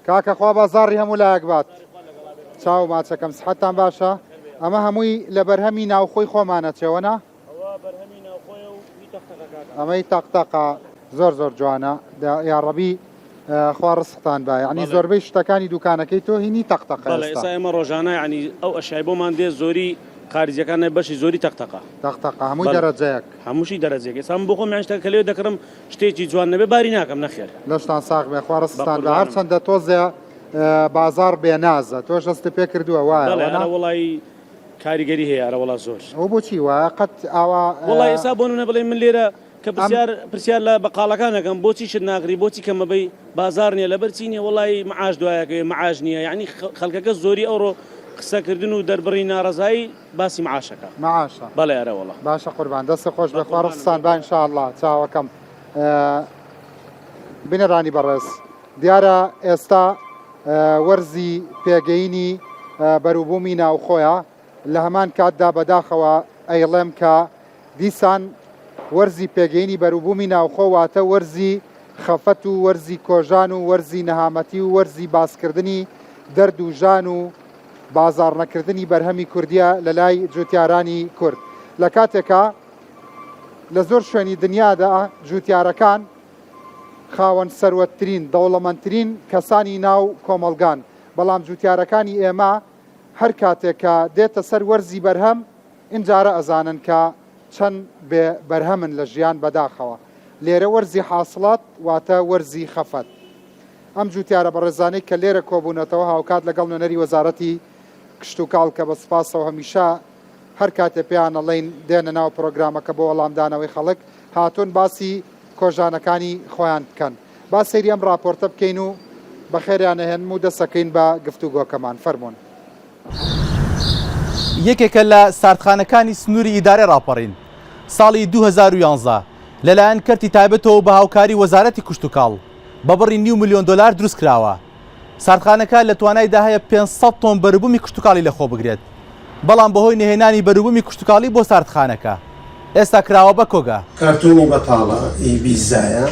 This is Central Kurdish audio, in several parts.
کاکە خوا بازاڕی هەموو لایەک بات چاو ماچەکەم سحەتان باشە ئەمە هەمووی لە بەرهەمی ناوخۆی خۆمانەچێوەنا ئەمەی تەقتەقا زۆر جوانە یاڕەبی خوا ڕزقتان با یعنی زۆربەی شتەکانی دوکانەکەی تۆ هینی تەقتەقە ئێستا ئێمە ڕۆژانە یعنی ئەو ئەشیای بۆمان دێ زۆری خارجیەکان بەشی زۆری تەقتەقە هەمووی دەرەجەیەک هەمووشی دەرەجێک ئێستا بۆ خۆم یانشتە کە لێ دەکڕم شتێکی جوان نەبێ باری ناکەم نەخێر لەشتان ساغ بێ خوا ڕزقتان با هەرچەندە تۆزێ بازار بێنازە تۆش دەستی پێ کردووە وایە وڵی کاریگەری هەیە وڵا زۆر ئەو بۆچی وایە قەت ئاوا وڵی ئێستا بۆ نە بڵێ من لێرە کە پرسیار لە بەقاڵەکانەکەم بۆچی شت ناگری بۆچی کەمەبەی بازار نییە لەبەر چینیە وڵی معاش دوایەکەوێ معاش نییە یعنی خەڵکەکە زۆری ئەوڕۆ قسەکردن و دەربڕی ناڕزایی باسی معاشەکە معاشە بەڵێ ئەرە وڵا باشە قوربان دەستی خۆش بە خوا ڕزقتان با ئینشاءالله چاوەکەم بنەرانی بەڕێز دیارە ئێستا وەرزی پێگەینی بەروبوومی ناوخۆیە لە هەمان کاتدا بەداخەوە ئەیڵێم کە دیسان وەرزی پێگەینی بەروبوومی ناوخۆ واتە وەرزی خەفەت و وەرزی کۆژان و وەرزی نەهامەتی و وەرزی باسکردنی دەرد و ژان و بازار نەکردنی بەرهەمی کوردیە لە لای جوتیارانی کورد لە کاتێکە لە زۆر شوێنی دنیادا جوتیارەکان خاوەن سەروەتترین دەوڵەمەندترین کەسانی ناو کۆمەلگان بەڵام جوتیارەکانی ئێمە هەر کاتێکە دێتە سەر وەرزی بەرهەم ئینجارە ئەزانن کە چەند بێ بەرهەمن لە ژیان بەداخەوە لێرە وەرزی حاصلات واتە وەرزی خەفەت ئەم جوتیارە بەڕێزانەی کە لێرە کۆبوونەتەوە هاوکات لەگەڵ نوێنەری وەزارەتی کشت و کاڵ کە بە سپاسەوە هەمیشە هەر کاتێ پێیان ئەڵێن دێنە ناو پرۆگرامەکە بۆ وەڵامدانەوەی خەڵک هاتوون باسی کۆژانەکانی خۆیان بکەن با سەیری ئەم راپۆرتە بکەین و بەخێریانەهێن و دەسەکەین بە گفتوگۆکەمان فەرمونون یەکێکە لە ساردخانەکانی سنووری ئیدارە راپەڕین ساڵی 2011 لەلایەن کەرتی تایبەتەوە بە هاوکاری وەزارەتی کشت و کاڵ بە بڕی $9 ملیۆن دروست کراوە ساردخانەکە لە توانایدا هەیە 500 تۆن بەروبوومی کشتتوکاڵی لەخۆ بگرێت بەڵام بەهۆی نهێنانی بەروبوومی کشتتوکاڵی بۆ ساردخانەکە ئێستا کراوە بە کۆگا کارتۆنی بەتاڵە بیزایە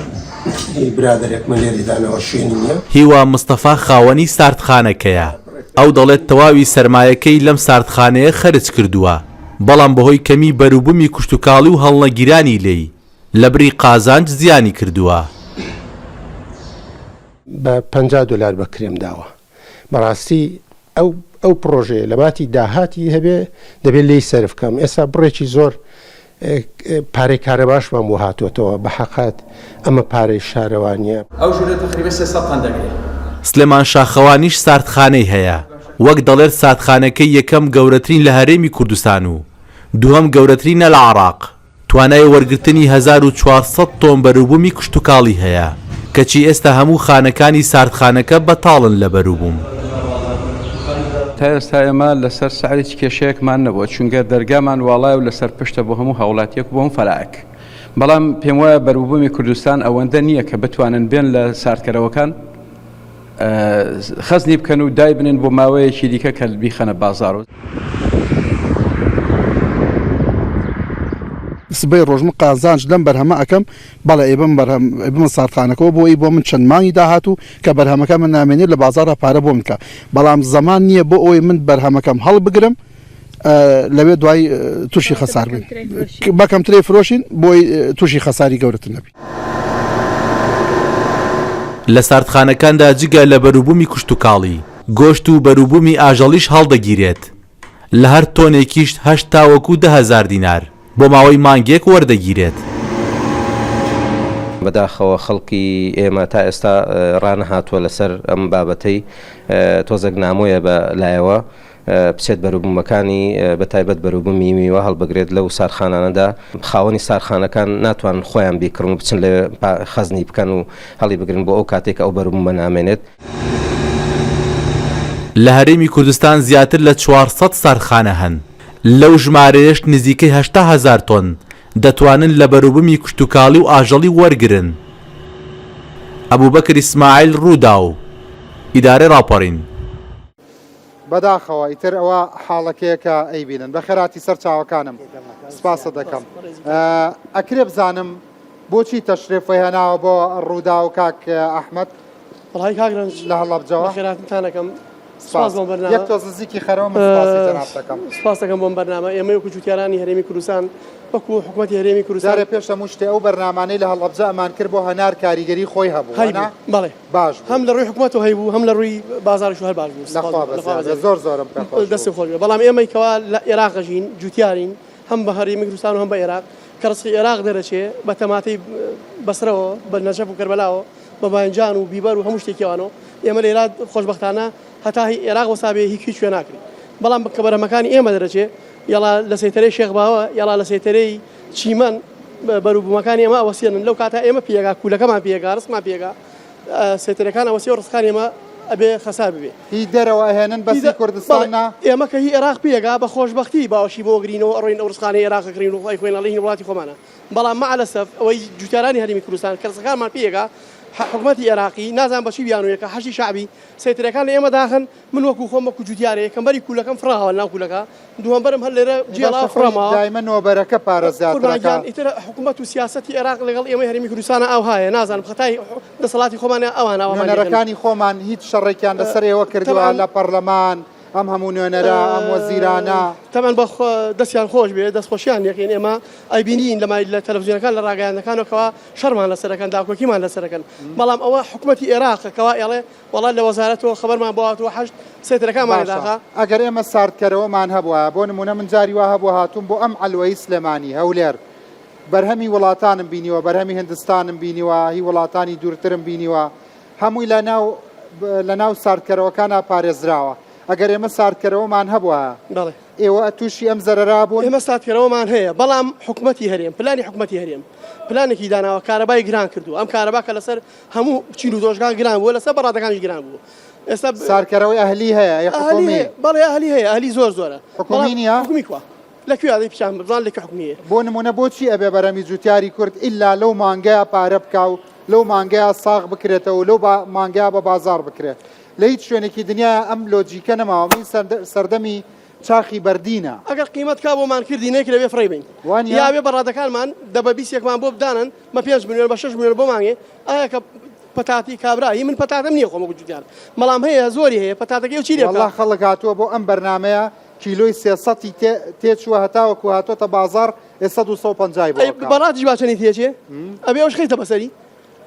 برادێکمە لێریدانەوە شوێنی نییە هیوا مستەفا خاوەنی ساردخانەکەیە ئەو دەڵێت تەواوی سەرمایەکەی لەم ساردخانەیە خەرج کردووە بەڵام بەهۆی کەمی بەروبوومی کشتتوکاڵی و هەڵنەگیرانی لێی لە بری قازانج زیانی کردووە بە $50 بەکرێم داوە بەڕاستی ئەو پرۆژەیە لە باتی داهاتی هەبێ دەبێت لی سەرف بکەم ئێستا بڕێکی زۆر پارەی کارە باشمان بۆ هاتوۆتەوە بە حەقات ئەمە پارەی شارەوانیە ئەو ژورە تقریبا 300 تن دەگرێت سلێمان شاخەوانیش ساردخانەی هەیە وەک دەڵێت ساردخانەکەی یەکەم گەورەترین لە هەرێمی کوردستان و دووەم گەورەترینە لە عێراق توانای وەرگرتنی 1400 تۆن بەروبوومی کشتتوکاڵی هەیە کەچی ئێستا هەموو خانەکانی ساردخانەکە بەتاڵن لە بەروبووم تا ئێستا ئێمە لەسەر سعرێکی کێشەیەکمان نەبووە چونکە دەرگامان واڵای و لەسەر پشتە بۆ هەموو هاوڵاتیەک بۆم فەلاک بەڵام پێم وایە بەروبوومی کوردستان ئەوەندە نییە کە بتوانن بێن لە ساردکەرەوەکان خەزنی بکەن و دای بنن بۆ ماوەیەکی دیکە کە بیخەنە بازار و سبەی ڕۆژ من قازانج لەم بەرهەمە ئەەکەم بەڵێ ئێبم ساردخانەکەەوە بۆ ئەی بۆ من چەند مانگی داهاتوو کە بەرهەمەکە من نامێنێت لە بازارە پارە بۆ بکە بەڵام زەمان نییە بۆ ئەوی من بەرهەمەکەم هەڵ بگرم لەوێ دوای تووشی خەسار بن بەکەم ترێ فرۆشین بۆی تووشی خەساری گەورەتر نەبی لە ساردخانەکاندا جگە لە بەروبوومی کشتتوکاڵی گۆشت و بەروبوومی ئاژەڵیش هەڵدەگیرێت لە هەر تۆنێکیشت 8 تاوەکو 10,000 دینار بۆ ماوەی مانگێک وەردەگیرێت بەداخەوە خەڵکی ئێمە تا ئێستا ڕانەهاتووە لەسەر ئەم بابەتەی تۆزێک نامۆیە بە لایەوە بچێت بەروبوومەکانی بەتایبەت بەروبوومی میوە هەڵبگرێت لەو ساردخانانەدا خاوەنی ساردخانەکان ناتوانن خۆیان بیکڕن و بچن لە خەزنی بکەن و هەڵی بگرن بۆ ئەو کاتێک ئەو بەروبوومە نامێنێت لە هەرێمی کوردستان زیاتر لە 400 ساردخانە هەن لەو ژمارەیەش نزیکەی 80,000 تۆن دەتوانن لە بەروبوومی کشتتوکاڵی و ئاژەڵی وەرگرن ئەبوبەکر ئیسماعیل ڕووداو ئیدارە راپەڕین بەداخەوە ئیتر ئەوە حاڵەکەیەکە ئەیبینن بە خێراتی سەر چاوەکانم سپاسە دەکەم ئەکرێ بزانم بۆچی تەشریفی هێناوە بۆ ڕوودا و کاک ئەحمەد والله كاغرنج لە هەڵەبجەوە خێراتتانەکەم سپاس بۆم بەرنامە یەک تۆ نزیکی خەرەوە من سپاسی جەناب دەکەم سپاس دەکەم بۆم بەرنامە ئێمە وەکو جوتیارانی هەرێمی کوردستان وەکو حکوومەتی هەرێمی کوردستان جارێ پێش هەموو شتێ ئەو بەرنامانەی لە هەڵەبجە ئەمان کرد بۆ هەنار کاریگەری خۆی هەبوو بەڵێ باش هەم لە ڕووی حکوومەتەوە هەیبوو هەم لە ڕووی بازاریش هەر باش بوو زۆر زۆرم دەستی خۆش بەڵام ئێمەی کەوا لە عێراقەژین جوتیارین هەم بە هەرێمی کوردستان و هەم بە عێراق کە ڕسقی عێراق دەرەچێ بە تەماتەی بەسرەوە بە نەجەف و کەربەلاوە بە باینجان و بیبەر و هەموو شتێکیوانەوە ئێمە لە عێراق خۆشبەختانە هەتا عێراق وەسابێ هیچ شوێ ناکرێت بەڵام کە بەرهەمەکانی ئێمە دەرەچێ یاڵا لە سەیتەرەی شێخباوە یاڵا لە سەیتەرەی چیمەن بەروبوومەکانی ئێمە ئەوەسیێنن لەو کاتە ئێمە پێگا کوولەکەمان پێگا ڕستمان پێگا سەیتەرەکان ئەوەسی و ڕستەکان ئێمە ئەبێ خەسار ببێ هی دەرەوە ئەهێنن بەسی کوردستانە ئێمە کە هی عێراق پێگا بە خۆشبەختی باوەشی بۆ گرینەوە ئەڕۆین ئەو ڕستخانەی عێراقەکرین و خۆی خوێنەڵی وڵاتی خۆمانە بەڵام مەعەلەسەف ئەوەی جوتیارانی هەرێمی کوردستان کە ڕستەکانمان پێگا حکوومەتی عێراقی نازان بەچی بیانوویەکە حەشی شعبی سەیتەرەکان لە ئێمە داخن من وەکو خۆم وەکو جوتیارێ کەمبەری کوولەکەم فراوە ناو کوولەکە دووەمبەرم هەر لێرە جێڵا فڕەما دایمە نۆبەرەکە پارێزراوە ئیتر حکوومەت و سیاسەتی عێراق لەگەڵ ئێمە هەرێمی کوردستانە ئەو هایە نازانم خەتای دەسەڵاتی خۆمانە ئەوانە نوێنەرەکانی خۆمان هیچ شەڕێکیان لەسەر ئێوە کردووە لە پەرلەمان ئەم هەموو نوێنەرە ئەم وەزیرانە تەمان بە دەستیان خۆش بێ دەستخۆشیان یەکەین ئێمە ئایبینین لە تەلەڤیزیۆنەکان لە ڕاگەیاندەکانەوەکەوە شەرمان لەسەرەکەن داکۆکیمان لەسەرەکەن بەڵام ئەوە حکوومەتی عێراقەکەوا ئێڵێ وەڵات لە وەزارەتەوە خەبەرمان بۆهاتوە حەشت سەیتەرەکانمان داخا ئەگەر ئێمە ساردکەرەوەمان هەبووە بۆ نمونە من جاری وا هەبوو هاتووم بۆ ئەم ئەلوەی سلێمانی هەولێر بەرهەمی وڵاتانم بینیوە بەرهەمی هندستانم بینیوە هی وڵاتانی دوورترم بینیوە هەمووی لە ناو ساردکەرەوەکانە پارێزراوە ئەگەر ئێمە ساردکەرەوەمان هەبووە ئێوە تووشی ئەم زەرەرا بوون ئێمە ساردکەرەوەمان هەیە بەڵام حکوومەتی هەرێم پلانی حکوومەتی هەرێم پلانێکی داناوە کارەبای گران کردو ئەم کارەباکە لەسەر هەموو چین و دۆژگان گران بووە لەسەر بەڕادەکانیش گران بوو ئێستا ساردکەرەوەی ئەهلی هەیە بەڵێ ئەهلی هەیە ئەهلی زۆر زۆرە حکومی نییە حکومی کووە لەکوێ ئادەی پیشان بزان لێکە حکومیە بۆ نمونە بۆچی ئەبێ بەرەمی جوتیاری کورد ئیلا لەو مانگەیە پارە بکە و لەو مانگەیە ساغ بکرێتەوە لەو مانگەیە بە بازار بکرێت لە هیچ شوێنێکی دنیا ئەم لۆجیکە نەماوە من سەردەمی چاخی بەردینە ئەگەر قیمەت کا بۆمان کردی نەیەک لەوێ فڕێ بین یاوێ بەڕادەکانمان دەبە بیسێکمان بۆ بدانن بە 5 میلیۆن بە 6 میلیۆن بۆ مانگێ ئایا کە پەتاتی کابرایی من پەتاتم نییە خۆمە جوتیار مەڵام هەیە زۆری هەیە پەتاتەکەی و چی لێ والله خەڵک هاتووە بۆ ئەم بەرنمەیە کیلۆی 300 تێچووە هەتاوەکو هاتۆتە بازار 150 بەڕاتیش باچەنی تێچێ ئەبێ ئەوش خەیتە بەسەری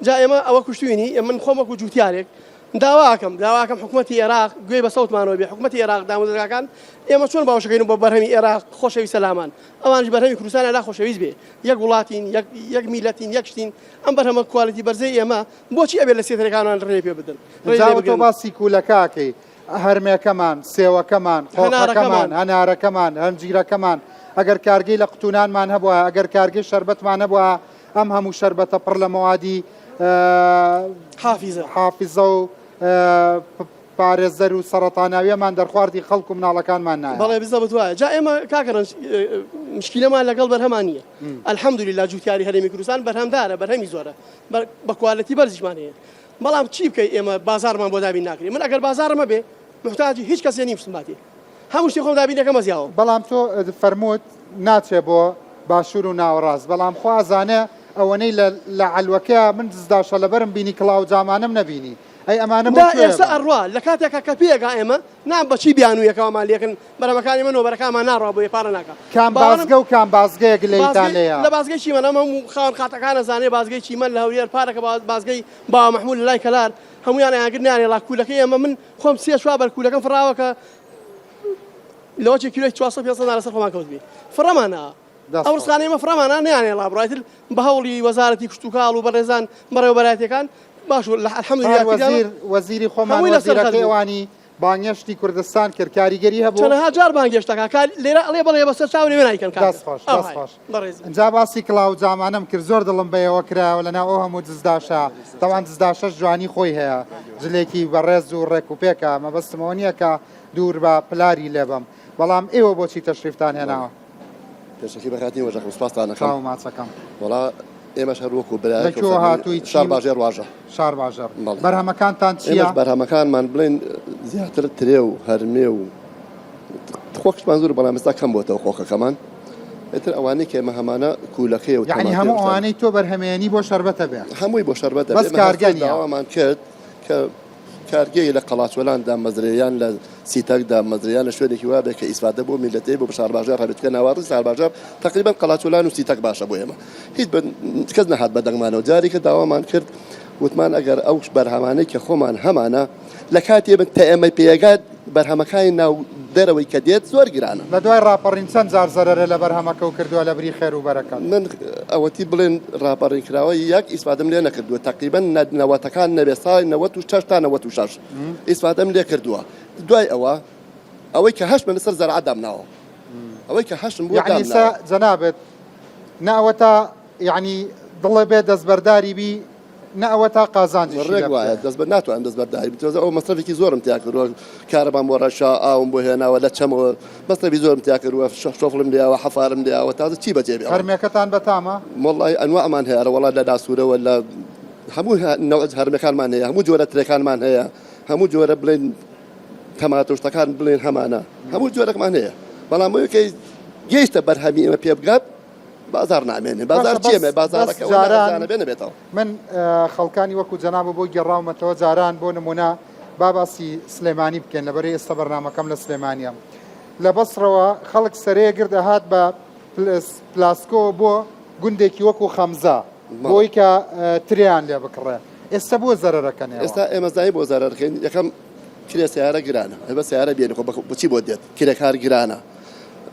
جا ئێمە ئەوە کوشتوینی من خۆم وەکو جوتیارێک داواکەم حکوومەتی عێراق گوێی بە سەوتمانەوە بێ حکوومەتی عێراق دامۆزراکان ئێمە چۆن باوەشەکەین بۆ بەرهەمی عێراق خۆشەوی سەلامان ئەوانش بەرهەمی کوردستان لا خۆشەویست بێ یەک وڵاتین یەک میلەتین یەک شتین ئەم بەرهەمە کوالیتی بەرزەی ئێمە بۆچی ئەبێ لە سێتەرەکانان ڕێ پێ بدەن تۆ باسی کوولەکەکەی هەرمێکەمان سێوەکەمان خۆڕەکەمان هەنارەکەمان هەنجیرەکەمان ئەگەر کارگەی لە قوتونانمان هەبووە ئەگەر کارگەی شەربەتمان هەبووە ئەم هەموو شەربەتە پڕ لە مەوادی حافیزە و پارێزەر و سەرەتاناویەمان دەرخواردی خەڵک و مناڵەکانمان نایە بەڵێ بزە بتوایە جا ئێمە کاکەڕەنج مشکلەمان لەگەڵ بەرهەمان نییە ئەلحەمدولیلا جوتیاری هەرێمی کوردستان بەرهەمدارە بەرهەمی زۆرە بە کوالەتی بەرزیشمان هەیە بەڵام چی بکەی ئێمە بازارمان بۆ دابین ناکرێت من ئەگەر بازارمە بێ محتاجی هیچ کەسێ نیم شتماتی هەموو شتێ خۆم دابینەکە مەزیاوە بەڵام تۆ فەرمووت ناچێ بۆ باشوور و ناوەڕاست بەڵام خوازانە ئەوەنەی لە عەلوەکە من دزداشە لەبەرم بینی کڵاو جامانم نەبینی ئەی ئەمانە ئێستا ئەڕوا لە کاتێکە کە پێگا ئێمە نام بەچی بیانوویەکەوەمان لێکن بەرەمەکانی من وەبەرەکانمان ناڕوا بۆ پارە ناکە کام بازگە و کام بازگەیەک لەیتانەیە لە بازگەی چیمەن ئەمە خاوەن خاتەکانە زانێ بازگەی چیمەن لە هەولێر پارەکە بازگەی باوە مەحموود لە لای کەلار هەمویان یانگرنیانێ لا کوولەکەی ئێمە من خۆم سێ شوا بەر کوولەکەم فڕاوەکە لەوەچێ کیلۆی 400 لەسەر خۆمان کەوت بێ فڕەمانە ئەو ڕستانەی ئێمە فڕەمانە نەیانێ ڵابڕایتر بە هەوڵی وەزارەتی کشتوکاڵ و بەڕێزان بەڕێوەبەرایەتەکان باش الحمدلله وەزیری خۆمان وەزیرەکەیوانی بانگێشتی کوردستان کرد کاریگەری هەبوو چەندەها جار بانگێشتەکە لێرە ئەڵێ بەڵێ بەسەر چاوی وێ نایکەن ئەجا باسی کڵاو جامانم کرد زۆر دڵم بەیەوە کراوە لەناو ئەو هەموو دزداشە تەوان دزداشەش جوانی خۆی هەیە جلێکی بەڕێز و ڕێکوپێکە مەبەستمەوە نییە کە دوور بە پلاری لێبم بەڵام ئێوە بۆچی تەشریفتان هێناوە پێشکی بەخاتی وەژەکەم سوپاسدانەکەم ماچەکەم وڵا ئێمەش هەر وەکو برایەوە هاتووی شار باژێر واژە شار باژەر بەرهەمەکانتان چییە؟ بەرهەمەکانمان بڵێن زیاتر ترێ و هەرمێ و خۆکشمان زۆر بەڵام ئێستا کەم بۆتەوە خۆکەکەمان ئێتر ئەوانەی کە ئێمە هەمانە کوولەکەی و یعنی هەموو ئەوانەی تۆ بەرهەمێنی بۆ شەربەتە بێت هەمووی بۆ شەربەتە بەس کارگەنی داوامان کرد کە کارگەی لە قەڵاچۆلاندا مەزرەیان لە سیتەکدا مەزریان لە شوێنێکی وابێ کە ئیسفادە بۆ میلەتەی بۆ شارباژار هەبێتکە ناوازی سارباژار تقریبا قەڵاچۆلان و سیتەک باشە بۆ ئێمە هیچ کەس نەهات بەدەنگمانەوە جارێکە داوامان کرد وتمان ئەگەر ئەو بەرهەمانەی کە خۆمان هەمانە لە کاتێ بن تە ئێمە پێگات بەرهەمەکانی ناو دەرەوەی کە دێت زۆر گرانە لە دوای ڕاپەڕین چەند جار زەرەرە لە بەرهەمەکە و کردووە لە بری خێر و بەرەکەت من ئەوەتی بڵێن ڕاپەڕین کراوە یەک ئیسفادەم لێ نەکردووە تقریبا نەوەتەکان نەبێ ساڵی 96 تا 96 ئیسفادەم لێ کردووە دوای ئەوەی کە هەشت من لەسەر زەرعە دامناوە ئەوەی کە هەشتم بۆ یعنی جەنابێت نەوەتە یعنی دڵێ بێ دەستبەرداری بی نەوە تا قازانجی ڕێک وایە دەستبەر ناتوانم دەستبەرداری بتۆزە ئەو مەسرفێکی زۆرم تیا کردووە کارەبان بۆ ڕەشا ئاوم بۆ هێناوە لە چەمەوە مەسرفی زۆرم تیا کردووە شۆفڵم لێەوە حەفارم لێەوە تازە چی بەجێ بێ هەرمێکەتان بەتامە وەڵی ئەنواعمان هەیە وەڵا لە داسوورەوە لە هەموو هەرمەکانمان هەیە هەموو جۆرە ترەکانمان هەیە هەموو جۆرە بڵێن تەماتۆشتەکان بڵێن هەمانە هەموو جۆرەکمان هەیە بەڵام ئەوەکەی گەیشتە بەرهەمی ئێمە پێ بگات بازار نامێنێ بازار چێمە بازارەکە بێنە بێتەوە من خەڵکانی وەکو جەناب بۆ گێڕاومەتەوە جاران بۆ نمونە باباسی سلێمانی بکەن لەبەرەی ئێستا بەرنامەکەم لە سلێمانیەم لە بەسڕەوە خەڵک سەرەیە گردە هات بە پلاسکۆ بۆ گوندێکی وەکو خەمزە بۆی کە تریان لێ بکڕێ ئێستا بۆ زەرەرەکەنێ ئێستا ئێمەزایی بۆ زەرەرەکەین یەکەم کرێ سیارە گرانە هەبە سیارە بێنێ بچی بۆ دێت کرێکار گرانە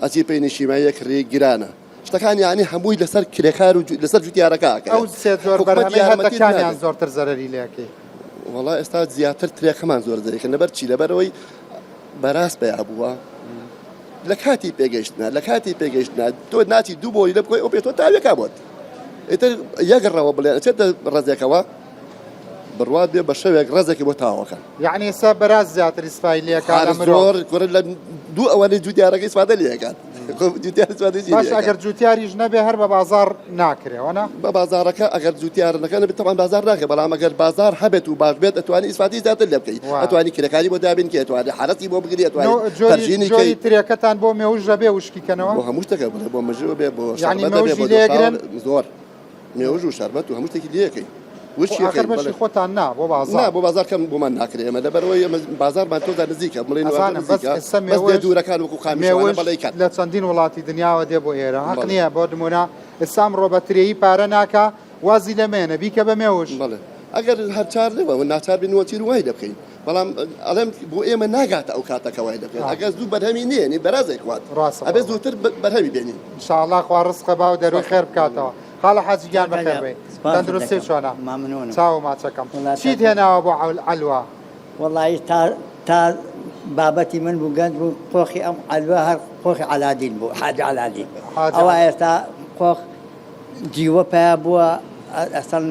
ئەچی پێی نیشیماییە کڕی گرانە شتەکان یعنی هەمووی لەسەر کرێکار و لەسەر جوتیارەکە ئەو سێ زۆر بەرهەمەکانیان زۆرتر زەرەری لێکێ وڵا ئێستا زیاتر ترێکەمان زۆر دەرێکە لەبەر چی لەبەرەوەی بەراست پێیا بووە لە کاتی پێگەیشتنا لە کاتی پێگەیشتنا تۆ ناچی دوو بۆی لە بکۆی ئەو پێ تۆ تاوێکا بۆت ئێتر یەگەڕەوە بڵێن ئەچێتە ڕزێکەوە بڕوات بێ بە شەوێک ڕزێکی بۆ تاوەکە یعنی ئێستا بەراز زیاتر ئیسفای لێکات زۆر گۆرە لە دوو ئەوەی جوتیارەکەی سوادە لێکات باش ئەگەر جوتیاریش نەبێ هەر بە بازار ناکرێوەنا بە بازارەکە ئەگەر جوتیار نەکەن بێت تەوان بازار ناکە بەڵام ئەگەر بازار هەبێت و باش بێت ئەتوانی ئیسفادی زیاتر لێ بکەیت ئەتوانی کرێکاری بۆ دابین کە ئەتوانی حالەتی بۆ بگری ئەتوانی جۆری ترێکەتان بۆ مێوژ دەبێ وشکیکەنەوە بۆ هەموو شتێکە بۆ مەژوە بێ بۆ زۆر مێوژ و شەربەت و هەموو شتێکی لێکەی آخر بەشی خۆتان نا بۆ بازار کەم بۆمان ناکرێ ئێمە لەبەرەوەی بازارمان تۆدا نزیکە بڵێن دوورەکان وەکو خامیێوە بەڵێکات لە چەندین وڵاتی دنیاوە دێ بۆ ئێرە حەق نییە بۆ نمونە ئێستام ڕۆبەترێی پارە ناکە وازی لەمێنە بیکە بە مێوش بڵێ ئەگەر هەرچار لەوە ناچار بین وەتیر وای دەبکەین بەڵام ئەڵێم بۆ ئێمە ناگاتە ئەو کاتەکە وای دەبکەین ئەگەر زوو بەرهەمی نییە بەرازێک وات ئەبێ زووتر بەرهەمی بێنین انشاءالله خوا ڕزقە باو دەروی خێر بکاتەوە خاڵە حەجیگیان بەخێر بێ تەندروستی چۆنە چاو ماچەکەم چیت هێناوە بۆ عەلوا وەڵی تا بابەتی من بوو گەنج بوو قۆخی ئەم عەلوا هەر قۆخی عەلادین بوو حاج عەلادین ئەوە ئێستا قۆخ جیوە پێیا بووە ئەسەن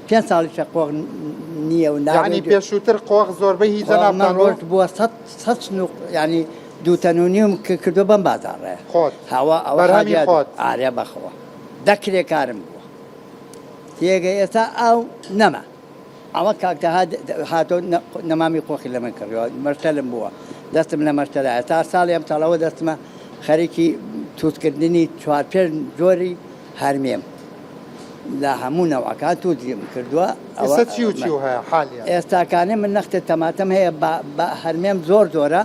5 ساڵیشە قۆخ نییە و یعنی پێشووتر قۆخ زۆربەی هیچ نابدان ڕۆژ بووە 100 سنووق ینی دووتەنونیم کردو بەم بازارڕێ خۆت هەوا بەرهەمی خۆت ئارێ بەخەوە دەکرێ کارم بووە تێگە ئێستا ئەو نەما ئەوە کاکتە هاتۆ نەمامی قۆخی لە من کردەوە مەرتەلم بووە دەستم لە مەرتەلا ئێستا ساڵی ئەم ساڵەوە دەستمە خەریکی تووتکردنی 4 جۆری هەرمێم لە هەموو نەوەکان تووتیم کردووە ئێستا چی و چی هەیە حالیە ئێستاکانێ من نەختە تەماتەم هەیە بە هەرمێم زۆر زۆرە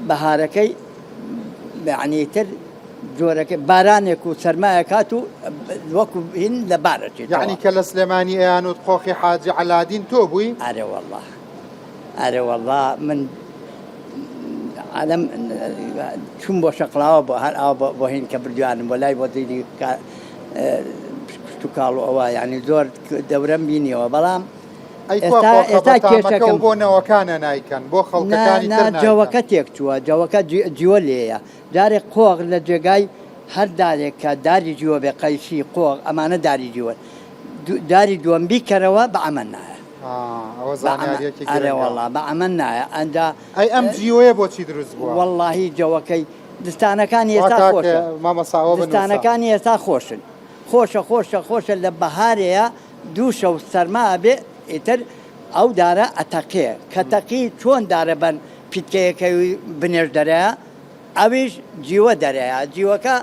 بەهارەکەی یعنیتر جۆرەکە بارانێک و سەرمایە کات و وەکو هین لە بارەچێت یعنی کە لە سلێمانی ئەیانوت قۆخی حاجی عەلادین تۆ بووی ئەرێ وەڵڵا من ئەلەم چوون بۆ شەقڵاوە بۆ هەر ئەو بۆ هین کە بردوانم بۆ لای بۆ دیدی و کاڵ ئەوە یعنی زۆر دەورەم بینیەوە بەڵام ئێستا کێشەکەم بۆ نەوەکانە نایکەن بۆ خەڵکەکانی جەوەکە تێک چووە جەوەکە جیوە لێیە دارێک قۆغ لە جێگای هەر دارێک کە داری جیوە بێ قەیشی قۆغ ئەمانە داری جیوە داری دووەم بیکەرەوە بە ئەمەن نایە ئەرێوەڵا بە ئەمەن نایە ئەندا ئەی ئەم جیوەیە بۆچی دروست بووە وەڵڵاهی جەوەکەی دستانەکانی ئێستا خۆشە دستانەکانی ئێستا خۆشن خۆشە لە بەهارەیە دووشە و سەرما بێ ئیتر ئەو دارە ئەتەقێ کە تەقی چۆن دارە بەن پیتکەیەکەوی بنێژ دەرەیە ئەویش جیوە دەرەیە جیوەکە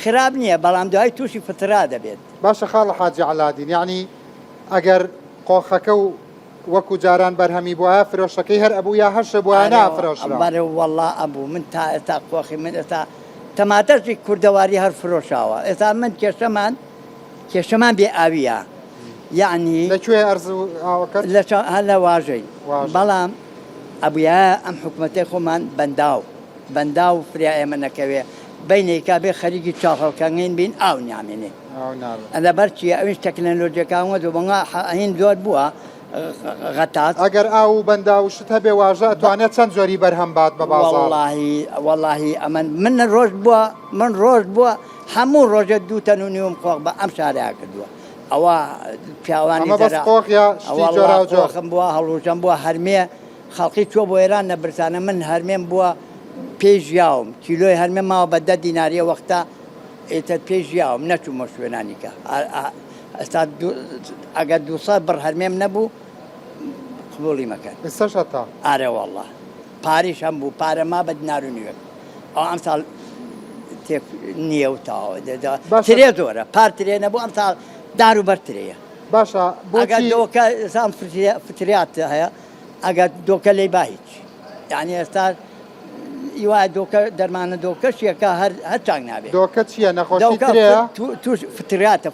خراب نییە بەڵام دوای تووشی فترا دەبێت باشە خاڵە حاجی عەلادین یعنی ئەگەر قۆخەکە و وەکو جاران بەرهەمی بووە فرۆشەکەی هەر ئەبوو یا هەرشە بووە نافرۆشرا بەرە وەڵا ئەبوو من تا ئێستا خۆخی من ئێستا تەماتەشی کوردەواری هەر فرۆشاوە ئێستا من کێشەمان بێ ئاویە یعنی لەکوێ ئەرز و ئاوەکەت هەر لە واژەی بەڵام ئەبووە ئەم حکوومەتەی خۆمان بەندا و فریا ئێمە نەکەوێ بینێکا بێ خەریکی چاخەڵکەنگین بین ئاو نامێنێ لەبەر چیە ئەوش تەکنەلۆژیەکانوە دووبەنگا هین زۆر بووە غەتات ئەگەر ئاو و بەندا و شت هەبێ واژە ئەتوانێت چەند زۆری بەرهەم بات بە بازاڕ وەڵاهی ئەمە من ڕۆژ بووە هەموو ڕۆژە 2 تەن و نیوم خۆق بە ئەم شارەیە کردووە ئەوە پیاوانی خۆخم بووە هەڵوژەم بووە هەرمێ خەڵقی چۆ بۆ ئێران نە برسانە من هەرمێم بووە پێش یاوم کیلۆی هەرمێ ماوە بە 10 دیناریە وەختە ئێتر پێش یاوم نەچوومە شوێنانیکە ئەستا ئەگەر 200 بڕ هەرمێم نەبوو قبوڵی مەکەن ئێستاشەتا ئارێ وەڵڵا پاریش هەم بوو پارە ما بە دینار و نیوێک ئەو ئەم ساڵ نییە و تاوە ترێ زۆرە پار ترێ نەبوو ئەم ساڵ دار و بەرترەیە باشە ئەگەر دۆکە ئێسام فتریات هەیە ئەگەر دۆکە لێی با هیچ یعنی ئێستا وایە دۆکە دەرمانە دۆکەشیەکە هەر چاک نابێت دۆکە چییە نەخۆشی ترەیە توش فتریاتە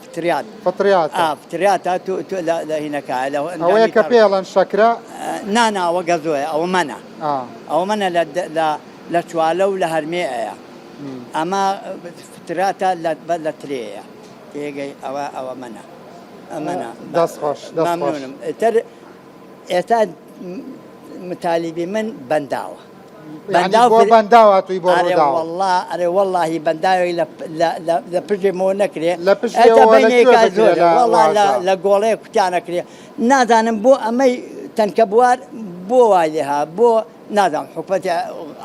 فتریاتە لە هینەکە ئەوەیە کە پێڵەن شەکرە ناناوە گەزۆیە ئەوە منە لە چوالە و لە هەرمێەیە ئەمە فتراتە لە ترەیە تێگەی ئەوە منە ئەمەە دەستخۆش تر ئێستا متالیبی من بەنداوە بەنداوە توی بۆ ئەرێ وەڵڵاهی بەنداوی لە پژێمەوە نەکرێ لە گۆڵەیە کوتیان نەکرێ نازانم بۆ ئەمەی تەنکە بوار بۆ وای لێها بۆ نازانم حکومەتی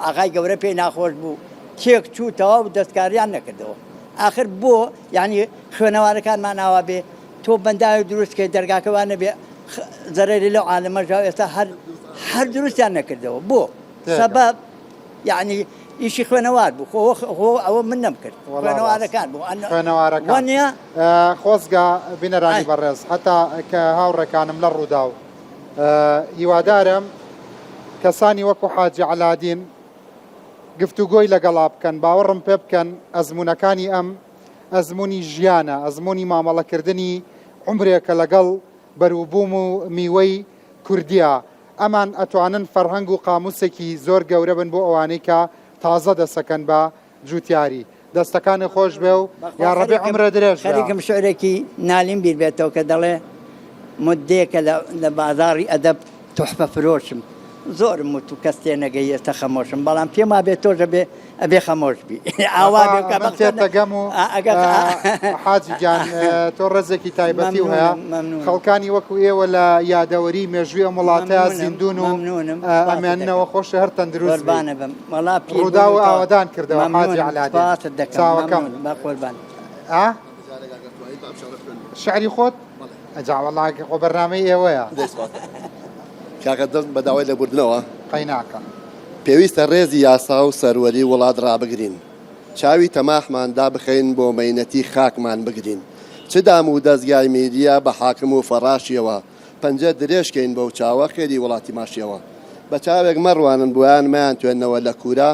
ئاغای گەورە پێی ناخۆش بوو کێک چووتەوە و دەستکاریان نەکردەوە آخر بۆ یعنی خوێنەوارەکانمان ناوە بێ تۆ بەنداوی دروستکەی دەرگاکەوانە بێ زەرەری لەو عالەمەژاو ئێستا هەر دروستیان نەکردەوە بۆ سەبەب یعنی ئیشی خوێنەوار بوو ئەوە من نەمکرد خوێنەوارەکان بوو خوێنەوارەکان خۆزگا بینەرانی بەڕێز هەتا کە هاوڕێکانم لە ڕوودا و هیوادارم کەسانی وەکو حاجی عەلادین گفتوگۆی لەگەڵا بکەن باوەڕم پێ بکەن ئەزمونەکانی ئەم ئەزمموی ژیانە ئەزمموی مامەڵەکردنی عمرێکە لەگەڵ بەروبووم و میوەی کوردیە ئەمان ئەتوانن فەرهەنگ و قاموسێکی زۆر گەورە بن بۆ ئەوانەی کە تازە دەسەکەن بە جوتیاری دەستەکانی خۆش بێ و یا ڕەبێ عمرە درێژ خەریکم شعرێکی نالیم بیر بێتەوە کە دەڵێ مدەیەکە لە بازاڕی ئەدەب تحفە فرۆشم زۆرم وت و کەس تێ نەگەی ئێستا خەمۆشم بەڵام پێما بێت تۆژە بێ ئەبێ خەمۆش بی ئاوا تێتەگەم و حاجی گیان تۆ ڕێزێکی تایبەتی و هەیە خەڵکانی وەکو ئێوە لە یادەوەری مێژووی ئەم وڵاتەیە زیندون و ئەمێننەوە خۆشە هەر تەندروست ڕوودا و ئاوادان کردەوە حاجی عەلادین چاوەکەم شعری خۆت ئەجا وەڵڵا خۆ بەرنامەی ئێوەیە کاکە دەست بە داوای لەبوردنەوە قەیناکە پێویستە ڕێزی یاسا و سەروەری وڵات ڕابگرین چاوی تەماحماندا بخەین بۆ مەینەتی خاکمان بگرین چ دام و دەستگای میدیا بە حاکم و فەڕاشیەوە پەنجە درێژکەین بەو چاوە خێری وڵاتی ماشیەوە بە چاوێک مەڕوانن بۆیان مایان توێنەوە لە کوورە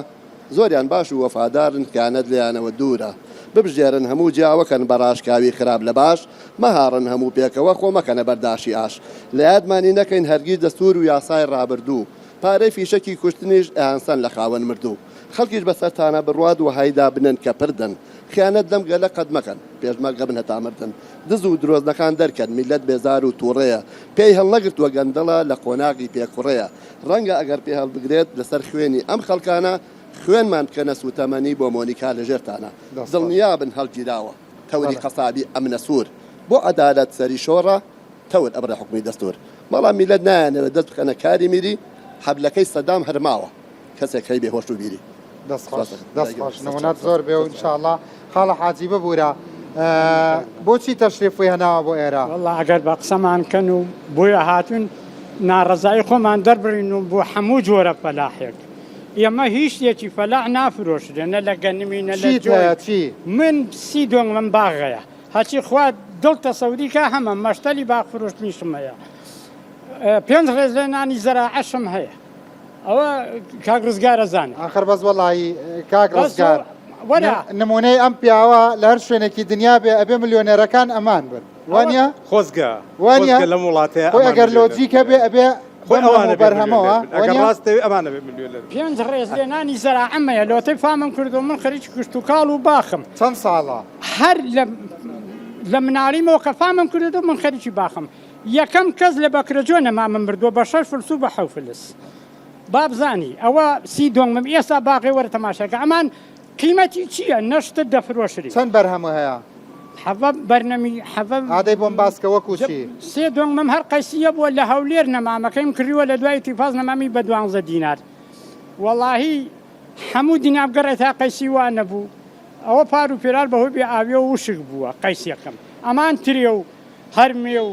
زۆریان باش و وەفادارن خیانەت لێیانەوە دوورە ببژێرن هەموو جیاوەکەن بەڕاشکاوی خراپ لە باش مەهاڕن هەموو پێکەوە خۆمەکەنە بەرداشی ئاش لە یادمانی نەکەین هەرگیز دەستور و یاسای ڕابردوو پارەی فیشەکی کوشتنیش ئەیانسەن لە خاوەن مردوو خەڵکیش بەسەرتانە بڕواد و هایدا بنن کە پردن خیانەت دەم گەلە قەت مەکەن پێشمەرگە بن هەتا مردن دز و درۆزنەکان دەرکەن میلەت بێزار و تووڕەیە پێی هەڵنەگرتووە گەندەڵە لە قۆناغی پێکوڕەیە ڕەنگە ئەگەر پێ هەڵبگرێت لەسەر خوێنی ئەم خەڵکانە خوێنمان بکەنە سوتەمەنی بۆ مۆنیکا لە ژێرتانە دڵنیابن هەڵگیراوە تەوری قەسابی ئەمنە سوور بۆ عەدالەت سەری شۆڕە تەور ئەبرە حکمی دەستور بەڵام میلەت نایانەوە دەست بخەنە کاری میری حەبلەکەی سەدام هەرماوە کەسێک هەی بێهۆش و بیری دەستخۆش نمونەت زۆر بێ و ئینشاءڵڵا خاڵە حاجی ببوورە بۆچی تەشریفی هەناوە بۆ ئێرە وەڵڵا ئەگەر بە قسەمان کەن و بۆیە هاتوون ناڕەزایی خۆمان دەربڕین و بۆ هەموو جۆرە فەلاحێک ئێمە هیچ شتێکی فەلاح نافرۆشرێنە لە گەنمی نە لە چی من سی دۆنگ من باغەیە هەچی خوا دڵ تەسەوریکە هەمە مەشتەلی باغ فرۆشتنیشمەیە پێنج ڕێز لە نانی زەراعەشم هەیە ئەوە کاک ڕزگارە زانێ آخر بەس وەڵی کاک ڕزگار نمونەی ئەم پیاوە لە هەر شوێنێکی دنیا بێ ئەبێ ملیۆنێرەکان ئەمان بن وانە خۆزگە وانە لە وڵاتەیە ئەگەر لۆجیکە بێ ئەبێ بەرهەمەوە ڕاستەوی ئەمانە بێ ملیۆنەر پێنج ڕێز لێ نانی زەراعەمەیە لۆتەی فامم کردو من خەریکی کشت و کاڵ و باخم چەند ساڵە هەر لە مناڵیمەوە کە فامم کردو من خەریکی باخم یەکەم کەس لە بەکرەجۆ نەمامم بردووە بە 6 فلس و بە 7 فلس بابزانی ئەوە سی دۆنگمم ئێستا باقی وەرە تەماشاکە ئەمان قیمەتی چییە نەشتە دەفرۆشری چەند بەرهەمە هەیە حەڤە بەرنەمی حەڤە ئادەی بۆم باسکە وەکوچی سێ دۆنگمم هەر قەیسیە بووە لە هەولێر نەمامەکەیم کردیوە لە دوای تیفاز نەمامی بە 12 دینار وەڵاهی هەموو دینابگەڕێ تا قەیسی وان نەبوو ئەوە پار و پێرار بەهۆی بێ ئاوێ و وشک بووە قەیسیەکەم ئەمان ترێ و هەرمێ و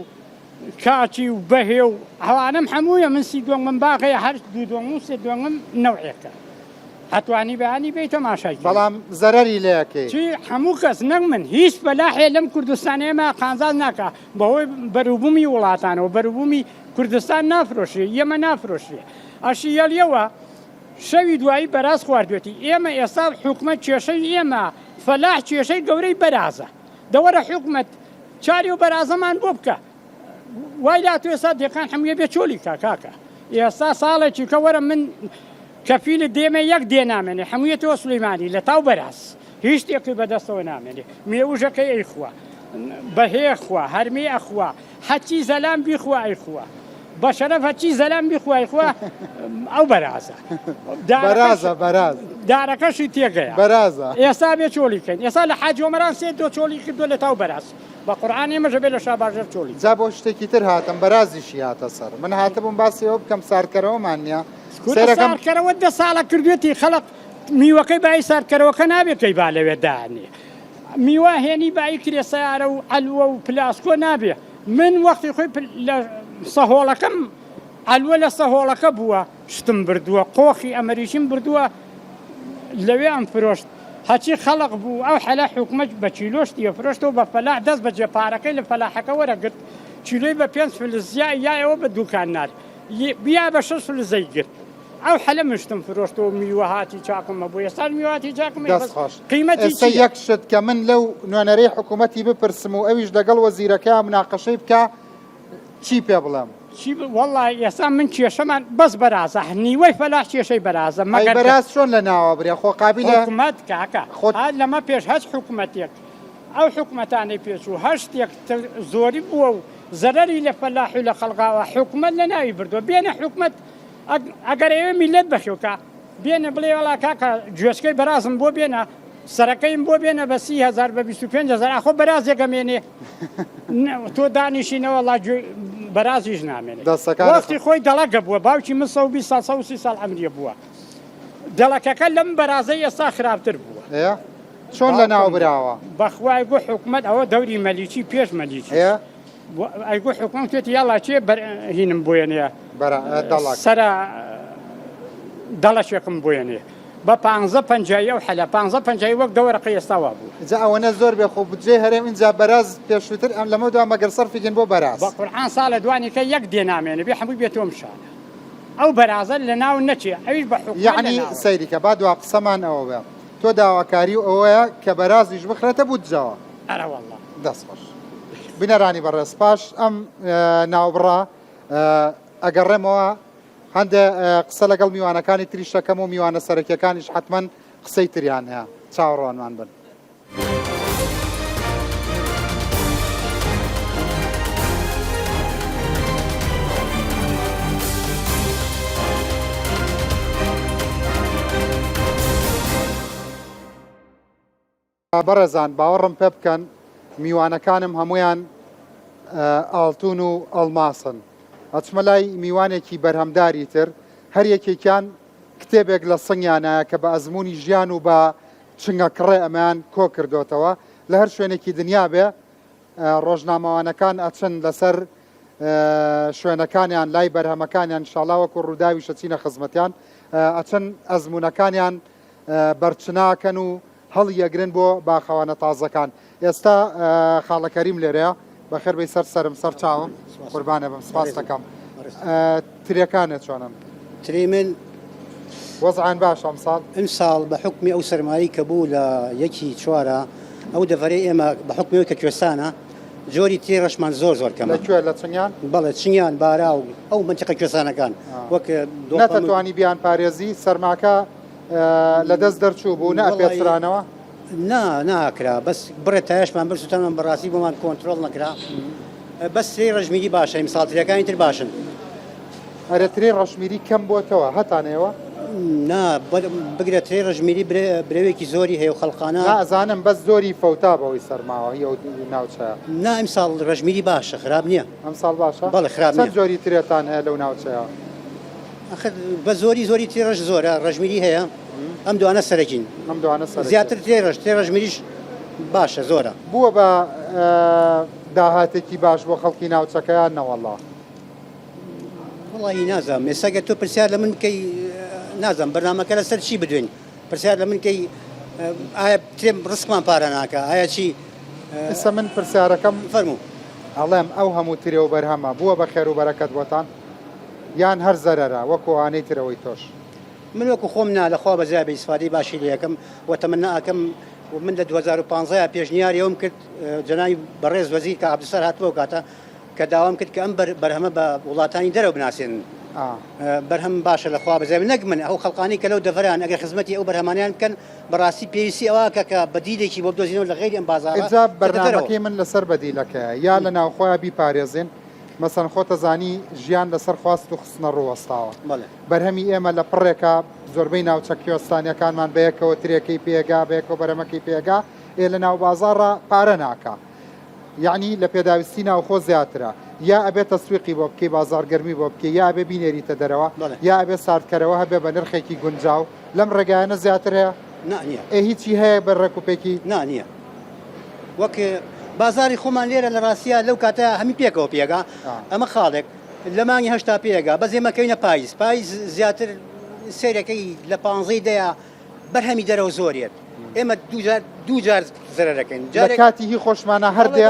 کاچی و بەهێ و هەوانم هەموویە من سی دۆنگمم باقەیە هەر دوو دۆنگ و سێ دۆنگم نەوعێکە هەتوانی بەیانی بێت تەماشای بەڵام زەرەری لەیەکەی چی هەموو کەس نەک من هیچ بەلاحێ لەم کوردستانێمە قانزاز ناکە بەهۆی بەروبوومی وڵاتانەوە بەروبوومی کوردستان نافرۆشێ ئێمە نافرۆشێ ئەشی یەڵیەوە شەوی دوایی بەراز خواردوێتی ئێمە ئێستا حکومەت کێشەی ئێمە فەلاح کێشەی گەورەی بەرازە دەوەرە حکومەت چاری و بەرازەمان بۆ بکە وای لا تو ئێستا دێکان هەموویە بێ چۆلی کاکە ئێستا ساڵێکی کە وەرە من کەفیلت دێمە یەک دێ نامێنێ هەموویەتەوە سولەیمانی لە تاو بەراز هیچ شتێکی بەدەستەوە نامێنێ مێوژەکەی ئەیخوا بەهەیە خوا هەرمێ ئەخوا هەچی زەلام بیخوا ئەیخوا بە شەرەف هەچی زەلام بیخوا ئەیخوا ئەو بەرازە بەراز دارەکەشی تێگەیە بەرازە ئێستا بێ چۆلی بکەین ئێستا لە حاج عومەران سێ دۆ چۆلی کردو لە تاو بەراز بە قورئان ئێمەژە بێ لە شاباژەر چۆلی جا بۆ شتێکی تر هاتم بەرازیشی هاتە سەر من هاتبووم باسیەوە بکەم سارکەرەوەمان نییە سارکەرەوە 10 ساڵە کردوێتی خەڵق میوەکەی بای سارکەرەوەکە نابێت کەی با لەوێ دانێ میوە هێنی بای کرێ سیارە و ئەلوە و پلاسکۆ نابێ من وەختی خۆی لە سەهۆڵەکەم ئەلوە لە سەهۆڵەکە بووە شتم بردووە قۆخی ئەمەریشیم بردووە لەوێ ئەم فرۆشت هەچی خەڵق بوو ئەو حەلا حکومەت بە چیلۆشتیە فرۆشتەوە بە فەلاح دەست بە جێپارەکەی لە فەلاحەکە وەرەگرت چیلۆی بە 5 فلس یایەوە بە دوکان نار بیا بە 6 فلزەی گرت ئەو حەلە مشتم فرۆشتەوە میوەهاتی چاکمە بۆ ئێستا میوەهاتی چاکمە قیمەتی یەک شت کە من لەو نوێنەرەی حکوومەتی بپرسم و ئەویش لەگەڵ وەزیرەکە مناقەشەی بکە چی پێ بڵێم وەڵی ئێستا من کێشەمان بەس بەرازە نیوەی فەلاح کێشەی بەرازە مەگەر بەراز چۆن لە ناوە برێ خۆ قابلە حکومەت کاکە لەمە پێش هەچ حکومەتێک ئەو حکومەتانەی پێچوو هەر شتێک زۆری بووە و زەرەری لە فەلاح و لە خەڵقاوە حکومەت لە ناوی بردووە بێنە حکومەت ئەگەر ئێوە میلەت بەخێوکە بێنە بڵێ وەڵا کاکە گوێچکەی بەرازم بۆ بێنە سەرەکەیم بۆ بێنە بە 30,000 بە 25,000 ئەخۆ بەرازێکەمێنێ تۆ دانیشینەوە وەڵا بەرازیش نامێنێت وەختی خۆی دەڵەکە بووە باوکی من 120 ساڵ 130 ساڵ ئەمریە بووە دەڵەکەکە لەم بەرازەی ئێستا خراپتر بووە چۆن لە ناو براوە بەخوای گو حکومەت ئەوە دەوری مەلیکی پێش مەلیکی ئەیگو حکومەت توێتی یاڵا چێ هینم بۆیێنێ سەرە دەڵەشێکم بۆیێنێ بە 15 ئەو حەلە 15 وەک دەوەرەقی ئێستاوا بوو جا ئەوەنە زۆر بێ خۆ بجێ هەرێم اینجا بەراز پێشووتر ئەم لەمە دو مەگەر سەرفیکن بۆ بەراز بە قورئان ساڵە دوانیکە یەک دێ نامێنێ بێ هەمووی بێتۆ مشانە ئەو بەرازە لە ناو نەچێ ئەویش بە حکومەت یعنی سەیریکە با دوا قسەمان ئەوە بێ تۆ داواکاری ئەوەیە کە بەرازیش بخرێتە بودجەوە ئەرە وەڵڵا دەست خۆش بنەرانی بەڕێز پاش ئەم ناوبڕا ئەگەڕێمەوە هەندێک قسە لەگەڵ میوانەکانی تریشەکەم و میوانە سەرەکیەکانیش حتمما قسەی تریان هەیە چاوەڕوانمان بن. بەڕێزان باوەڕم پێ بکەن میوانەکانم هەمویان ئاڵتون و ئەڵماسن ئەچمە لای میوانێکی بەرهەمداری تر هەر یەکێکیان کتێبێک لە سنگیانایە کە بە ئەزمموی ژیان و بە چنگەکڕێ ئەمەیان کۆ کردوتەوە لە هەر شوێنێکی دنیا بێ ڕۆژنامەوانەکان ئەچن لەسەر شوێنەکانیان لای بەرهەمەکانیان انشاءالله وەکو ڕووداوی شەچینە خزمەتیان ئەچن ئەزمونەکانیان بەرچناکەن و هەڵیەگرن بۆ باخەوانە تازەکان. ئێستا خاڵەکەریم لێرەیە بەخێر بەی سەر سرم سەر چاوم قوربانە بم سپاس دەکەم. تريەکانت چۆنن؟ ترێ من وەزعان باش ئەمساڵ ئەمساڵ بە حکمی ئەو سەرمایی کە بوو لە 1/4 ئەو دەڤەرەی ئێمە بە حکمیەوە کە کوێستانە جۆری تێ ڕەشمان زۆر کەمە. لەکوێ لە چنیان؟ بەڵێ چنیان بارا و ئەو منتیقە کوێستانەکان وەک نەتەتوانی بیان پارێزی سەرماکە لەدەست دەرچوو بوو نە پێچرانەوە؟ ناکرا بەس بڕێ تایشمان برسوتانمان بەڕاستی بۆمان کۆنتترۆل نەکرا بەس ترێ ڕژمیری باشە ئیمساڵترەکانی تر باشن. ئەرە ترێ ڕەشمیری کەم بۆتەوە هەتانەوە؟ نا بگرە ترێ ڕژمیری برەوێکی زۆری هەیە و خەڵقانە ئازانم بەس زۆری فەوتا بەوەی سەرماوە هی ناوچەیە. نا ئەمساڵ ڕژمیری باشە خراپ نییە. ئەمساڵ باشە؟ بەڵێ خراپ چەند جۆری ترێتان هەیە لەو ناوچەیە؟ بە زۆری تێڕژ زۆرە ڕژمیری هەیە ئەم دوانە سەرەکین ئەم دوانە زیاتر تێڕژمیریش باشە زۆرە. بووە بە داهاتێکی باش بۆ خەڵکی ناوچەکەیان نەوەڵڵا. وڵی نازانم ئێستاگە تۆ پرسیار لە من بکەی نازانم بەرنامەکە لەسەر چی بدوێن پرسیار لە من کەی ئایا تێم ڕستمان پارە ناکە ئایا چی ئێستا من پرسیارەکەم فەرموو ئەڵێم ئەو هەموو ترێ و بەرهەمە بووە بە خێر و بەرەکەت بۆتان یان هەر زەرەرە وەکو ئانەی ترەوەی تۆش. من وەکو خۆم نا لەخوا بەزای بە ئیسفادەی باشی لە یەکەم وەتەمەنا ئەکەم من لە 2015 پێشنیاریەوەم کرد جەنابی بەڕێز وەزیر کە عەبدولسەر هاتبووە کاتە کە داوام کرد کە ئەم بەرهەمە بە وڵاتانی دەرەوە بناسێنن. بەرهەم باشە لەخوا بەزای نەک من ئەو خەڵقانی کە لەو دەڤەران ئەگەر خزمەتی ئەو بەرهەمانیان بکەن بەڕاستی پێویستی ئەوە کە بەدیلێکی بۆ بدۆزینەوە لە غیری ئەم بازارە. ئێجا بەرنامەکەی من لەسەر بەدیلەکەیە یا لە ناوخۆیان بیپارێزێن مەسەن خۆتە زانی ژیان لەسەر خواست و خستنە ڕوەستاوە بەرهەمی ئێمە لە پڕێکە زۆربەی ناوچە کوێستانیەکانمان بەیەکەوە ترێکەی پێگا بەیەکەوە بەرەمەکەی پێگا ئێ لە ناو بازاڕە پارە ناکە یعنی لە پێداویستی ناوخۆ زیاترە یا ئەبێت تەسویقی بۆ بکەی بازارگەرمی بۆ بکەی یا ئەبێ بینێریتە دەرەوە یا ئەبێ ساردکەرەوە هەبێ بە نرخێکی گونجاو لەم ڕێگایانە زیاتر هەیە ئێ هیچی هەیە بە ڕێکوپێکی نییە وەک بازاری خۆمان لێرە لە ڕاستە لەو کاتە هەمی پێکەوە پێگا ئەمە خاڵێک لە مانگی هەشتا پێگا بە زێمەکەینە پاییز زیاتر سێرەکەی لە 15 دەیە بەرهەمی دەرەوە زۆریت ئێمە دوو جار زەرەکەین کاتی هی خۆشمانە هەردێ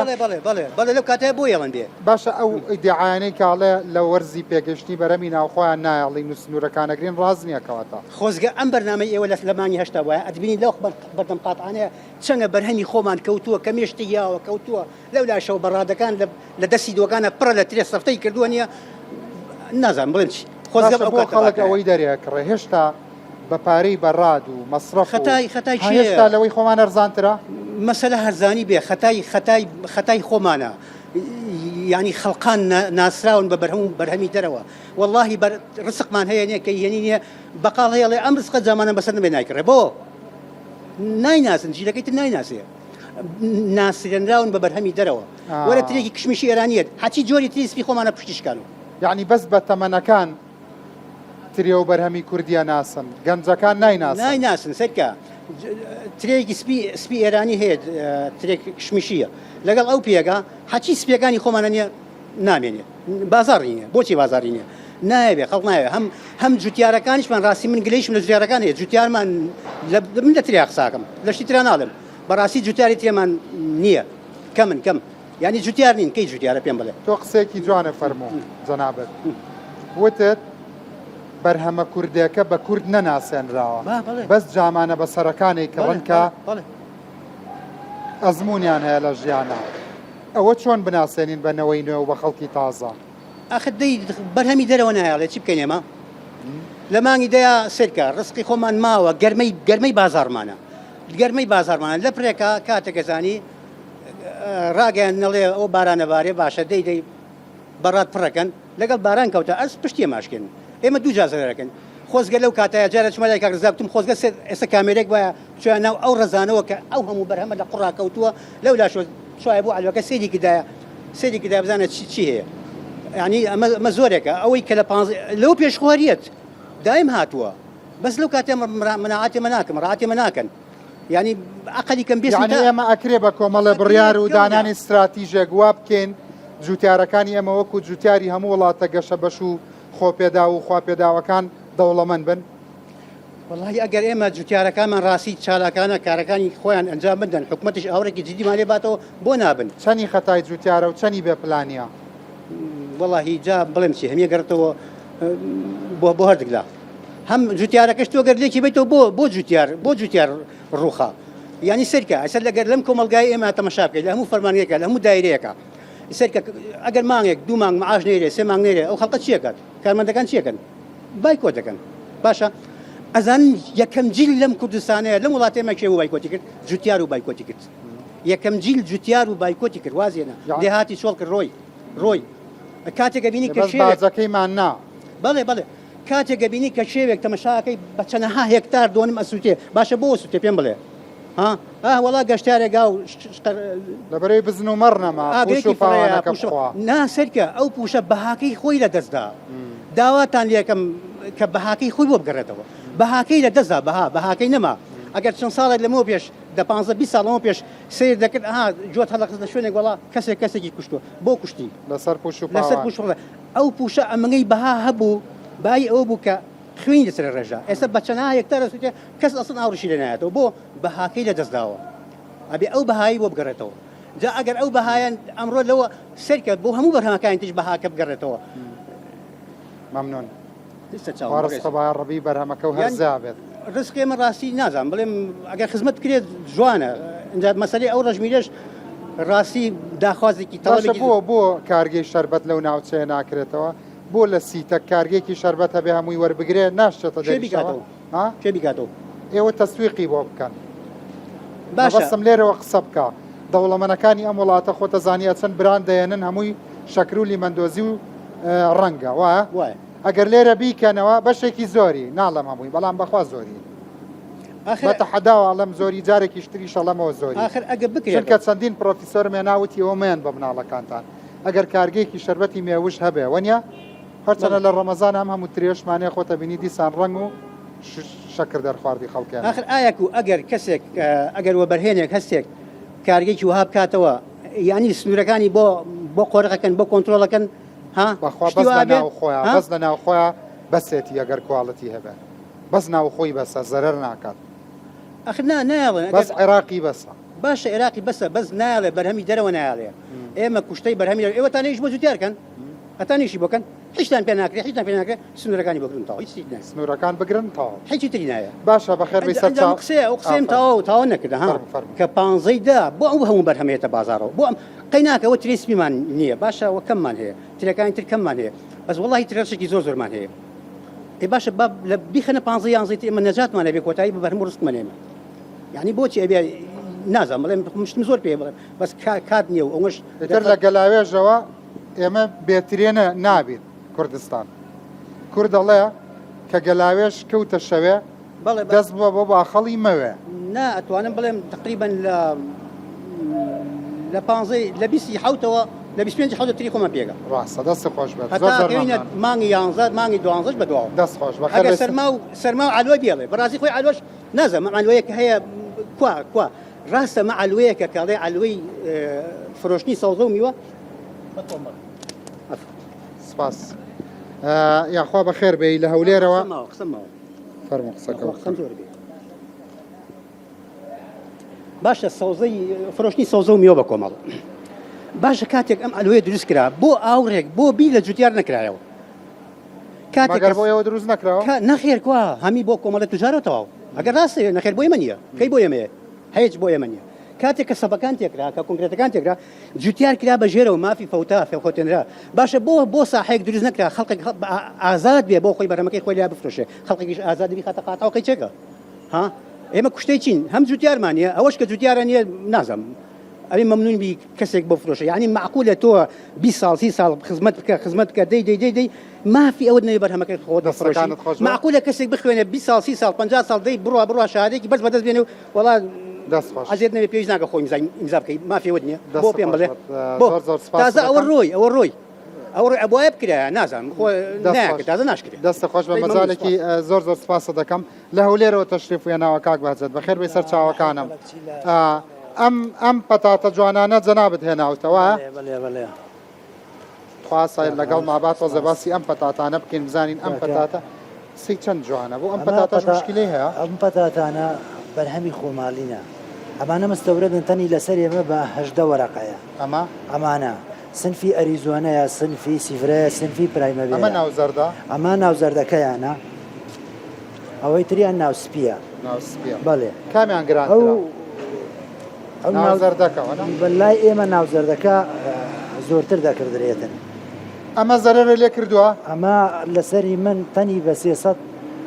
بەڵێ لەو کاتە بۆ یەڵەن بێ باشە ئەو ئیدعاانەی کاڵێ لە وەرزی پێگەشتی بەرەمی ناوخۆیان نایڵی نووسنوورەکانەگرین ڕاز نییە کەواتە خۆزگە ئەم بەرنامەی ئێوە لە مانگی هەشتا وایە ئەدبینی لەو بەردەم قاتانەیە چەندە بەرهەمی خۆمان کەوتووە کە مێشتی یاوە کەوتووە لەو لاشەوە بەڕادەکان لە دەستی دۆکانە پڕە لە ترێ سەفتەی کردووە نیە نازانم بڵێن چی خۆزگە بۆ خەڵک ئەوەی دەرێکڕێ هێشتا بە پارەی بەڕاد و مەسرف خەتای هێشتا لەوەی خۆمان ئەرزانترە مەسەلە هەرزانی بێ خەتای خۆمانە ینی خەڵقان ناسراون بە بەرهەمی دەرەوە واللهی ڕسقمان هەیە نیە کە هێنی نییە بەقاڵ هەیەڵێ ئەم ڕسقە زمانە بەسەر نبێ نایکڕێ بۆ نایناسن جیلەکەی تر نایناسێ ناسرێنراون بە بەرهەمی دەرەوە وەرە ترێکی کشمیشی ئێرانیەت حچی جۆری تریسپی خۆمانە پشتیشکان یعنی بەس بە تەمەنەکان ترێ و بەرهەمی کوردیا ناسن گەنجەکان نایناسن سەرکە ترێکی سپی ئێرانی هەیە ترێک کشمیشیە لەگەڵ ئەو پێگا حچی سپیەکانی خۆمانە نیە نامێنێت بازاڕی نیە بۆچی بازاری نییە نایبێ خەڵ نایە هەم جوتیارەکانیشمان ڕاستی من گلەیشم لە جوتیارەکان هەیە جوتیارمان من لە تریا قساکەم لەشتی ترا ناڵم بەڕاستی جوتیاری تێمان نییە کەم ینی جوتیار نین کەی جوتیارە پێم بڵێ تۆ قسێکی جوانە فەرموو جەنابەت وتت بەرهەمە کوردەکە بە کورد نەناسێنراوە بەس جامانە بە سەرەکانی کە ڕەنکە ئەزمونیان هەیە لە ژیانە ئەوە چۆن بناسێنین بەنەوەی نوێ و بە خەڵکی تازە ئەخدەی بەرهەمی دەرەوە نایڵێ چی بکەین ئێمە لە مانگی دەیە سەرکە ڕسقی خۆمان ماوە گەرمەی بازارمانە گەرمەی بازارمانە لە پرێکە کاتێکەزانی ڕاگەیان نەڵێ ئەو بارانەوارێ باشە دەی بەڕات پڕەکەن لەگەڵ باران کەوتە ئەس پشتی ماشکن ئێمە دوو جازەرەکەن خۆزگە لەو کاتەیە جارە چمەلای کاکرزاکتم خۆزگە ئێستا کامێرێک وایە چۆیان ناو ئەو ڕزانەوە کە ئەو هەموو بەرهەمە لە قوڕاکەوتووە لەو لاشۆ شوای بۆ ئەلوەکە سێریکیدایە بزانێت چی هەیە ینی ئەمە زۆرێکە ئەوەی کە لە لەو پێشخواریەت دایم هاتووە بەس لەو کاتێ مناعاتی مەناکەم ڕاعاتی مەناکەن ینی عقلی کەم بێت ئێمە ئەکرێ بە کۆمەڵە بڕیار و دانانی استراتیژێک وا بکەین جوتیارەکانی ئەمە وەکو جوتیاری هەموو وڵاتە گەشە بەش و خۆپێدا و خواپێداوەکان دەوڵەمەند بن والله ئەگەر ئێمە جوتیارەکانمان ڕاستی چالاکانە کارەکانی خۆیان ئەنجام بدەن حکومەتیش ئەوڕێکی جدیمان لێ باتەوە بۆ نابن چەنی خەتای جوتیارە و چەنی بێ پلانیە والله جا بڵێم چی هەمیە گەڕێتەوە بۆ هەردەگلا هەم جوتیارەکەش تۆ گەردێکی بێتەوە بۆ جوتیار ڕووخە یعنی سەرکە ئەسەر لەگەر لەم کۆمەلگای ئێمە تەماشا بکەیت لە هەموو فەرمانەکە لە هەموو دایرەیەکە سەرکە ئەگەر مانگێک دوو مانگ معاش نێرێ سێ مانگ نێرێ ئەو خەڵکە چیەکەن کارمەندەکان چیەکەن بایکۆ دەکەن باشە ئەزان یەکەم جیل لەم کوردستانەیە لەم وڵاتی ئێمە کێ بایکۆتی کرد جوتیار و بایکۆتی کرد یەکەم جیل جوتیار و بایکۆتی کرد وازێنە دێهاتی چۆڵ کرد ڕۆی کاتێکە بینی کە بازەکەیمان نا بەڵێ کاتێکە بینی کە شێوێک تەمەشاکەی بە چەندەها هێکتار دۆنم ئەسووتێ باشە بۆ سووتێ پێم بڵێ وڵا گەشتارێکا و لەبەرەوەی بزن و مەڕنەما ناسەرکە ئەو پوشە بەهاکەی خۆی لە دەستدا داواتان لێکم کە بەهاکەی خۆی بۆ بگەڕێتەوە بەهاکەی لە دەستدا بەهاکەی نەما ئەگەر چەند ساڵێک لەمەوە پێش 15 ساڵەوە پێش سیر دەکرد جوت هەڵقز لە شوێنێک وڵا کەسێکی کوشتووە بۆ کوشتی لەسەر پوش ئەو پوشە ئەمەی بەها هەبوو بای ئەو بوو کە خوێنی لەسەر ڕێژە ئێستا بە چەند یەکتارە سووتێ کەس ئەسن ئاوڕشی لە نایەتەوە بۆ بەهاکەی لە دەستداوە ئەبێ ئەو بەهایی بۆ بگەڕێتەوە جا ئەگەر ئەو بەهایان ئەمڕۆ لەوە سەرکە بۆ هەموو بەرهەمەکانی تیش بەهاکە بگەڕێتەوە مەمنون ڕبی بەرهەمەکە و هەرزابێت ڕسک ئێمە ڕاستی نازانم بڵێم ئەگەر خزمەت کرێت جوانە اینجا مەسەلەی ئەو ڕژمیرەش ڕاستی داخوازێکی تەواو بۆ کارگەی شەربەت لەو ناوچەیە ناکرێتەوە بۆ لە سیتە کارگێکی شەربەت هەبێ هەمووی وەربگرێ ناشێتە پێ بیکاتەوە ئێوە تەسویقی بۆ بکەن باشم لێرەوە قسە بکە دەوڵەمەنەکانی ئەم وڵاتە خۆتە زانیە چەند بران دەێنن هەمووی شەکر و لیمەندۆزی و ڕەنگە وایە ئەگەر لێرە بیکەنەوە بەشێکی زۆری ناڵم هەمووی بەڵام بەخوا زۆری بەتە حەداوە ئەڵەم زۆری جارێکی شتری شەڵەمەوە زۆری چونکە چەندین پرۆفیسۆر مێناوتی ئەومێن بە مناڵەکانتان ئەگەر کارگێکی شەربەتی مێوش هەبێ وەنیە هەرچەنە لە ڕەمەزان ئەم هەموو ترێشمانێ خۆتە بینی دیسان ڕنگ و شەکر دەرخواردی خەڵکیان آخر ئاyak و ئەگەر کەسێک ئەگەر وەبەرهێنێک هەستێک کارگێکی وها بکاتەوە یعنی سنوورەکانی بۆ قۆرەکەن بۆ کۆنتترۆلەکەن بەس لە ناو خۆیان بەسێتی ئەگەر کوواڵەتی هەبێ بەس ناو خۆی بەسە زەرەر ناکات ناڵێن بەس عێراقی بەسە باشە عێراقی بەسە بەس نایڵێ بەرهەمی دەرەوە نایڵێ ئێمە کوشتەی بەرهەمی ئێوە تانێش بۆ جوتیارکەن هەتانیشی بۆکەن هیچتان پێ ناکرێت هیچتان پێ ناکرێت سنوورەکانی بگرن تاوە هیچ سنوورەکان بگرن تاوە هیچی تری نایە باشە بەخێر قسەم تاوا نەکرد کە 15دا بۆ ئەو هەموو بەرهەمێتە بازارەوە بۆ قەی ناکەەوە ترێسمیمان نییە باشەوە کەممان هەیە ترەکانی تر کەممان هەیە بەس وڵی ترێشێکی زۆرمان هەیە باشە لە بیخەنە 15 یانزیت ئێمە نەجاتمانە بێ کۆتایی بە بەرهەم ڕستمانێمە یعنی بۆچی ئەبێ نازانم بڵێم مشتم زۆر پێ بڵێم بەس کات نییە و ئەوش تر لە گەلاوێژەوە ئێمە بێترێنە نابێت کوردستان کورد دەڵێ کە گەلاوێش کەوتە شەوێ دەست بووە بۆ باخەڵی مەوێ نا ئەتوانم بڵێم تقریبا لە 20 حوتەوە لە 25 حوتە تری خۆمە پێگە ڕاستە دەست خۆش بێت مانگی 11 مانگی 12 بەدواوە دەست خۆش بەخێر سەرما و علوە بێڵێ بەڕاستی خۆی علوەش نازەم علوەیەکە هەیە کوا ڕاستە مە علوەیەکە کاڵێ علوەی فرۆشتنی سەوزە و میوە سپاس یاخوا بەخێر بێ لە هەولێرەوە فەرمو قسەکە باشە سەوزەی فرۆشتنی سەوزە و میوە بە کۆمەڵ باشە کاتێک ئەم ئەلوەیە دروست کرا بۆ ئاورێک بۆ بی لە جوتیار نەکرایەوە کاتێک بۆ ئێوە دروست نەکراوە نەخێر کووا هەمی بۆ کۆمەڵە توجارەتەوە ئەگەر ڕاستە نەخێر بۆ ئێمە نییە کەی بۆ ئێمەیە هیچ بۆ ئێمە نییە کاتێک کە سەبەکان تێکرا کە کۆنکرێتەکان تێکرا جوتیار کرا بە ژێرەوە مافی فەوتا فێڵخۆتێنرا باشە بۆ ساحەیەک دروست نەکرا خەڵقێک ئازاد بێ بۆ خۆی بەرهەمەکەی خۆی لیا بفرۆشێ خەڵقێکیش ئازاد بی خاتە قاتەوە قەی چێکە ئێمە کوشتەی چین هەم جوتیارمانە ئەوەش کە جوتیارە نییە نازەم ئەوی مەمنون بی کەسێک بۆ فرۆشە یعنی معقولە تۆ 20 ساڵ 30 ساڵ خزمەت بکە دەی مافی ئەوە نەوێ بەرهەمەکەی خۆ دەفرۆشی معقولە کەسێک بخوێنێ 20 ساڵ 30 ساڵ 50 ساڵ دەی بڕوا شارێکی بەس بەدەست بێنێ و وەڵا ئەزیێت نەوێ پێویست ناکە خۆی ئیمزا بکەی مافیەوە نییە بۆ پێم بڵێ تازە ئەوە ڕۆی ئەو ئەبواە بکرایە نازانم تازە ناشکرێت دەستە خۆش بە مەزالێکی زۆر سپاسە دەکەم لە هەولێرەوە تەشریف وێناوە کاک بازێت بەخێر بێ سەر چاوەکانم ئەم پەتاتە جوانانە جەنابەت هێناوتەوە خواسای لەگەڵ مابات تۆزە باسی ئەم پەتاتانە بکەین بزانین ئەم پەتاتە سی چەند جوانە بۆ ئەم پەتاتەش مشکلەی هەیە ئەم پەتاتانە بەرهەمی خۆماڵینە ئەمانە مستەورەدن تەنی لەسەر ئێمە بە 18 وەرەقەیە ئەمانە سنفی ئەریزۆنەیە سنفی سیڤرەیە سنفی پرایمەبێ ئەمە ناو زەردە ئەمە ناو زەردەکەیانە ئەوەی تریان ناو سپیە بەڵێ کامیان گران ئەو ناو زەردەکەوە بەلای ئێمە ناو زەردەکە زۆرتر دەکردرێتن ئەمە زەرەرە لێ کردووە ئەمە لەسەری من تەنی بە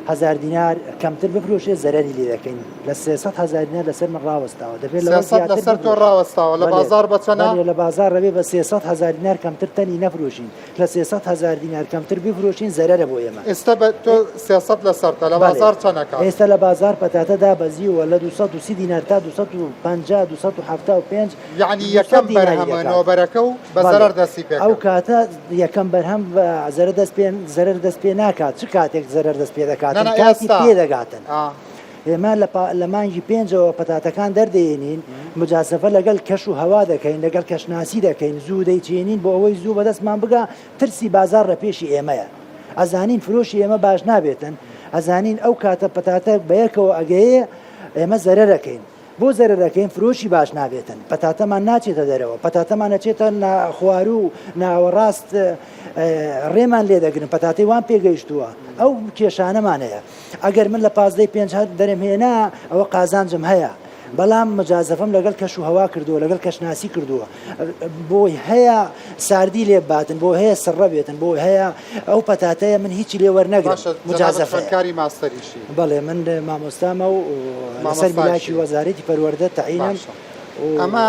300,000 دینار کەمتر بفرۆشێ زەرەری لێ دەکەین لە 300,000 دینار لەسەر من ڕاوەستاوە دەبێت لەسەر تۆ ڕاوەستاوە لە بازار بچەنە لە بازار ڕەبێ بە 300,000 دینار کەمتر تەنی نەفرۆشین لە 300,000 دینار کەمتر بفرۆشین زەرەرە بۆ ئێمە ئێستا تۆ 300 لەسەرتە لە بازار چەنەکە ئێستا لە بازار پەتاتەدا بەزیوە لە 230 دینار تا 250 275 یعنی یەکەم بەرهەمەوەبەرەکە و بە زەرەر دەستی پێ ئەو کاتە یەکەم بەرهەم زەرەر دەست پێ ناکات چ کاتێک زەرەر دەست پێ دەکاتن کاتی پێ دەگاتن ئێمە لە مانگی پێنجەوە پەتاتەکان دەردەێنین مجازەفە لەگەڵ کەش و هەوا دەکەین لەگەڵ کەشناسی دەکەین زوو دەیچێنین بۆ ئەوەی زوو بەدەستمان بگا ترسی بازار ڕەپێشی ئێمەیە ئەزانین فرۆشی ئێمە باش نابێتن ئەزانین ئەو کاتە پەتاتە بەیەکەوە ئەگەیە ئێمە زەرەرەکەین بۆ زەرەرەکەین فرۆشی باش نابێتن پەتاتەمان ناچێتە دەرەوە پەتاتەمان نەچێتە خوار و ناوەڕاست ڕێمان لێ دەگرن پەتاتی وان پێگەیشتووە ئەو کێشانەمانەیە ئەگەر من لە 5 دەرم هێنا ئەوە قازانجم هەیە بەڵام مجازەفەم لەگەڵ کەش و هەوا کردووە لەگەڵ کەشناسی کردووە بۆی هەیە ساردی لێ باتن بۆ هەیە سڕە بێتن بۆ هەیە ئەو پەتاتەیە من هیچی لێ وەرنەگرم مجازەفەکاری ماستەریشی بەڵێ من مامۆستامە و لەسەر میلاشی وەزارەتی پەروەردە تەعینم ئەمە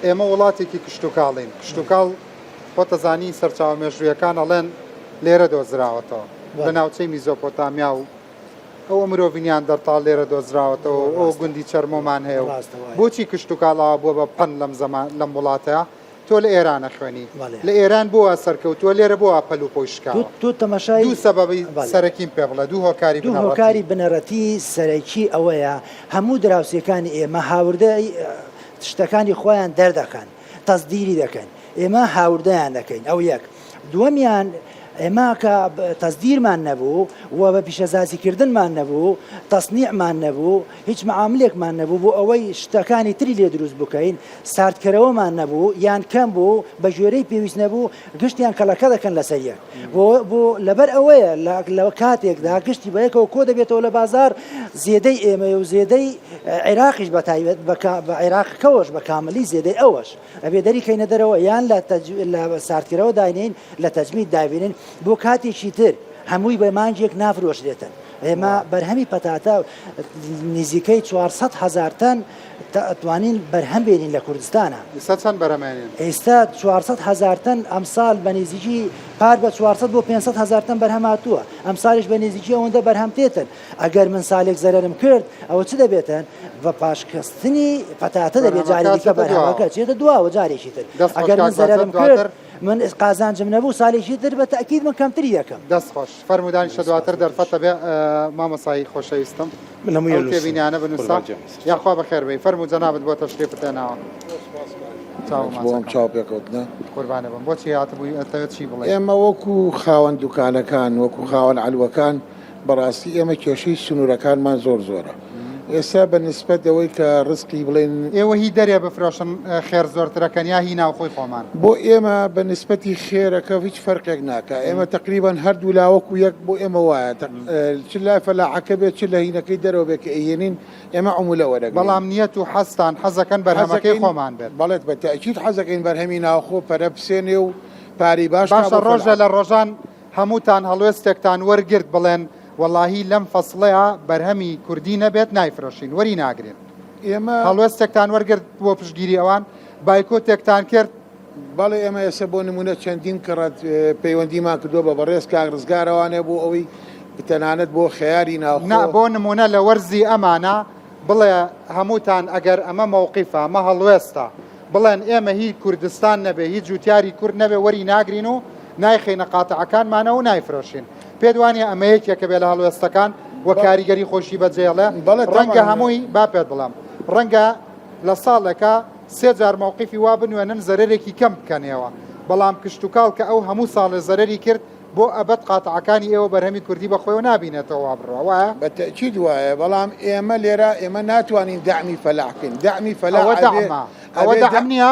ئێمە وڵاتێکی کشتتوکاڵین کشتتوکاڵ خۆتەزانی سەرچاو مێژوویەکان ئەڵێن لێرە دۆزراوەتەوە لە ناوچەی میزۆپۆتامیا و ئەو مرۆڤینیان دەرتاڵ لێرە دۆزراوەتەوە ئەو گوندی چەرمۆمان هەیە و بۆچی کشتتوکاڵەوە بووە بە پەن لەم وڵاتەیە تۆ لە ئێرانە خوێنی لە ئێران بووە سەرکەوتووە لێرە بووە پەل و پۆیشکاوە تو تەماشای دوو سەبەبی سەرەکیم پێ بڵێ دوو هۆکاری بنەڕەتی سەرەکی ئەوەیە هەموو دراوسەکانی ئێمە هاوردە شتەکانی خۆیان دەردەکەن تەزدیری دەکەن ئێمە هاوردەیان دەکەین ئەو یەک دووەمیان ئێمە کە تەزدیرمان نەبوو و بە پیشەزازیکردنمان نەبوو تەسنیعمان نەبوو هیچ معاملێکمان نەبوو بۆ ئەوەی شتەکانی تری لێ دروست بکەین ساردکەرەوەمان نەبوو یان کەم بوو بە ژێرەی پێویست نەبوو گشتیان کەڵەکە دەکەن لەسەر یەک بۆ لەبەر ئەوەیە لە کاتێکدا گشتی بەیەکەوە کۆ دەبێتەوە لە بازار زێدەی ئێمە و زێدەی عێراقیش بە تایبەت بە عێراقەوەش بە کاملی زێدەی ئەوەش ئەبێ دەریکەینە دەرەوە یان لە ساردکەرەوە داینین لە تەجمید دابینین بۆ کاتێکی تر هەمووی بە مانجێک نافرۆشرێتن ئێمە بەرهەمی پەتاتە نزیکەی 400,000 تەن توانین بەرهەم بێنین لە کوردستانە چەند بەرهەمێنین ئێستا 400,000 تەن ئەمساڵ بە نزیکی پار بە 400 بۆ 500,000 تەن بەرهەم هاتووە ئەمساڵیش بە نزیکی ئەوەندە بەرهەم تێتن ئەگەر من ساڵێک زەرەرم کرد ئەوە چ دەبێتن بە پاشکەستنی پەتاتە دەبێت جارێکە بەرهەمەکە چێتە دواوە جارێکی تر ئەگەر من زەرەرم کرد من قازانجم نەبوو ساڵێکی تر بە تەکید من کەمتری دەکەم دەست خۆش فەرمودانی شەدواتر دەرفەتە بێ مامەسایی خۆشەویستم تێبینیانە بنووسا یاخوا بەخێربێ فەرموو جەنابەت بۆ تەشریف بتێناوە بۆم چاو پێکەوتنە قوربانە بم بۆچی هاتبووی ئەتەوێت چی بڵێ ئێمە وەکو خاوەن دوکانەکان وەکو خاوەن عەلوەکان بەڕاستی ئێمە کێشەی سنوورەکانمان زۆرە ئێستا بە نسبەت ئەوەی کە ڕزقی بڵێن ئێوە هی دەرێ بفرۆشن خێر زۆرترەکەن یا هی ناوخۆی خۆمان بۆ ئێمە بە نسبەتی خێرەکە هیچ فەرقێک ناکە ئێمە تقریبان هەردوو لاوەکو یەک بۆ ئێمە وایە چ لای فەلاحەکە بێت چ لە هینەکەی دەرەوە بێت کە ئەهێنین ئێمە عمولە وەرەگرین بەڵام نیەت و حەستان حەزەکەن بەرهەمەکەی خۆمان بێت بەڵێت بە تەئکید حەزەکەین بەرهەمی ناوخۆ پەرە بسێنێ و پاری باشە ڕۆژە لە ڕۆژان هەمووتان هەڵوێستێکتان وەرگرت بڵێن واللهی لەم فەسڵەیە بەرهەمی کوردی نەبێت نایفرۆشین وەری ناگرین ئێمە هەڵوێستێکتان وەرگرت بۆ پشگیری ئەوان بایکۆتێکتان کرد بەڵێ ئێمە ئێستا بۆ نمونە چەندین کڕەت پەیوەندیمان کردووە بە بەڕێز کاک ڕزگارەوانێ بۆ ئەوەی بتەنانەت بۆ خەیاری نا بۆ نمونە لە وەرزی ئەمانە بڵێ هەمووتان ئەگەر ئەمە مووقیفە ئەمە هەڵوێستە بڵێن ئێمە هیچ کوردستان نەبێ هیچ جوتیاری کورد نەبێ وەری ناگرین و نایخینە قاتعەکانمانەوە نایفرۆشین پێدوانێ ئەمە یەکێکە بێ لە هەڵوێستەکان وە کاریگەری خۆشی بەجێڵێ ڕەنگە هەمووی با پێت بڵام ڕەنگە لە ساڵێکە 3 جار مووقیفی وا بنوێنن زەرێکی کەم بکەنێەوە بەڵام کشتتوکاڵ کە ئەو هەموو ساڵە زەرری کرد بۆ ئەبەت قاتعەکانی ئێوە بەرهەمی کوردی بەخۆیەوە نابینێتەوە بڕەوە وایە بەتەکید وایە بەڵام ئێمە لێرە ئێمە ناتوانین دعمی فەلاحکەین دعمی فەلاح ئەوە دەعم نییە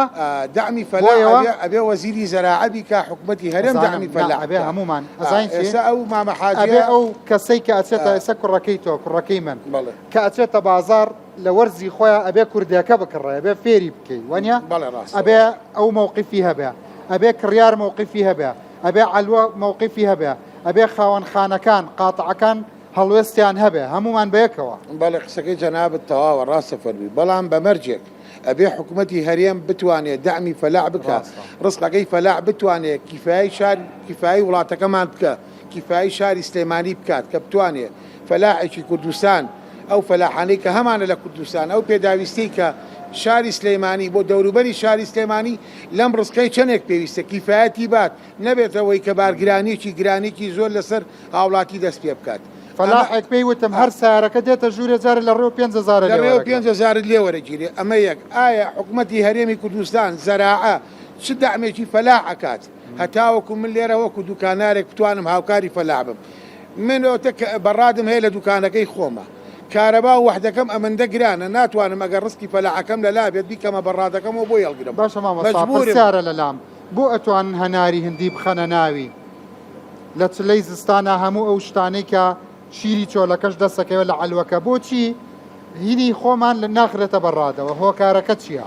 دعمی فەلاح ئەبێ وەزیری زەراعەبی کا حکومەتی هەرێم دعمی فەلاح ئەبێ هەمومان ئەزانین ئێستا ئەو مامە حاجە ئەبێ ئەو کەسەی کە ئەچێتە ئێستا کوڕەکەی تۆ کوڕەکەی من کە ئەچێتە بازار لە وەرزی خۆیان ئەبێ کوردیەکە بکڕێ ئەبێ فێری بکەی وەنیە ئەبێ ئەو مووقفی هەبێ ئەبێ کڕیار مووقفی هەبێ ئەبێ عەلوە مووقفی هەبێ ئەبێ خاوەنخانەکان قاتعەکان هەڵوێستیان هەبێ هەمومان بەیەکەوە بەڵێ قسەکەی جەنابەت تەواوە ڕاستە فەرمی بەڵام بەمەرجێک ئەبێ حکوومەتی هەرێم بتوانێت دعمی فەلاح بکات ڕستەکەی فەلاح بتوانێت کیفایی وڵاتەکەمان بکە کیفایی شاری سلێمانی بکات کە بتوانێت فەلاحێکی کوردستان ئەو فەلاحانەی کە هەمانە لە کوردستان ئەو پێداویستی کە شاری سلێمانی بۆ دەوروبەری شاری سلێمانی لەم ڕستکەی چەندێک پێویستە کیفایەتی بات نەبێتەوەی کە گرانێکی زۆر لەسەر هاوڵاتی دەست پێ بکات فەلاحێک پێی وتم هەر سیارەکە دێتە ژوورێ جارە لە ڕێو 5,000 لێ وەرەگیری ئەمە یەک ئایا حکوومەتی هەرێمی کوردستان زەراعە چ دامێکی فەلاح ئەکات هەتاوەکو من لێرە وەکو دوکانارێک بتوانم هاوکاری فەلاح بم من بەڕادم هەیە لە دوکانەکەی خۆمە کارەبا و وحدەکەم ئەمەندە گرانە ناتوانم ئەگەر ڕسکی فەلاحەکەم لە لابێت بیکەمە بەڕادەکەمەوە بۆ یەڵگرم باشە مامەسیارە لە لام بۆ ئەتوانن هەناری هەندی بخەنە ناوی لە چلەی زستانە هەموو ئەو شتانەی کە شیری چۆلەکەش دەستەکەوێت لە عەلوەکە بۆچی هینی خۆمان لە ناخرێتە بەڕادەوە هۆکارەکە چییە؟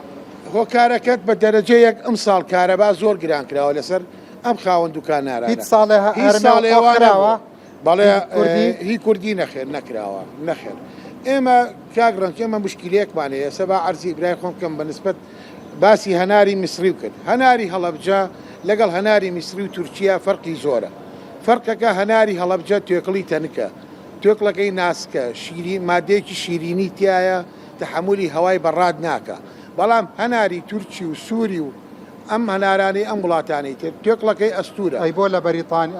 هۆکارەکەت بە دەرەجەیەک ئەم ساڵ کارەبا زۆر گران کراوە لەسەر ئەم خاوەن دوکانارانە هیچ ساڵێوانراوە بەڵێ هی کوردی نەخێر نەکراوە نەخێر ئێمە کاگڕنج ئێمە مشکلەیەکمانەیە سەبا عەرزی برای خۆم کەم بەنسبەت باسی هەناری میسری کرد هەناری هەڵەبجە لەگەڵ هەناری میسری و تورکیا فەرقی زۆرە فەرقەکە هەناری هەڵەبجە توێکڵی تەنکە توێکڵەکەی ناسکە مادەیەکی شیرینی تایە تەحملی هەوای بەڕاد ناکە بەڵام هەناری تورکی و سووری و ئەم هەنارانی ئەم وڵاتانی تر توێکڵەکەی ئەستورە ئەی بۆ لە بەریتانی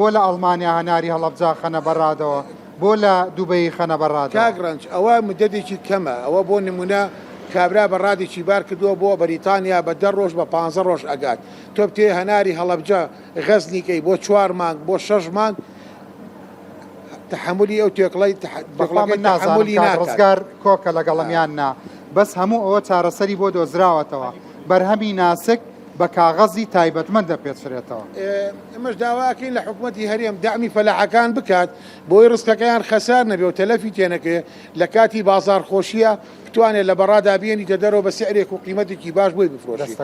بۆ لە ئەڵمانیا هەناری هەڵەبجا خەنە بەڕادەوە بۆ لە دووبەی خەنە بەڕاد کاگڕنج ئەوە مدەدێکی کەمە ئەوە بۆ نمونە کابرا بەڕادێکی بار کردووە بۆ بەریتانیا بە 10 ڕۆژ بە 15 ڕۆژ ئەگات تۆ بتێ هەناری هەڵەبجە غەزنیکەی بۆ 4 مانگ بۆ 6 مانگ تحملی ئەو توێکڵی نازانلی ڕزگار کۆکە لەگەڵەمیان نا بەس هەموو ئەوە چارەسەری بۆ دۆزراوەتەوە بەرهەمی ناسک بە کاغەزی تایبەتمەندە پێچرێتەوە ئەمەش داواکەین لە حکوومەتی هەرێم دامی فەلاحەکان بکات بۆی ڕستەکەیان خەسار نەبێ و تەلەفی تێنەکەێ لە کاتی بازار خۆشیە بتوانێت لە بەڕادا بێنیتە دەرەوە بە سعرێک و قیمەتێکی باش بۆی بفرۆشی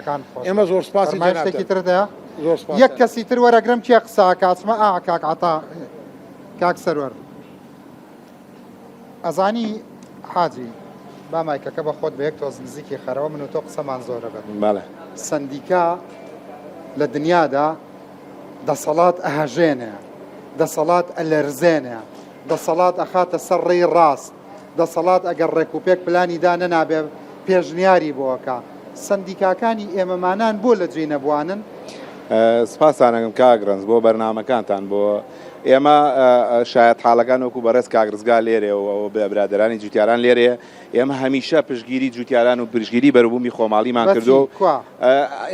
ئێمە زۆر سپاسی شتێکی تردەیە یەک کەسی تر وەرەگرم چیە قسا کاتمە کاک عتا کاک سەروەر ئەزانی حاجی بامایکەکە بە خۆت بە یەک تۆز نزیکی خەرەوە من و تۆ قسەمان زۆرە بێت سندیکا لە دنیادا دەسەڵات ئەهەژێنێ دەسەڵات ئەلەرزێنێ دەسەڵات ئەخاتە سەر ڕێی ڕاست دەسەڵات ئەگەر ڕێکوپێک پلانی دانە نابێ پێشنیاری بۆەکە سندیکاکانی ئێمەمانان بۆ لە جێ نەبوانن سپاسانەکەم کاگرنج بۆ بەرنامەکانتان بۆ ئێمە شاید حاڵەکان وەکو بەڕێز کاگرزگا لێرێ و برادرانی جوتیاران لێرێ ئێمە هەمیشە پشگیری جوتیاران و پشگیری بەروبوومی خۆماڵیمان کردو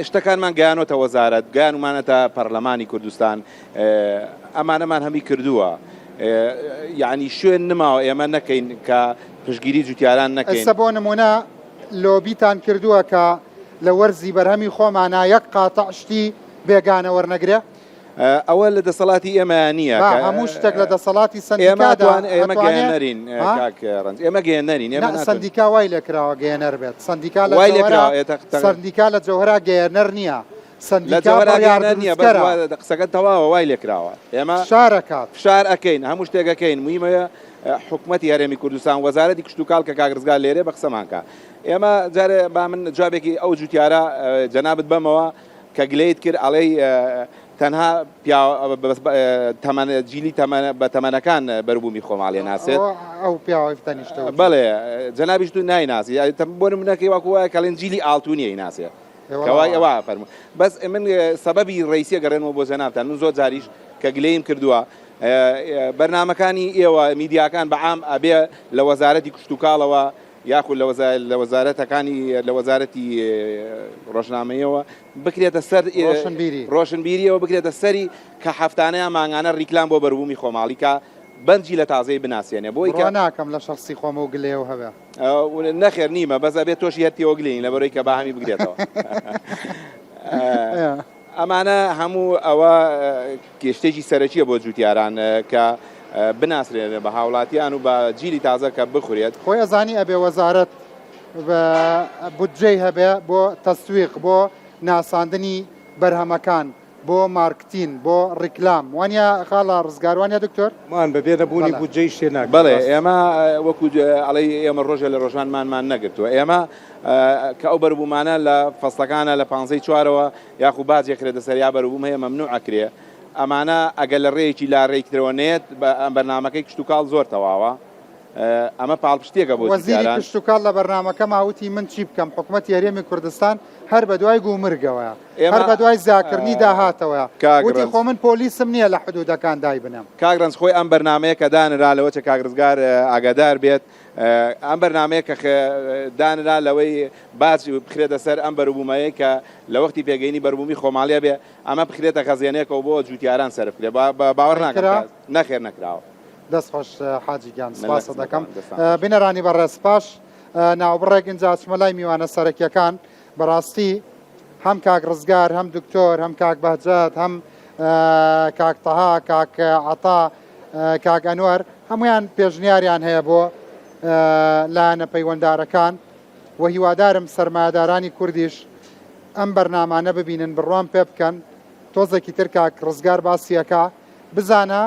شتەکانمان گەیانۆتە وەزارەت گیانمانەتە پەرلەمانی کوردستان ئەمانەمان هەمی کردووە یعنی شوێن نماوە ئێمە نەکەین کە پشگیری جوتیاران نەکەین ئێستا بۆ نمونە لۆبیتان کردووە کە لە وەرزی بەرهەمی خۆمانە یەک قاتع شتی بێگانە وەرنەگرێ ئەوە لە دەسەڵاتی ئێمە نییە هەموو شتێک لە دەسەڵاتی سندیکادا ئێمە گەیەنەرین ئێمە گەیەنەرین سندیکا وای لێکراوە گەیەنەر بێت سندیکا لە جەوهرا گەیەنەر نییە قسەکە تەواوە وای لێکراوە ئێمە شارەکات فشار ئەەکەین هەموو شتێکەکەین مویمەیە حکوومەتی هەرێمی کوردستان وەزارەتی کشت و کاڵ کە کاگرزگا لێرێ بە قسەمانکە ئێمە جارێ با من جوابێکی ئەو جوتیارە جەنابەت بەمەوە کە گلەیت کرد ئەڵەی تەنها جیلی بە تەمەنەکان بەربوومی خۆماڵێ ناسێت ئەو پیاوەفتەنیشتە بەڵێ جەنابیش تو نایناسی بۆ منەکەی وەکووە کەڵێن جیلی ئاڵتونیە ناسێ کەوای ئەوە فەرمو بەس من سەبەبی ڕئیسیە گەڕێنەوە بۆ جەنابتان من زۆر جاریش کە گلەیم کردووە بەرنامەکانی ئێوە میدیاکان بەعام ئەبێ لە وەزارەتی کشت و کاڵەوە یاخود لە وەزارەتەکانی لە وەزارەتی ڕۆژنامەیەوە بکرێتە سەر ڕۆشنبیریەوە بکرێتە سەری کە هەفتانەیە مانگانە ڕیکلام بۆ بەروبوومی خۆماڵی کە بەنجی لە تازەی بناسیێنێ بۆی کە ناکەم لە شخصی خۆمە و گلێەوە هەبێ نەخێر نیمە بەزە بێت تۆشی هەرتیەوە گلین لە بەرەوەی کە باهامی بگرێتەوە ئەمانە هەموو ئەوە کێشتێکی سەرەکیە بۆ جوتیاران کە بناسرێنێ بە هاوڵاتیان و بە جیلی تازە کە بخورێت خۆی ئەزانی ئەبێ وەزارەت بودجەی هەبێ بۆ تەسویق بۆ ناساندنی بەرهەمەکان بۆ مارکتین بۆ ڕیکلام وانە خاڵە ڕزگاروانە دکتۆر مان بەبێ نەبوونی بودجەی شتێناک بەڵێ ئێمە وەکو ئەڵێ ئێمە ڕۆژە لە ڕۆژانمان نەگرتووە ئێمە کە ئەو بەربوومانە لە فەستەکانە لە 15 چوارەوە یاخو باجێک کرێتە سەر یا بەربووم هەیە مەمنوع ئەکرێ ئەمانە ئەگەر لە ڕێیەکی لا ڕێکترەوە نێت بەرنامەکەی کشت و کاڵ زۆر تەواوە ئەمە پاڵپشتێکە بۆ وەزیری کشت و کاڵ لە بەرنامەکە ماوتی من چی بکەم حکوومەتی هەرێمی کوردستان هەر بە دوای گومرگەوە هەر بە دوای زاکردنی داهاتەوە وتی خۆ من پۆلیسم نییە لە حدودەکان دای بنم کاگرنج خۆی ئەم بەرنمەیە کە دانرا لەوە چە کاگرزگار ئاگادار بێت ئەم بەرنمەیە کە دانرا لەوەی باج بخرێتە سەر ئەم بەروبوومەیە کە لە وەختی پێگەینی بەربوومی خۆماڵیە بێ ئەمە بخرێتە خەزیێنێکەوە بۆ جوتیاران سەرفرێ باوەڕ ناکرا نەخێر نەکراوە دەست خۆش حاجیگیان سپاسە دەکەم بنەرانی بەڕێز پاش ناوبڕێک ئینجا چمە لای میوانە سەرەکیەکان بەڕاستی هەم کاک ڕزگار هەم دکتۆر هەم کاک بەهجەت هەم کاک تەها کاک عەتا کاک ئەنوەر هەمویان پێشنیاریان هەیە بۆ لایەنە پەیوەنددارەکان و هیوادارم سەرمایەدارانی کوردیش ئەم بەرنامانە ببینن بڕوان پێ بکەن تۆزێکی تر کاک ڕزگار باسیەکە بزانە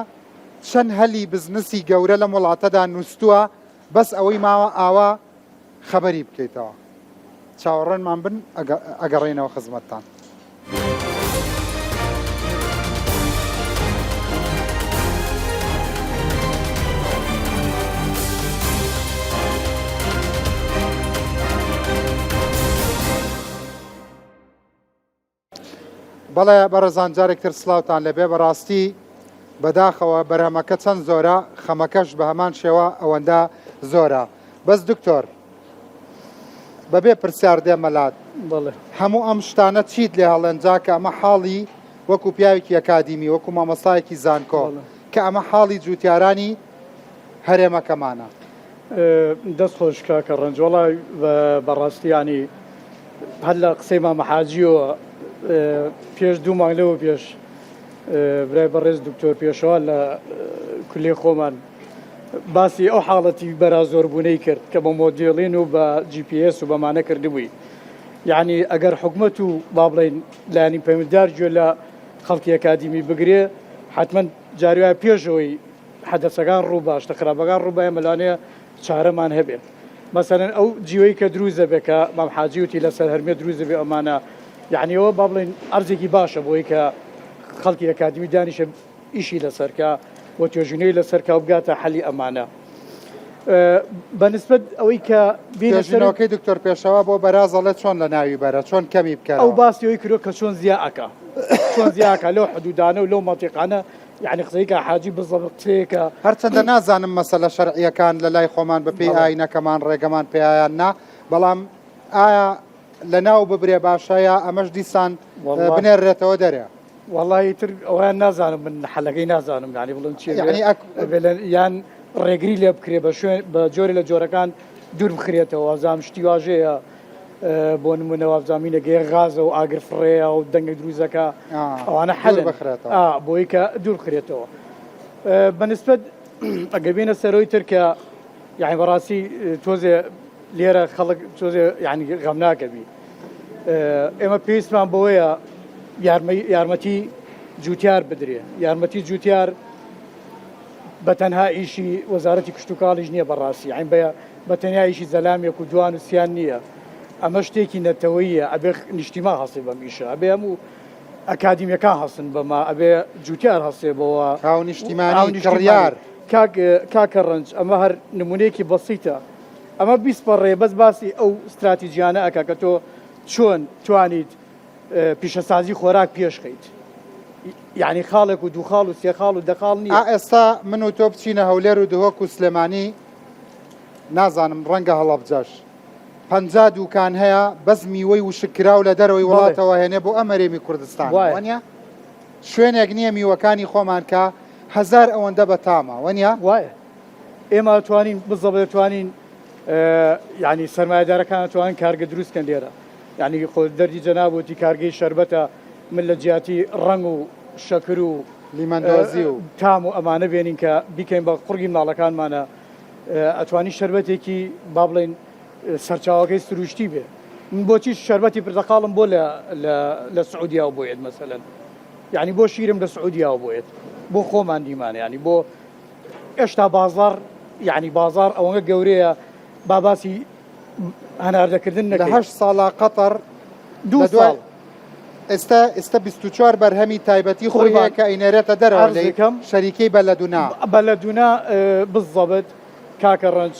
چەند هەلی بزنسی گەورە لە وڵاتەدا نووسووە بەس ئەوەی ماوە ئاوا خەبەری بکەیتەوە چاوەڕێنمان بن ئەگەڕێنەوە خزمەتتان. بەڵێ بەڕێزان جارێکتر سلااوان لەبێ بەڕاستی بەداخەوە بەرهەمەکە چەند زۆرە خەمەکەش بە هەمان شێوە ئەوەندە زۆرە بەس دکتۆر بەبێ پرسیار دێمەلات هەموو ئەم شتانە چیت لێ هەڵێنجا کە ئەمە حاڵی وەکو پیاوێکی ئەکادیمی وەکو مامەستایەکی زانکۆ کە ئەمە حاڵی جوتیارانی هەرێمەکەمانە دەست خۆش کاکە ڕەنجۆڵای بەڕاستیانی هەر لە قسەی مامەحاجیەوە پێش دوو مانگ لەوە پێش برای بەڕێز دکتۆر پێشەوە لە کولێ خۆمان باسی ئەو حاڵەتی بەرا زۆربوونەی کرد کە بە مۆدیێڵین و بە GPS و بەمانە کردبووی یعنی ئەگەر حکومەت و با بڵێن لایەنی پەیوەنددار گوێ لە خەڵکی ئەکادیمی بگرێ حتمما جاریوایە پێشەوەی حەدەسەکان ڕوو باش تەخرابەکان ڕووبایە مەلانەیە چارەمان هەبێت مەسەرەن ئەو جیوەی کە دروزە بێ کە مام حاجی وتی لەسەر هەرمێ دروزە بێ ئەمانە یعنی ئەوە با بڵێن ئەرزێکی باشە بۆی کە خەڵکی ئەکادیمی دانیشە ئیشی لەسەرکە بۆ توێژینەی لەسەرکە بگاتە حەلی ئەمانە بەنسبەت ئەوەی کە بێژنەوەکەی دکتۆر پێشەوە بۆ بەرازەڵێ چۆن لە ناوی بەرە چۆن کەمی بکەن ئەو باسیەوەی کرۆ کە چۆن زیاکە چۆن زیاکە لەو حدودانە و لەو مەنتیقانە یعنی قسەی کە حاجی بزەڵقتەیەکە هەرچەندە نازانم مەسەلە شەرعیەکان لە لای خۆمان بەپێی ئاینەکەمان ڕێگەمان پێیان نا بەڵام ئایا لە ناو ببرێ باشایە ئەمەش دیسان بنێڕێتەوە دەرێ والله تر ئەویان نازانم من حەلەکەی نازانم ینی بڵم چی یان ڕێگری لێ بکرێ بە شوێن بە جۆری لە جۆرەکان دوور بخرێتەوە وازام شتی واژەیە بۆ نمونەوە زمینە گەی غازە و ئاگر فڕێە و دەنگی دروزەکە ئەوانە حەل بۆی کە دوور بخرێتەوە بەنسبەت ئەگەبێنە سەرۆی تر کە یعنی بەڕاستی تۆزێ لێرە خەڵک تۆزێ ینی غەم ناکەبی ئێمە پێویستمان بەوەیە یارمەتی جوتیار بدرێ یارمەتی جوتیار بە تەنها ئیشی وەزارەتی کشت و کاڵیش نییە بەڕاستی عین بە تەنیا ئیشی زەلامێک و جوان و سیان نییە ئەمە شتێکی نەتەوەییە ئەبێ نیشتیما هەسێ بەم ئیشە ئەبێ هەموو ئەکادیمیەکان هەسن بەما ئەبێ جوتیار هەسێ بەوە هاو نیشتیمانی کڕیار کاکە ڕەنج ئەمە هەر نمونەیەکی بەسیتە ئەمە بیسپەڕێ بەس باسی ئەو استراتیژیانە ئەکا کە تۆ چۆن توانیت پیشەسازی خۆراک پێشخیت یعنی خاڵێک و دوو خاڵ و سێ خاڵ و دەخاڵ نییە ئێستا من و تۆ بچینە هەولێر و دهۆک و سلێمانی نازانم ڕەنگە هەڵەبجەش 50 دوکان هەیە بەس میوەی وشکراو لە دەرەوەی وڵاتەوە هێنێ بۆ ئەمەرێمی کوردستان وانە شوێنێک نییە میوەکانی خۆمان کە 1000 ئەوەندە بە تامە وانە وایە ئێمە توانین بزەڵ دەتوانین یعنی سەرمایه‌دارەکان توانین کارگە دروستکەن لێرە یعنی خۆ دەردی جەنابوتی کارگەی شەربەتە من لە جیاتی ڕنگ و شەکر و لیمەندۆزی و تام و ئەمانە بێنین کە بیکەین بە قوڕگی ماڵەکانمانە ئەتوانی شەربەتێکی با بڵێن سەرچاوەکەی سروشتی بێ بۆچی شەربەتی پرتەقاڵم بۆ لە سعودیاوە بۆیێت مەسەلەن یعنی بۆ شیرم لە سعودیاوە بۆیێت بۆ خۆمان دیمانە ینی بۆ ئێشتا بازار یعنی بازار ئەوەنگە گەورەیە باباسی هەناردەکردن لە 8 ساڵا قەتەر 2 ساڵ ئێستا 24 بەرهەمی تایبەتی خۆی کە ئینەرێتە دەرەوە لەکەم شەریکەی بەلەدونا بزەبت کاکە ڕەنج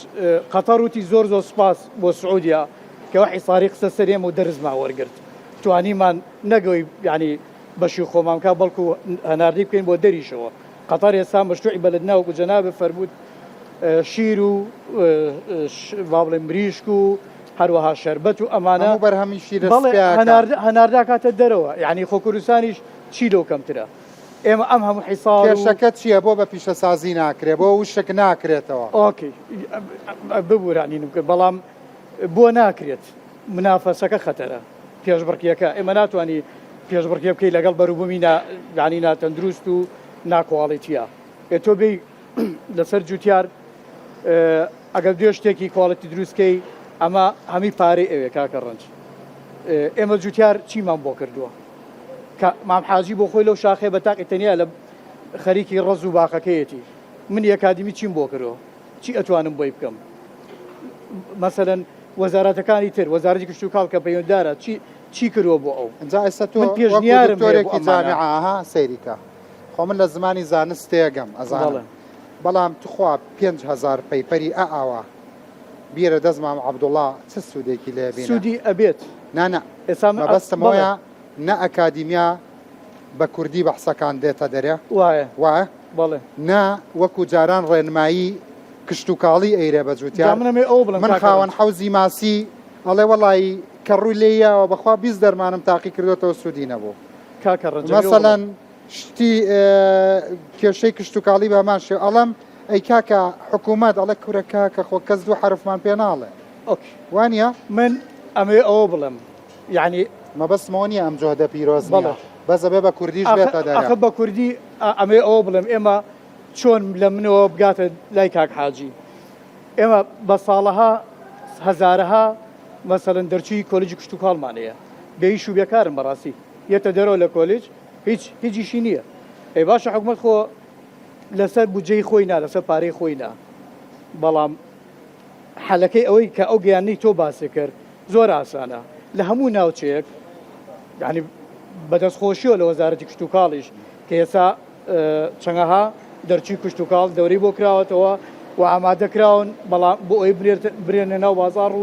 قەتەر وتی زۆر سوپاس بۆ سعودیا کەەوە حیساری قسە سەرێم و دەرزما وەرگرت توانیمان نەگەوی ینی بەشی خۆمانکە بەڵکو هەناردی بکەین بۆ دەریشەوە قەتەر ئێستا مەشروعی بەلەدناوەکو جەنابێ فەرمووت شیر و با بڵێن مریشک و هەروەها شەربەت و ئەمانە بەرهەمی شیرە هەناردا کاتە دەرەوە یعنی خۆ کوردستانیش چیلۆ کەمترە ئێمە ئەم هەموو حیساب کێشەکە چییە بۆ بە پیشەسازی ناکرێت بۆ وشک ناکرێتەوە ئۆکەی ببوورانین بەڵام بۆ ناکرێت منافەسەکە خەتەرە پێشبڕکیەکە ئێمە ناتوانانی پێشبڕکێ بکەی لەگەڵ بەروبوومی ینی ناتەندروست و ناکواڵیتیە تۆ بێ لەسەر جوتیار ئەگەر دوێ شتێکی کواڵەتی دروستکەی ئەمە هەمی پارەی ئەوێ کاکە ڕەنج ئێمە جوتیار چیمان بۆ کردووە کە مام حاجی بۆ خۆی لەو شاخێ بە تاقی تەنیا لە خەریکی ڕەز و باخەکەیەتی من ئەکادمی چیم بۆ کردەوە چی ئەتوانم بۆی بکەم مەسەرەن وەزارەتەکانی تر وەزارەتی کشت و کاڵ کە پەیوەنددارە چی کردووە بۆ ئەو ئەجا ئێستا تۆ پێشنیارێکی جامعاها سەیریکە خۆ من لە زمانی زانست تێگەم ئەزانڵێ بەڵام توخوا 5,000 پەیپەری ئاوا بیرە دەستمام عەبدوڵڵا چ سوودێکی لێ بینە سوودی ئەبێت نانە مەبەستمەوەیە نە ئەکادیمیا بە کوردی بەحسەکان دێتە دەرێ وایە بەڵێ نا وەکو جاران ڕێنمایی کشت و کاڵی ئەیرێ بە جوتیار من خاوەن حەوزی ماسی ئەڵێ وەڵی کە ڕووی لێیەوە بەخوا 20 دەرمانم تاقی کردوێتەوە سوودی نەبوو مەسەلەن شتی کێشەی کشت و کاڵی بەمان شێ ئەڵەم ئەی کاکە حکوومەت ئەڵێ کوورەکە کە خۆ کەس دوو حرفمان پێ ناڵێ وانە من ئەمێ ئەوە بڵم یعنی مەبەستمەوە نیە ئەم جۆدە پیرۆز بەزە بێ بە کوردیش بێتە دەرێ بە کوردی ئەمێ ئەوە بڵم ئێمە چۆن لە منەوە بگاتە لای کاک حاجی ئێمە بە ساڵەها هەزارەها مەسەلەن دەرچووی کۆلیجی کشت و کاڵمانەیە بێیش و بێکارم بەڕاستی یەتە دەرەوە لە کۆلیج هیچیشی نییە ئەی باشە حکومەت خۆ لەسەر بودجەی خۆی نا لەسەر پارەی خۆی نا بەڵام حەلەکەی ئەوەی کە ئەو گەیانەی تۆ باسی کرد زۆر ئاسانە لە هەموو ناوچەیەک یعنی بەدەستخۆشیەوە لە وەزارەتی کشت و کاڵیش کە ئێستا چەندەها دەرچووی کشت و کاڵ دەورەی بۆ کراوەتەوە و ئامادەکراون بەڵام بۆ ئەوی برێنە ناو بازاڕ و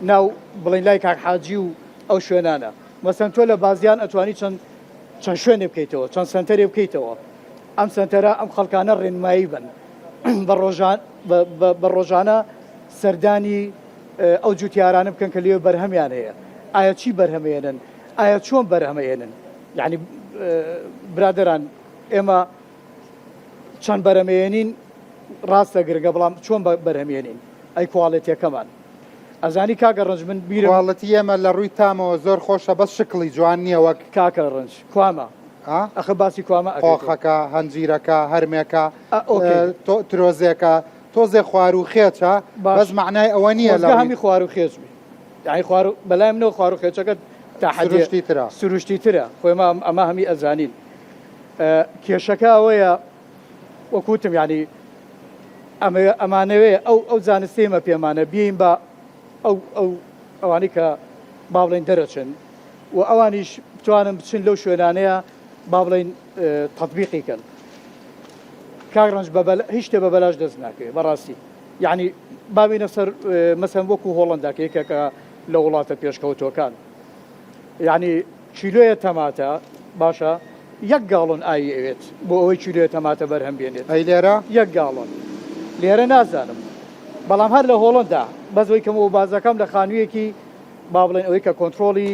ناو بڵین لای کاک حاجی و ئەو شوێنانە مەسەن تۆ لە بازیان ئەتوانی چەند شوێنێ بکەیتەوە چەند سنتەرێ بکەیتەوە ئەم سنتەرە ئەم خەڵکانە ڕێنمایی بن بە ڕۆژانە سەردانی ئەو جوتیارانە بکەن کە لێوە بەرهەمیان هەیە ئایا چی بەرهەمێنن ئایا چۆن بەرهەمێنن یعنی برادران ئێمە چەند بەرهەمێنین ڕاستە گرگە بەڵام چۆن بەرهەمێنین ئەی کواڵێتیەکەمان ئەزانی کاکە ڕەنج من بیرواڵەتی ئێمە لە ڕووی تامەوە زۆر خۆشە بەس شکڵی جوان نییە وەک کاکە ڕەنج کوامە ئەخە باسی کوامە قۆخەکە هەنجیرەکە هەرمێکە ترۆزێکە تۆزێ خوار و خێچە بەس معنای ئەوە نییە لە هەمی خوار و خێچ یعنی بەلای منەوە خوار و خێچەکە تاحەدیشتی ترە سروشتی ترە خۆی ئەمە هەمی ئەزانین کێشەکە ئەوەیە وەکوتم ینی ئەمانەوەیە ئەو زانستێمە پێمانە بین بە ئەوانی کە با بڵێن دەرەچن و ئەوانیش بتوانن بچن لەو شوێنانەیە با بڵێن تەطبیقیکەن کاگڕنج هیچ شتێ بە بەلاش دەست ناکەوێت بەڕاستی یعنی بابینە سەر مەسەن وەکو هۆڵنداکەیەکە لە وڵاتە پێشکەوتۆکان یعنی کیلۆیە تەماتە باشە 1 گاڵۆن ئاوی ئەوێت بۆ ئەوەی کیلۆیە تەماتە بەرهەم بێنێت ئەی لێرە 1 گاڵۆن لێرە نازانم بەڵام هەر لە هۆڵندا بەزەوەی کەم و بازەکەم لە خانوویەکی با بڵێن ئەوەی کە کۆنتترۆلی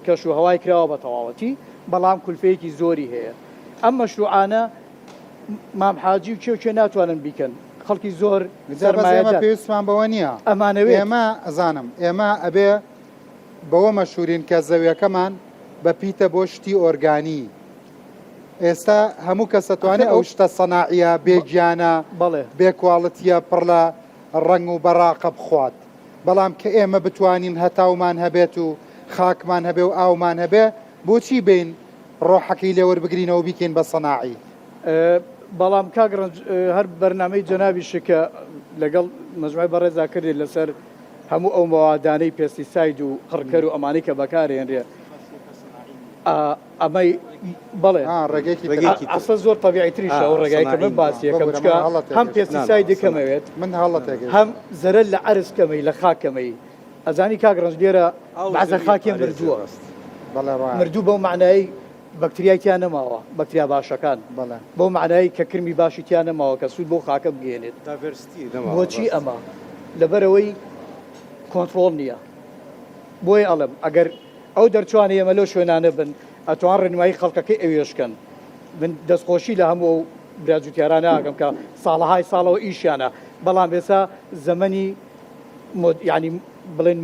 کەش و هەوای کراوە بە تەواوەتی بەڵام کولفەیەکی زۆری هەیە ئەم مەشروعانە مام حاجی و کێ ناتوانن بیکەن خەڵکی زۆر پێویستمان بەوە نییە ئەمانەوێت ئێمە ئەزانم ئێمە ئەبێ بەوە مەشورین کە زەویەکەمان بەپیتە بۆ شتی ئۆرگانی ئێستا هەموو کەس دەتوانێت ئەو شتە سەناعیە بێگیانە بێکواڵەتیە پڕ لە ڕنگ و بەراقە بخوات بەڵام کە ئێمە بتوانین هەتاومان هەبێت و خاکمان هەبێ و ئاومان هەبێ بۆچی بین ڕۆحەکەی لێوەربگرینەوە بیکەین بە سەناعی بەڵام کاگڕنج هەر بەرنامەی جەنابی شکە لەگەڵ مەجموعی بەڕێزا کردێت لەسەر هەموو ئەو مەوادانەی پێستیساید و قڕکەر و ئەمانەی کە بەکارهێنرێ ئەمەی بڵێ ئەسە زۆر تەبیعیتریشە و ڕێگای کە من باسیەکەم چکە هەم پێستیساید دەکەمەوێت من هەڵەتێک هەم زەرە لە عرزکەمەی لە خاکەمەی ئەزانی کاگڕنج لێرە بەعزە خاکێ مردووە مردوو بەو معنایی بەکتریایتیان نەماوە بەکتریا باشەکان بۆ معنایی کە کرمی باشیتیان نەماوە کە سوود بۆ خاکە بگێنێت بۆچی ئەمە لەبەرەوەی کۆنتترۆل نییە بۆی ئەڵم ئەگەر ئەو دەرچوانە ئێمە لەو شوێنانە بن ئەتوان ڕێنمایی خەڵکەکەی ئەوێشکەن من دەستخۆشی لە هەموو براجوتیارانە ئاگەم کە ساڵەهای ساڵەوە ئیشیانە بەڵام ئێستا زەمەنی ینی بڵێن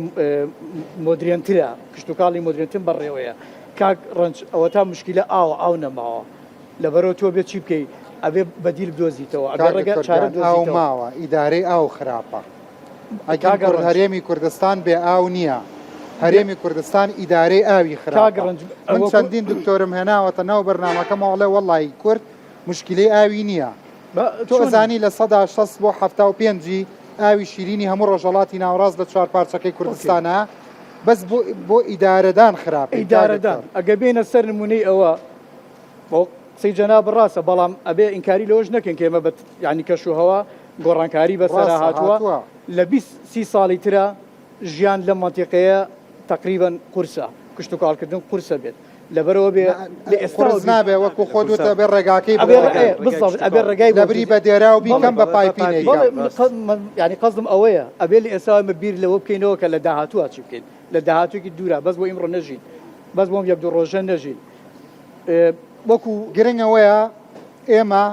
مۆدرێنترە کشتتوکاڵی مۆدرێنتن بەڕێوەیە کاک ڕنج ئەوە تا مشکلە ئاو نەماوە لەبەرەوە تۆ بێت چی بکەیت ئەبێ بەدیل بدۆزیتەوە ئەگەر ڕێگە چارە ئاو ماوە ئیدارەی ئاو خراپە هەرێمی کوردستان بێ ئاو نییە هەرێمی کوردستان ئیدارەی ئاوی خراپە من چەندین دکتۆرم هێناوەتە ناو بەرنامەکەمەوەڵێ وەڵی کورد مشکلەی ئاوی نییە تۆ ئەزانی لە 16 بۆ 75 ئاوی شیرینی هەموو ڕۆژەڵاتی ناوڕاست لە چوار پارچەکەی کوردستانە بەس بۆ ئیدارەدان خراپە ئیدارەدان ئەگە بێنە سەر نمونەی ئەوە بۆ قسەی جەناب ڕاستە بەڵام ئەبێ ئینکاری لەوەش نەکەن کە ئێمە ینی کەشوهەوە گۆڕانکاری بەسەر هاتووە لە 20 ساڵی ترە ژیان لە مەنتیقەیە تقریبا قورسە کشتتوکاڵکردن قورسە بێت لەبەرەوە بێ لە ئێستا نابێ وەکو خۆدوتە بێ ڕێگاکەی ئەبێ ڕێگای لەبری بە دێرا و بیکەم بە پایپینەی ینی قەزم ئەوەیە ئەبێ لە ئێستا ئەمە بیر لەوە بکەینەوە کە لە داهاتووە چی بکەین لە داهاتووی دوورە بەس بۆ ئیمڕۆ نەژین بەس بۆم یەک دوو ڕۆژە نەژین وەکو گرنگەوەیە ئێمە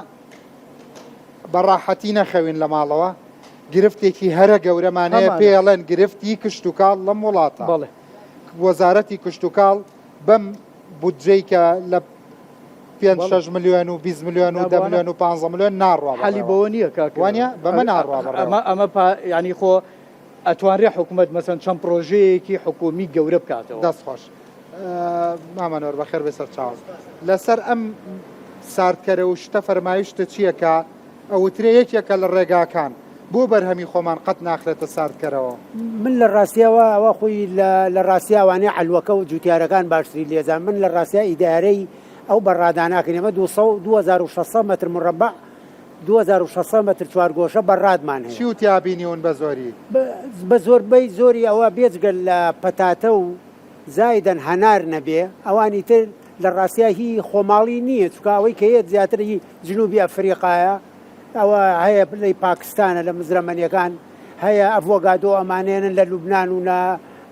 بەڕاحەتی نەخەوین لە ماڵەوە گرفتێکی هەرە گەورەمانەیە پێڵێن گرفتی کشتتوکاڵ لەم وڵاتە وەزارەتی کشتتوکاڵ بەم بودجەی کە لە 5 ملیۆن و 20 ملیۆن و 10 ملیۆن و 15 ملیۆن ناڕوا حەلی بەوە نییە کاکوانە بەمە ناڕوا ئەمە ینی خۆ ئەتوانرێ حکوومەت مەسەن چەند پرۆژەیەکی حکومی گەورە بکاتەوە دەستخۆش مامەنۆر بەخێر بێسەر چاوز لەسەر ئەم ساردکەرە و شتە فەرمایشتە چییەکە ئەوترێ یەکێکە لە ڕێگاکان بۆ بەرهەمی خۆمان قەت ناخرێتە ساردکەرەوە من لە ڕاستیەوە ئەوە خۆی لە ڕاستیاوانەیە حلوەکە و جوتیارەکان باشتری لێزان من لە ڕاستیا ئیدارەی ئەو بەڕاداناکەین ئەمە 2600 متر مربع 2600 متر چوارگۆشە بەڕادمان هەیە چی وتیا بینیون بە زۆری بە زۆربەی زۆری ئەوە بێجگەل لە پەتاتە و زایدەن هەنار نەبێ ئەوانی تر لە ڕاستیا هی خۆماڵی نییە چکە ئەوەی کە هەیە زیاتری جنوبی ئەفریقایە ئەوە هەیە لەی پاکستانە لە مزرەمەنیەکان هەیە ئەڤۆگادۆ ئەمانێنن لە لوبناان و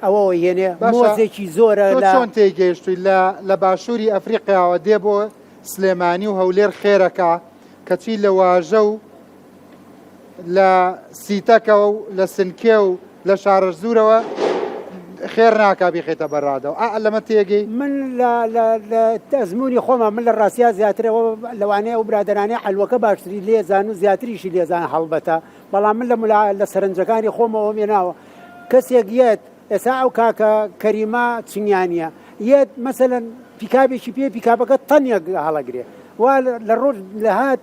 ئەوەوە هێنێ مۆزێکی زۆرە چۆن تێگەیشتوی لە باشووری ئەفریقیاوە دێ بۆ سلێمانی و هەولێر خێرەکە کەچی لە واژە و لە سیتەکە و لە سنکێ و لە شارە زوورەوە خێر ناکا بخێتە بەڕادەوە لەمە تێگەی من لە تەزمموی خۆمان من لە ڕاستیا زیاترەوە لەوانەیە و برادرانەی حلوەکە باشتری لێزان و زیاتریشی لێزان هەڵبەتە بەڵام من لە سەرنجەکانی خۆمەوە مێناوە کەسێک یەت ئێستا ئەو کاکە کەریمە چنیانە یەت مەسەلەن پیکابێکی پێ پیکاپەکە تەنێک هەڵەگرێ وا لە ڕۆژ لە هات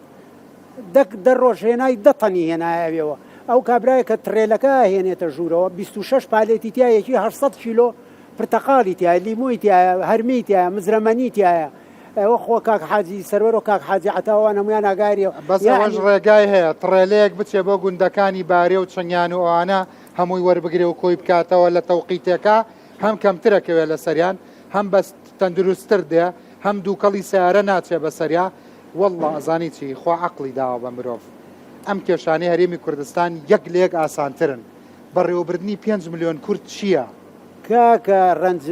دەڕۆژ هێنای دەتەنی هێنایەوێەوە ئەو کابرایە کە ترێلەکە هێنێتە ژوورەوە 26 پالێتی تایەکی 800 کیلۆ پرتەقاڵی تایە لیمۆی تایە هەرمی تایە مزرەمەنی تایە ئەوە خۆ کاک حاجی سەرەر و کاک حاجی عتاوە نەمویان ئاگاریەوە بەس ئەوەش ڕێگای هەیە تڕێلەیەک بچێ بۆ گوندەکانی بارێ و چنگیان و ئەوانە هەمووی وەربگرێ و کۆی بکاتەوە لە تەوقیتێکە هەم کەمترەکەوێت لە سەریان هەم بەس تەندروستتر دێ هەم دووکەڵی سیارە ناچێ بە سەریا وەڵڵا ئەزانی چی خۆ عەقڵی داوە بە مرۆڤ ئەم کێشانەی هەرێمی کوردستان یەک لە یەک ئاسانترن بەڕێوەبردننی 5 ملیۆن کورد چییە؟ کاکە ڕنج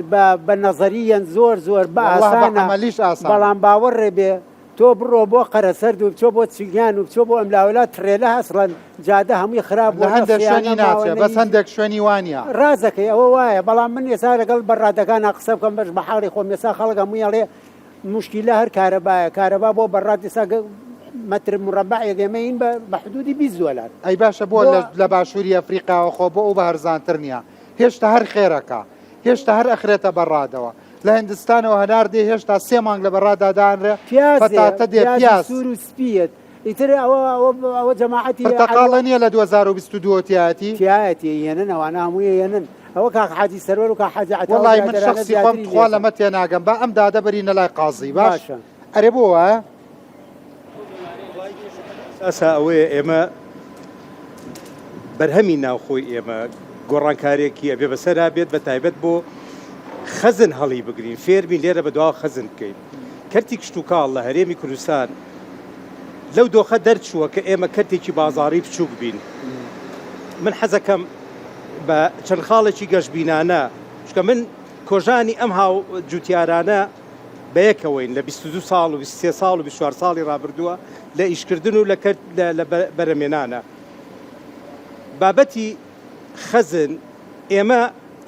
بە نەزەریەن زۆر بە ئاسانەمەلیش ئاسان بەڵام باوەڕێ بێ تۆ بڕۆ بۆ قەرەسەرد و بچۆ بۆ چیگیان و بچۆ بۆ ئەملاولا ترێلە هەسڵەن جادە هەمووی خراپ لە هەندێک شوێنی ناچێت بەس هەندێک شوێنی وانە ڕازەکەی ئەوە وایە بەڵام من ێستا لەگەڵ بەڕادەکانە قسە بکەم بەش بە حاڵی خۆم ێستا خەڵک هەموویڵێ مشکیلە هەر کارەبایە کارەبا بۆ بەڕات ئێستا متر مربع یەگەمەین بە حدودی 20 دۆلار ئەی باشە بۆ لە باشووری ئەفریقاوە خۆ بۆ ئەو بە هەرزانتر نییە هێشتا هەر خێرەکە هێشتا هەر ئەخرێتە بەڕادەوە لە هندستانەوە هەنار دێ هێشتا 3 مانگ لە بەڕادادانرێ پێتاتە دێ پیاز سوور و سپیت ئیتر ئەوە جەماعەتی پرتەقاڵە نییە لە 2022 تیاتی هێنن ئەوانە هەمووی هێنن ئەوە کاک حاجی سەروەر و کا حاجی وڵای من شخصی خۆم خوا لەمە تێناگەم با ئەم دادە بەرینە لای قازی باشە ئەرێ بۆوە ئەسا ئەوەیە ئێمە بەرهەمی ناوخۆی ئێمە گۆڕانکارێکی ئەبێ بەسەرا بێت بە تایبەت بۆ خەزن هەڵی بگرین فێربین لێرە بە دوا خەزن بکەین کەرتی کشت و کاڵ لە هەرێمی کوردستان لەو دۆخە دەرچووە کە ئێمە کەرتێکی بازاڕی بچووک بین من حەزەکەم بە چەند خاڵێکی گەشتبینانە چکە من کۆژانی ئەم هاو جوتیارانە بەیەکەوەین لە 22 ساڵ و 23 ساڵ و 24 ساڵی ڕابردووە لە ئیشکردن و لە بەرەمێنانە بابەتی خەزن ئێمە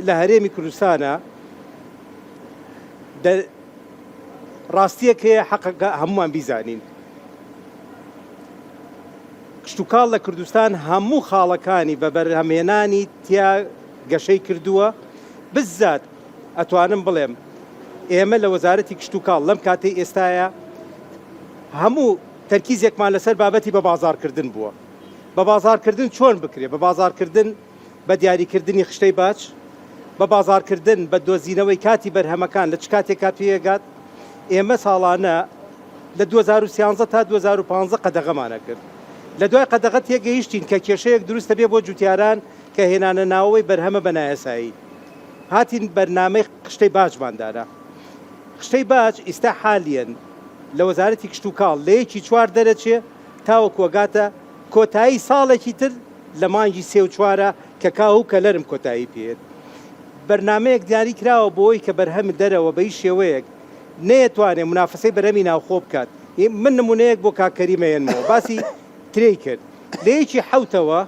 لە هەرێمی کوردستانە ڕاستیەکە حەقەکە هەمومان بیزانین کشت و کاڵ لە کوردستان هەموو خاڵەکانی بە بەرهەمێنانی تیا گەشەی کردووە بزات ئەتوانم بڵێم ئێمە لە وەزارەتی کشت و کاڵ لەم کاتەی ئێستایە هەموو تەرکیزێکمان لەسەر بابەتی بە بازارکردن بووە بە بازارکردن چۆن بکرێ بە بازارکردن بە دیاریکردنی خشتەی باج بە بازارکردن بە دۆزینەوەی کاتی بەرهەمەکان لە چ کاتێکا پێگات ئێمە ساڵانە لە 2013 تا 2015 قەدەغەمانە کرد لە دوای قەدەغە تێگەیشتین کە کێشەیەک دروستە بێ بۆ جوتیاران کە هێنانە ناوەوەی بەرهەمە بە نایەسایی هاتین بەرنامەی قشتەی باجماندارە قشتەی باج ئێستا حالیەن لە وەزارەتی کشت و کاڵ لە یەکی 4 دەرەچێ تاوەکو وەگاتە کۆتایی ساڵێکی تر لە مانگی 3 و 4 کە کاو کە لەرم کۆتایی پێێت بەرنمەیەک دیاری کراوە بۆی کە بەرهەم دەرەوە بەی شێوەیەک نەیەتوانێت منافسەی بەرەمی ناوخۆ بکات من نمونەیەک بۆ کاکەریمەیەنەوە باسی ترێی کرد لە یەکی حوتەوە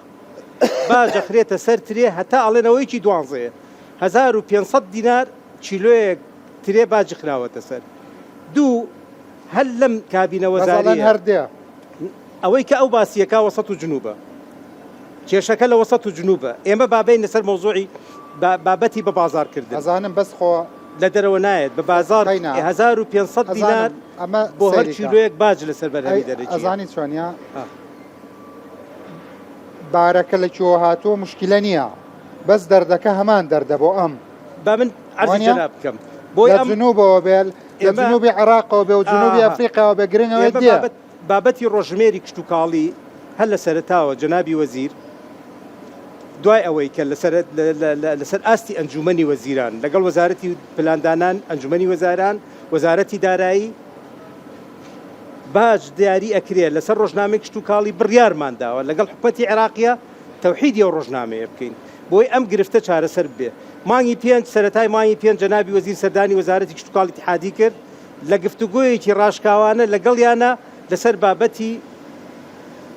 باجە خرێتە سەر ترێ هەتا ئەڵێنەوەیکی 12 1500 دینار چیلۆیەک ترێ باجی خراوەتە سەر دوو هەل لەم کابینە وەزارە هەردێ ئەوەی کە ئەو باسیەکە وەسەط و جنوبە کێشەکە لە وەسەط و جنوبە ئێمە بابین لەسەر مۆزوعی بابەتی بە بازارکردن ئەزانم بەس خۆ لە دەرەوە نایێت بە بازار 1500 دینار بۆ هەر کیلۆیەک باج لەسەر بەرهەمی دەرەچێت ئەزانی چۆنیە بارەکە لە کوێوە هاتووە مشکلە نییە بەس دەردەکە هەمان دەردە بۆ ئەم با من عەرزی جەناب بکەم بۆی ئەم جنوبەوە بێت لە جنوبی عێراقەوە بێ و جنوبی ئەفریقاوە بێ گرنگەوە دێ بابەتی ڕۆژمێری کشت و کاڵی هەر لە سەرەتاوە جەنابی وەزیر دوای ئەوەی کە لەسەر ئاستی ئەنجومەنی وەزیران لەگەڵ وەزارەتی پلاندانان ئەنجومەنی وەزاران وەزارەتی دارایی باج دیاری ئەکرێت لەسەر ڕۆژنامەی کشت و کاڵی بڕیارمانداوە لەگەڵ حکومەتی عێراقیە تەوحیدی ئەو ڕۆژنامەیە بکەین بۆی ئەم گرفتە چارەسەر بێ مانگی 5 سەرەتای مانگی 5 جەنابی وەزیر سەردانی وەزارەتی کشت و کاڵی اتحادی کرد لە گفتوگۆیەکی ڕاشکاوانە لەگەڵیانە لەسەر بابەتی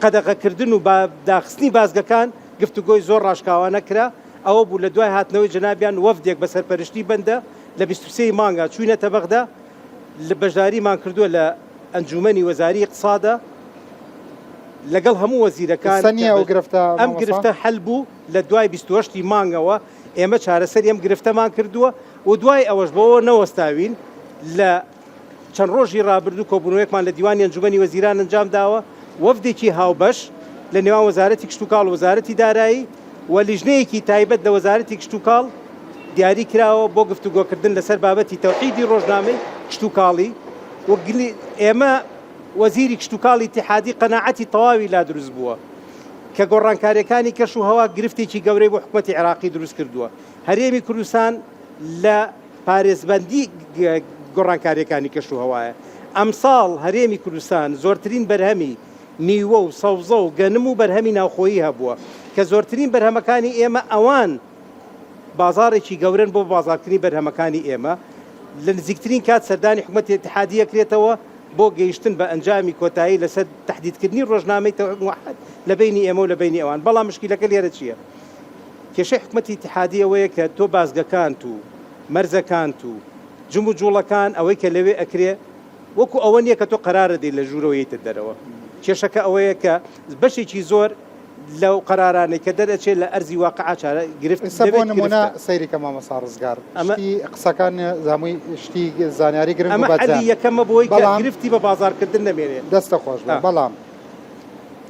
قەدەغەکردن و داخستنی بازگەکان گفتوگۆی زۆر ڕاشکاوانە کرا ئەوە بوو لە دوای هاتنەوەی جەنابیان وەفدێک بە سەرپەرشتی بەندە لە 23 مانگا چوینەتە بەغدا لە بەشداریمان کردووە لە ئەنجومەنی وەزاری اقتصادە لەگەڵ هەموو وەزیرەکان ئەم گرفتە حەل بوو لە دوای 28 مانگەوە ئێمە چارەسەری ئەم گرفتەمان کردووە و دوای ئەوەش بەوە نەوەستاوین لە چەند ڕۆژی ڕابردوو کۆبوونەوەیەکمان لە دیوانی ئەنجومەنی وەزیران ئەنجام داوە وەفدێکی هاوبەش لە نێوان وەزارەتی کشت و کاڵ و وەزارەتی دارایی و لیژنەیەکی تایبەت لە وەزارەتی کشت و کاڵ دیاری کراوە بۆ گفتوگۆکردن لەسەر بابەتی تەوحیدی ڕۆژنامەی کشت و کاڵی ئێمە وەزیری کشت و کاڵی اتحادی قەناعەتی تەواوی لا دروست بووە کە گۆڕانکاریەکانی کەش و هەوا گرفتێکی گەورەی بۆ حکومەتی عێراقی دروست کردووە هەرێمی کوردستان لە پارێزبەندی گۆڕانکاریەکانی کەش و هەوایە ئەمساڵ هەرێمی کوردستان زۆرترین بەرهەمی میوە و سەوزە و گەنم و بەرهەمی ناوخۆیی هەبووە کە زۆرترین بەرهەمەکانی ئێمە ئەوان بازارێکی گەورن بۆ بازارکردنی بەرهەمەکانی ئێمە لە نزیکترین کات سەردانی حکوومەتی اتحادیە کرێتەوە بۆ گەیشتن بە ئەنجامی کۆتایی لەسەر تهدیدکردنی ڕۆژنامەی تەوحید موحد لە بینی ئێمە و لە بینی ئەوان بەڵام مشکلەکە لێرە چییە؟ کێشەی حکوومەتی اتحادیەوەیە کە تۆ بازگەکانت و مەرزەکانت و جم و جوڵەکان ئەوەی کە لەوێ ئەکرێ وەکو ئەوە نییە کە تۆ قەرارە دەی لە ژوورەوەیتت دەرەوە کێشەکە ئەوەیە کە بەشێکی زۆر لەو قەرارانەی کە دەرەچێت لە ئەرزی واقعا چارە گرفت بۆ نمونە سەیریکە مامەسا ڕزگار قسەکان زامووی شتی زانیاری گرنگ ئەمە عەلی یەکەمە بۆی گرفتی بە بازارکردن نەمێنێت دەستە خۆش بەڵام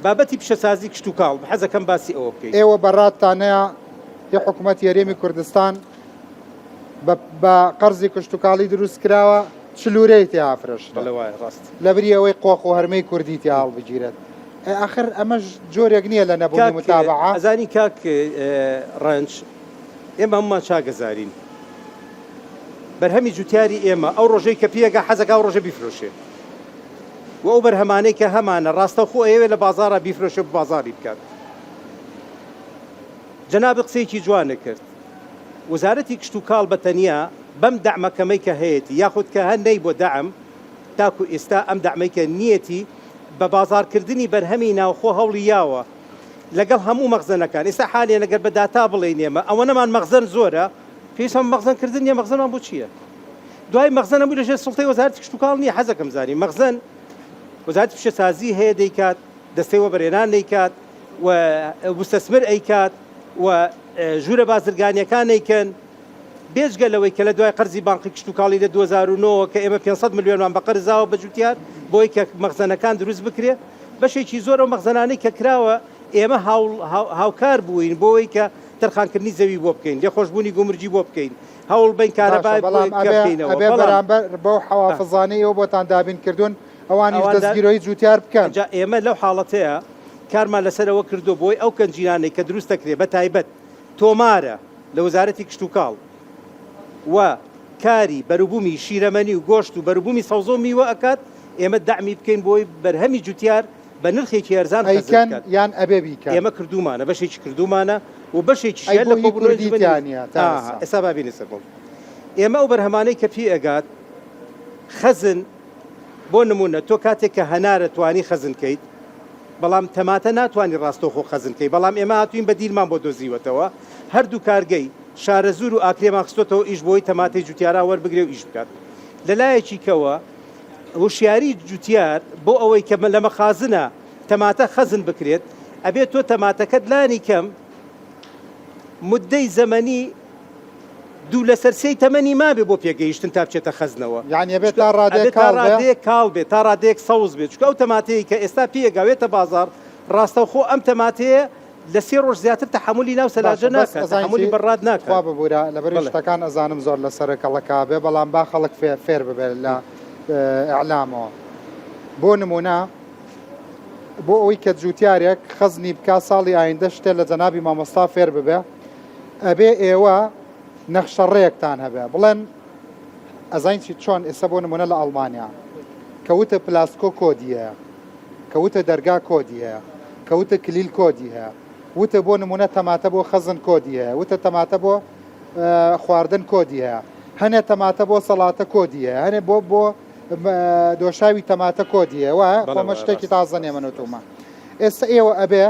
بابەتی پیشەسازی کشت و کاڵ حەزەکەم باسی ئەوە بکەیت ئێوە بەڕاتتانەیە یە حکوومەت یاریێمی کوردستان بە قەرزی کشت و کاڵی دروست کراوە چلوورەی تێ ئافرەشت لەبری ئەوەی قۆخ و هەرمەی کوردی تێ هەڵبگیرێت آخر ئەمەش جۆرێک نییە لە نەبوونی متابعە ئەزانی کاک ڕەنج ئێمە هەمومان چاگەزارین بەرهەمی جوتیاری ئێمە ئەو ڕۆژەی کە پێگە حەزەکە ئەو ڕۆژە بیفرۆشێ و ئەو بەرهەمانەی کە هەمانە ڕاستەوخۆ ئەوێ لە بازارە بیفرۆشێ بازاری بکات جەناب قسەیەکی جوانە کرد وەزارەتی کشت و کاڵ بەتەنیا بەم دەعمەکەمەی کە هەیەی یاخود کە هەندەی بۆ دەعم تاکو ئێستا ئەم دەعمەی کە نیەتی بە بازارکردنی بەرهەمی ناوخۆ هەوڵی یاوە لەگەڵ هەموو مەخزنەکان ئێستا حالێ لەگەر بە داتا بڵێ نێمە ئەوە نەمان مەخزن زۆرە پێویستم مەخزنکردن نیە مەخزنمان بۆ چییە؟ دوای مەخزن هەموو لەژێر سڵتەی وەزارەتی کشت و کاڵ نییە حەزەکەم زانی مەخزن وەزارەتی پیشەسازی هەیە دەیکات دەستەی وەبەرهێنان دەیکات و مستەسمر ئەیکات و ژوورە بازرگانیەکان ئەیکەن بێجگە لەوەی کە لە دوای قەرزی بانقی کشت و کاڵی لە 2009 کە ئێمە 500 ملیۆنمان بە قەرزاوە بە جوتیار بۆی کە مەخزنەکان دروست بکرێ بەشێکی زۆر ئەو مەخزنانەی کە کراوە ئێمە هاوکار بووین بۆەوەی کە تەرخانکردنی زەوی بۆ بکەین لێخۆشببوونی گومرجی بۆ بکەین هەوڵ بین کارەبای ئەبێ بەرامبەر بەو حەوافزانەی ئەوە بۆتان دابین کردوون ئەوانیش دەستگیرۆی جوتیار بکەن ئێمە لەو حاڵەتەیە کارمان لەسەرەوە کردو بۆی ئەو کەنجینانەی کە دروست دەکرێت بە تایبەت تۆمارە لە وەزارەتی کشت و کاڵ و کاری بەروبوومی شیرەمەنی و گۆشت و بەروبوومی سەوزە و میوە ئەکات ئێمە داعمی بکەین بۆی بەرهەمی جوتیار بە نرخێکی ئەرزان ئەیکەن یان ئەبێ بیکەن ئێمە کردومانە بەشێکی کردومانە و بەشێکی شیان لە کوردیانە ئێستا بابینە سەرم ئێمە ئەو بەرهەمانەی کە پێ ئەگات خەزن بۆ نمونە تۆ کاتێک کە هەنارە توانی خەزنکەیت بەڵام تەماتە ناتوانانی ڕاستەوخۆ خەزنکەی بەڵام ئێمە هاتوین بە دیلمان بۆ دۆزیوەتەوە هەردوو کارگەی شارە زور و ئاکرێمان خستۆتەوە ئیش بۆی تەماتی جوتیارا وەربگرێ و ئیش بکات لەلایەکی کەوە وشیاری جوتیار بۆ ئەوەی کە لە مەخازنە تەماتە خەزن بکرێت ئەبێت تۆ تەماتەکەت لانی کەم مدەی زەمەنی دوو لەسەر سێی تەمەنی مابێ بۆ پێگەیشتن تا بچێتە خەزنەوە یعنی بێت تا ڕادێک کاڵ بێت تا ڕادێک سەوز بێت چکە ئەو تەماتەیە کە ئێستا پێگاوێتە بازار ڕاستەوخۆ ئەم تەماتەیە لە سێ ڕۆژ زیاتر تەحملی ناو سەلاجە ناکات تەحملی بەڕاد ناکات خوا ببوورە لەبەر شتەکان ئەزانم زۆر لەسەر کەڵەکا بێ بەڵام با خەڵک فێر ببێت لە ئەعلامەوە بۆ نمونە بۆ ئەوەی کە جوتیارێک خەزنی بکات ساڵی ئایندە شتێ لە جەنابی مامۆستا فێر ببێ ئەبێ ئێوە نەخشەڕەیەکتان هەبێ بڵێن ئەزانیی چۆن ئێستا بۆ نمونە لە ئەڵمانیا کەوتە پلاسکۆ کۆدی هەیە کەوتە دەرگا کۆدی هەیە کەوتە کلیل کۆدی هەیە وتە بۆ نمونە تەماتە بۆ خەزن کۆدی هەیە وتە تەماتە بۆ خواردن کۆدی هەیە هەنێ تەماتە بۆ سەڵاتە کۆدی هەیە هەنێ بۆ دۆشاوی تەماتە کۆدی هەیە وایە خۆمە شتێکی تازە نێمەنوتومە ئێستا ئێوە ئەبێ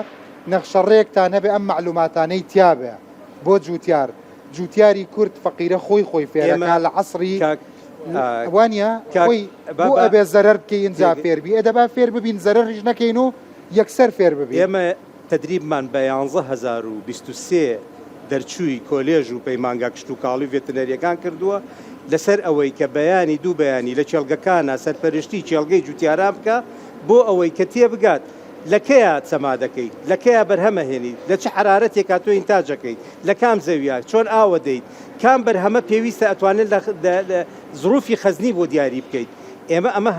نەخشەڕێکتان هەبێ ئەم معلوماتانەی تیابێ بۆ جوتیاری کورد فەقیرە خۆی فێرەکە لە عەسری وانە خۆی بۆ ئەبێ زەرەر بکەین جا فێربی ئەدەبا فێر ببین زەرەریش نەکەین و یەکسەر فێر ببین ئێمە تدریبمان بە 11,023 دەرچووی کۆلێژ و پەیمانگا کشت و کاڵی ڤێتنەریەکان کردووە لەسەر ئەوەی کە بەیانی دوو بەیانی لە چێلگەکانە سەرپەرشتی چێلگەی جوتیاران بکە بۆ ئەوەی کە تێبگات لەکەیە چەما دەکەیت لەکەیە بەرهەمە هێنیت لە چه حرارەتێکا تۆ ئینتاجەکەیت لە کام زەویە چۆن ئاوە دەیت کام بەرهەمە پێویستە ئەتوانێت لە زروفی خەزنی بۆ دیاری بکەیت ئێمە ئەمە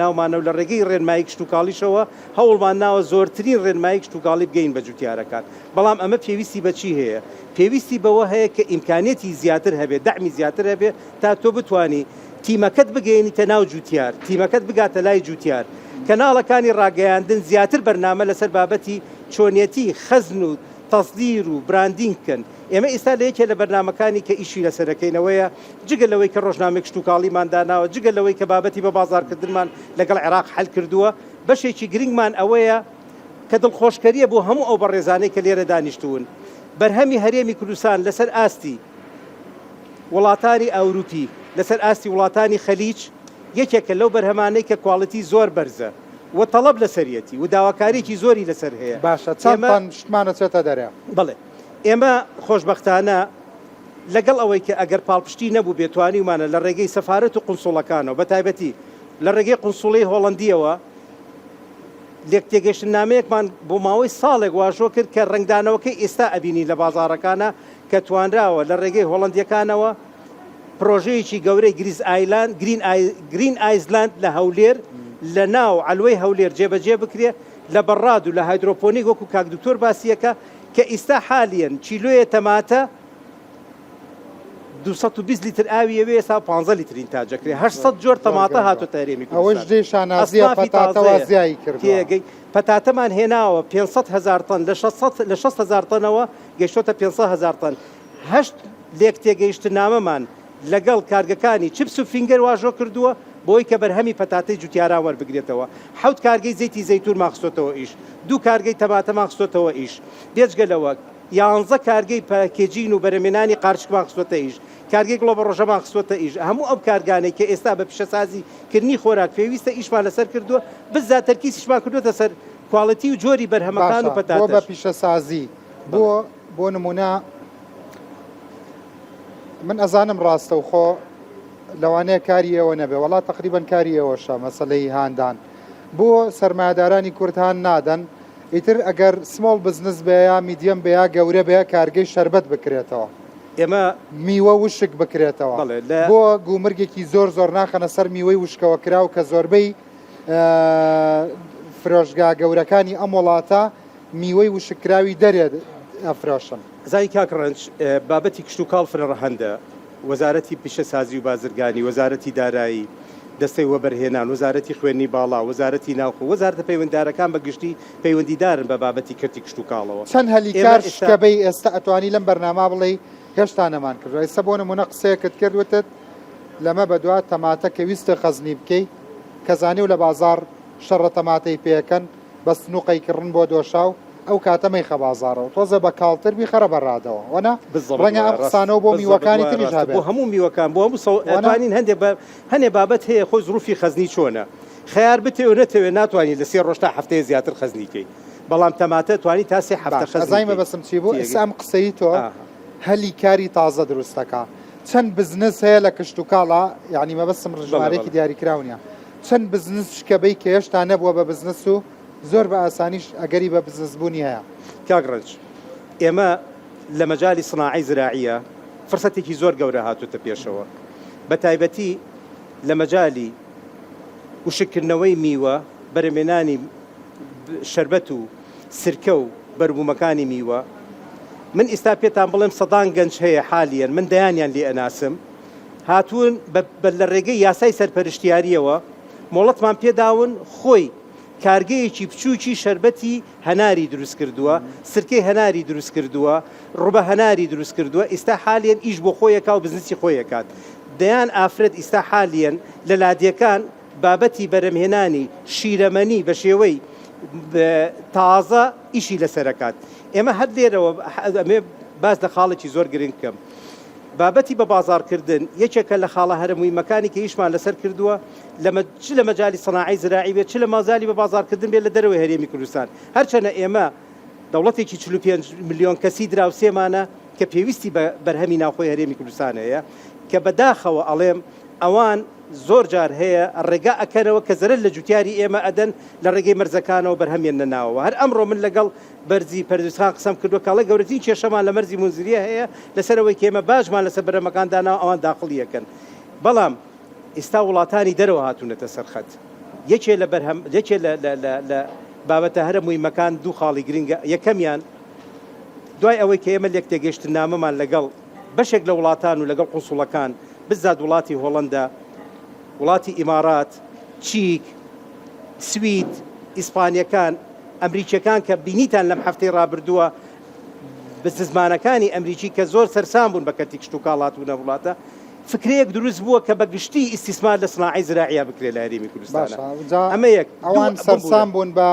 ناومانە و لە ڕێگەی ڕێنمایی کشت و کاڵیشەوە هەوڵمان ناوە زۆرترین ڕێنمایی کشت و کاڵی بگەین بە جوتیارەکان بەڵام ئەمە پێویستی بەچی هەیە پێویستی بەوە هەیە کە ئیمکانێتی زیاتر هەبێت دەعمی زیاتر هەبێت تا تۆ بتوانی تیمەکەت بگەینیتە ناو جوتیار تیمەکەت بگاتە لای جوتیار کەناڵەکانی ڕاگەیاندن زیاتر بەرنامە لەسەر بابەتی چۆنیەتی خەزن و تەصدیر و براندینکن. ئێمە ئێستا لە یەکێ لە بەرنامەکانی کە ئیشی لەسەرەکەینەوەیە جگە لەوەی کە ڕۆژنامێک شتوکاڵیمانداناوە جگە لەوەی کە بابەتی بە بازارکردنمان لەگەڵ عێراق حەل کردووە بەشێکی گرنگمان ئەوەیە کە دڵخۆشکەریە بۆ هەموو ئەو بەڕێزانەی کە لێرە دانیشتوون. بەرهەمی هەرێمی کوردستان لەسەر ئاستی وڵاتانی ئەوروپی لەسەر ئاستی وڵاتانی خەلیج یەکێکە لەو بەرهەمانەی کە کواڵەتی زۆر بەرزە و تەڵەب لەسەرەتی و داواکاریی زۆری لەسەر هەیە. باشە چەند شتمانە چێتە دەرێ. بڵێ ئێمە خۆشبەختانە لەگەڵ ئەوەی کە ئەگەر پاڵپشتی نەبوو بێتوانی ومانە لە ڕێگەی سەفارەت و قونسوڵەکانەوە بە تایبەتی لە ڕێگەی قونسوڵی هۆڵندیەوە لێک تێگەشتن نامەیەکمان بۆ ماوەی ساڵێک واژۆ کرد کە ڕنگدانەوەکەی ئێستا ئەبینی لە بازارەکانە کە توانراوە لە ڕێگەی هۆڵندیەکانەوە پرۆژەیەکی گەورەی گرین ئایزلاند لە هەولێر لە ناو عەلوەی هەولێر جێبەجێ بکرێ لە بەڕاد و لە هایدرۆپۆنیک وەکو کاک دکتۆر باسیەکە کە ئێستا حالیەن چیلۆیە تەماتە 220 لیتر ئاوی ئەوێ ئێستا 15 لیترین تاجەکرێ 800 جۆر تەماتە هاتۆ تارێمی ئەوەش دێ شانازیە پەتاتەوازیایی کردووە. پەتاتەمان هێناوە 500,000 تن لە 600,000 تنەوە گەیشتۆتە 500,000 تن. هەشت لێک تێگەیشتنامەمان لەگەڵ کارگەکانی چپس و فینگەر واژۆ کردووە بۆی کە بەرهەمی پەتاتەی جوتیاران وەربگرێتەوە. 7 کارگەی زەیتی زەیتون ماخستۆتەوە ئیش، 2 کارگەی تەماتە ماخستۆتەوە ئیش، بێجگەلەوە 11 کارگەی پاکێجین و بەرەمێنانی قارچک ماخستۆتە ئیش، کارگەی گڵۆ بە ڕۆژە ماخستۆتە ئیش. هەموو ئەو کارگانەی کە ئێستا بە پیشەسازی کردنی خۆراک پێویستە ئیشمان لەسەر کردووە بزات تەرکیزیشمان کردوتە سەر کواڵەتی و جۆری بەرهەمەکان و پەتاتە. بۆ بە پیشەسازی بۆ نمونە من ئەزانم ڕاستە و خۆ لەوانەیە کاری ئێوە نەبێ وڵات تقریبان کاری ئێوەشە مەسەلەی هاندان بۆ سەرمایهدارانی کوردهان نادەن ئیتر ئەگەر سمۆڵ بزنس بەیە میدیەم بەیە گەورە بەیە کارگەی شەربەت بکرێتەوە ئێمە میوە وشک بکرێتەوە بۆ گومرگێکی زۆر ناخەنە سەر میوەی وشکەوە کراو کە زۆربەی فرۆشگا گەورەکانی ئەم وڵاتە میوەی وشکراوی دەرێت ئەفرۆشن. زای کاکڕنج بابەتی کشت و کاڵ فرە هەندە وەزارەتی پیشەسازی و بازرگانی وەزارەتی دارایی دەستەی وەبەرهێنان وەزارەتی خوێنی باڵا وەزارەتی ناوخۆ وەزارەتە پەیوەنددارەکان بە گشتی پەیوەندیدارن بە بابەتی کردی کشت و کاڵەوە. چەند هەلیکار شکەبەی ئێستا ئەتوانی لەم بەرنامە بڵێ هێشتا نەمان کردووە. ئێستا بۆ نمونە قسەیەکت کردوتت لەمە بەدوات تەماتە کە ویستە خەزنی بکەی کەزانی و لە بازار شەڕە تەماتەی پێکەن بە سنووقەیکردن بۆ دۆشاو ئەو کاتەمەی خەبازارەوە تۆزە بە کاڵتر بیخەرە بەڕادەوە وەنا ڕەنگە ئەم قسانەوە بۆ میوەکانی تریش هەبێت بۆ هەموو میوەکان بۆ هەموو هەندێک بابەت هەیە خۆی زروفی خەزنی چۆنە خەیار بتێ و نەتەوێت ناتوانانی لە 3 ڕۆژ تا هەفتەیە زیاتر خەزنیکەی بەڵام تەماتە توانی تا 3 هەفتە خەزایمە بەسم چی بوو ئێستا ئەم قسەی تۆ هەلی کاری تازە دروستەکە چەند بزنس هەیە لە کشت و کاڵە یعنی مەبەستم ڕژمارێکی دیاریکراونیە چەند بزنس شکەبەی کە هێشتا نەبووە بە بزنس و زۆر بە ئاسانیش ئەگەری بە بزنسبوونی هەیە. کاگڕنج ئێمە لە مەجای سناعی زراعیە فرسەتێکی زۆر گەورە هاتوتە پێشەوە بە تایبەتی لە مەجای وشکردنەوەی میوە بەرەمێنانی شەربەت و سرکە و بەربوومەکانی میوە من ئێستا پێتان بڵێم سەدان گەنج هەیە حالیان من دەیانیان لێ ئەناسم هاتوون لە ڕێگەی یاسای سەرپەرشتیاریەوە مۆڵەتمان پێداون خۆی کارگەیەکی بچووکی شەربەتی هەناری دروست کردووە سرکەی هەناری دروست کردووە ڕوبە هەناری دروست کردووە ئێستا حالیان ئیش بۆ خۆیەکە و بزنسی خۆیەکات دەیان ئافرەت ئێستا حالیان لە لادیەکان بابەتی بەرەمهێنانی شیرەمەنی بە شێوەی تازە ئیشی لەسەرەکات. ئێمە هەر لێرەوە باز لە خاڵێکی زۆر گرنگ بکەم بابەتی بە بازارکردن یەکێکە لە خاڵە هەرمووی مەکانی کە ئیشمان لەسەر کردووە چ لە مەجای سەناعی زراعی بێت چ لە مازالی بە بازارکردن بێت لە دەرەوەی هەرێمی کوردستان هەرچەنە ئێمە دەوڵەتێکی 45 ملیۆن کەسی دراوسێمانە کە پێویستی بە بەرهەمی ناوخۆی هەرێمی کوردستان هەیە کە بەداخەوە ئەڵێم ئەوان زۆر جار هەیە ڕێگا ئەکەنەوە کە زەرەر لە جوتیاری ئێمە ئەدەن لە ڕێگەی مەرزەکانەوە بەرهەمێن نەناوەوە هەر ئەمڕۆ من لەگەڵ بەرزی پەردوسخان قسەم کردووە کاڵە گەورەترین کێشەمان لە مەرزی منزلیە هەیە لەسەرەوەی کە ئێمە باشمان لەسەر بەرهەمەکان داناوە ئەوان داخڵیەکەن بەڵام ئێستا وڵاتانی دەرەوە هاتوونەتە سەرخەت یەکێ لە بابەتە هەرمووی مەکان دوو خاڵی گرنگە یەکەمیان دوای ئەوەی کە ئێمە لێک تێگەیشتنامەمان لەگەڵ بەشێک لە وڵاتان و لەگەڵ قونسوڵەکان بزات وڵاتی هۆڵەندا وڵاتی ئیمارات چیک سوید ئیسپانیەکان ئەمریکیەکان کە بینیتان لەم هەفتەی ڕابردووە بە زمانەکانی ئەمریکی کە زۆر سەرسام بوون بە کەرتی کشت و کاڵات و نەوڵاتە فکرەیەک دروست بووە کە بە گشتی ئیسیسمار لە صناعی زراعیە بکرێت لە هەرێمی کوردستانە ئەمە یەک ئەوان سەرسام بوون بە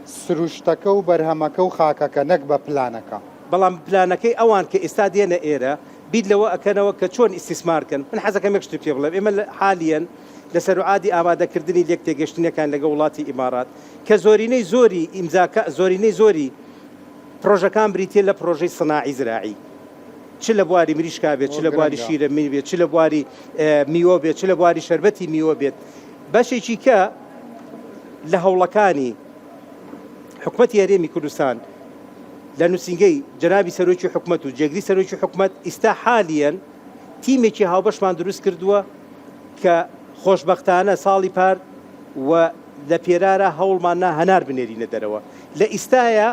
سروشتەکە و بەرهەمەکە و خاکەکە نەک بە پلانەکە بەڵام پلانەکەی ئەوان کە ئێستا دێنە ئێرە بید لەوە ئەکەنەوە کە چۆن ئیسیسمارکەن من حەزەکەم یەک شت پێ بڵێم ئێمە حالیەن لە سەرعادی ئامادەکردنی لێک تێگەشتنیەکان لەگە وڵاتی ئیمارات کە زۆرینەی زۆری ئیمزاکە زۆرینەی زۆری پرۆژەکان بریتێ لە پرۆژەی صناعی زراعی چ لە بواری مریشکا بێت چ لە بواری شیرە می بێت چ لە بواری میوە بێت چ لە بواری شەربەتی میوە بێت بەشێکی کە لە هەوڵەکانی حکوومەتی هەرێمی کوردستان لە نووسنگەی جەنابی سەرۆکی حکوومەت و جێگری سەرۆکی حکوومەت ئێستا حالیەن تیمێکی هاوبەشمان دروست کردووە کە خۆشبەختانە ساڵی پار و لە پێرارە هەوڵماننا هەنار بنێرینە دەرەوە لە ئیستایە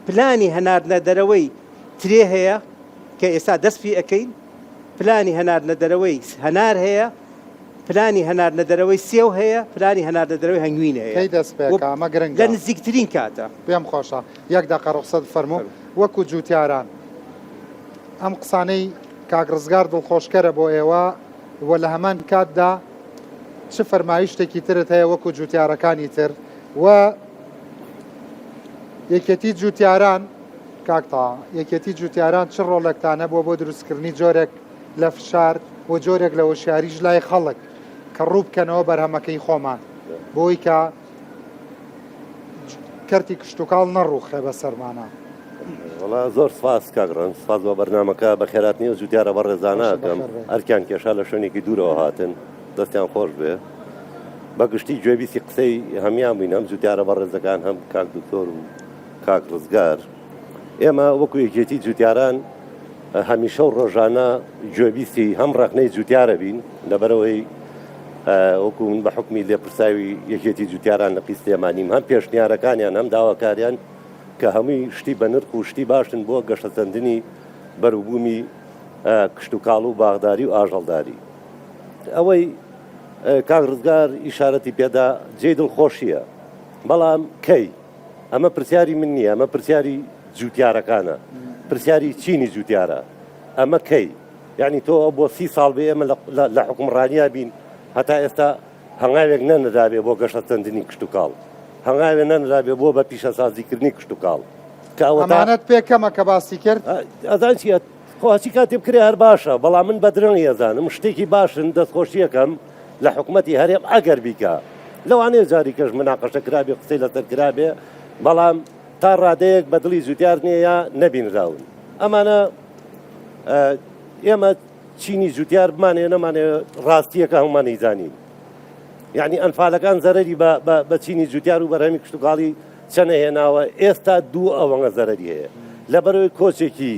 پلانی هەناردنە دەرەوەی ترێ هەیە کە ئێستا دەست پێ ئەەکەین پلانی هەناردنە دەرەوەی هەنار هەیە پلانی هەناردنە دەرەوەی سێو هەیە پلانی هەناردنە دەرەوەی هەنگوین هەیە ئەمە گرنگە لە نزیکترین کاتە پێم خۆشە یەک دقە ڕوخسەت فەرموو وەکو جوتیاران ئەم قسانەی کاگڕزگار دڵخۆشکەرە بۆ ئێوە وە لە هەمان کاتدا چ فەرمایشتێکی ترت هەیە وەکو جوتیارەکانی تر و یەکێتی جوتیاران کاکتا یەکێتی جوتیاران چ ڕۆڵێکتانە بۆ دروستکردنی جۆرێک لە فشار و جۆرێک لە وەشیاریش لای خەڵک کە ڕوو بکەنەوە بەرهەمەکەی خۆمان بۆی کە کەرتی کشتتوکاڵ نەڕووخێ بە سەرمانە وڵا زۆر سپاس کاگڕن سپاس بۆ بەرنامەکە بە خێراتنی و جوتیارە بە ڕێزانەکەم ئەرکیان کێشا لە شوێنێکی دوورەوە هاتن دەستیان خۆش بێ بە گشتی گوێبیستی قسەی هەمیان بووین هەم جوتیارە بە ڕێزەکان هەم کاک دکتۆر و کاک ڕزگار ئێمە وەکو یەکێتی جوتیاران هەمیشە و ڕۆژانە گوێبیستی هەم ڕێخنەی جوتیارە بین لەبەرەوەی وەکو من بە حکمی لێپرساوی یەکێتی جوتیاران لە قیستێمانیم هەم پێشنیارەکانیان هەم داواکاریان کە هەمووی شتی بە نرخ و شتی باشن بۆ گەشەچەندنی بەروبوومی کشت و کاڵ و باغداری و ئاژەڵداری ئەوەی کاک ڕزگار ئیشارەتی پێدا جێ دڵخۆشیە بەڵام کەی ئەمە پرسیاری من نییە ئەمە پرسیاری جوتیارەکانە پرسیاری چینی جوتیارە ئەمە کەی یعنی تۆ بۆ 30 ساڵ بێ ئێمە لە حکومڕانیا بین هەتا ئێستا هەنگاوێک نەنەدابێ بۆ گەشەچەندنی کشت و کاڵ هەنگاوێ نەنەدابێ بۆ بە پیشەسازیکردنی کشت و کاڵ ئەمانەت پێکەمە کە باسی کرد ئەزان چیە خۆچی کاتێ بکرێ هەر باشە بەڵام من بە درەنگی ئەزانم شتێکی باشن دەستخۆشیەکەم لە حکوومەتی هەرێم ئەگەر بیکە لەوانەیە جاری کەش مناقەشە کرابێ قسەی لەسەر کرابێ بەڵام تا ڕادەیەک بە دڵی جوتیار نییە نەبینراون ئەمانە ئێمە چینی جوتیار بمانێ نەمانێ ڕاستیەکە هەمومانی زانین یعنی ئەنفالەکان زەرری بە چینی جوتیار و بەرهەمی کشت و کاڵی چەنە هێناوە ئێستا دوو ئەوەنگە زەرری هەیە لەبەرەوەی کۆچێکی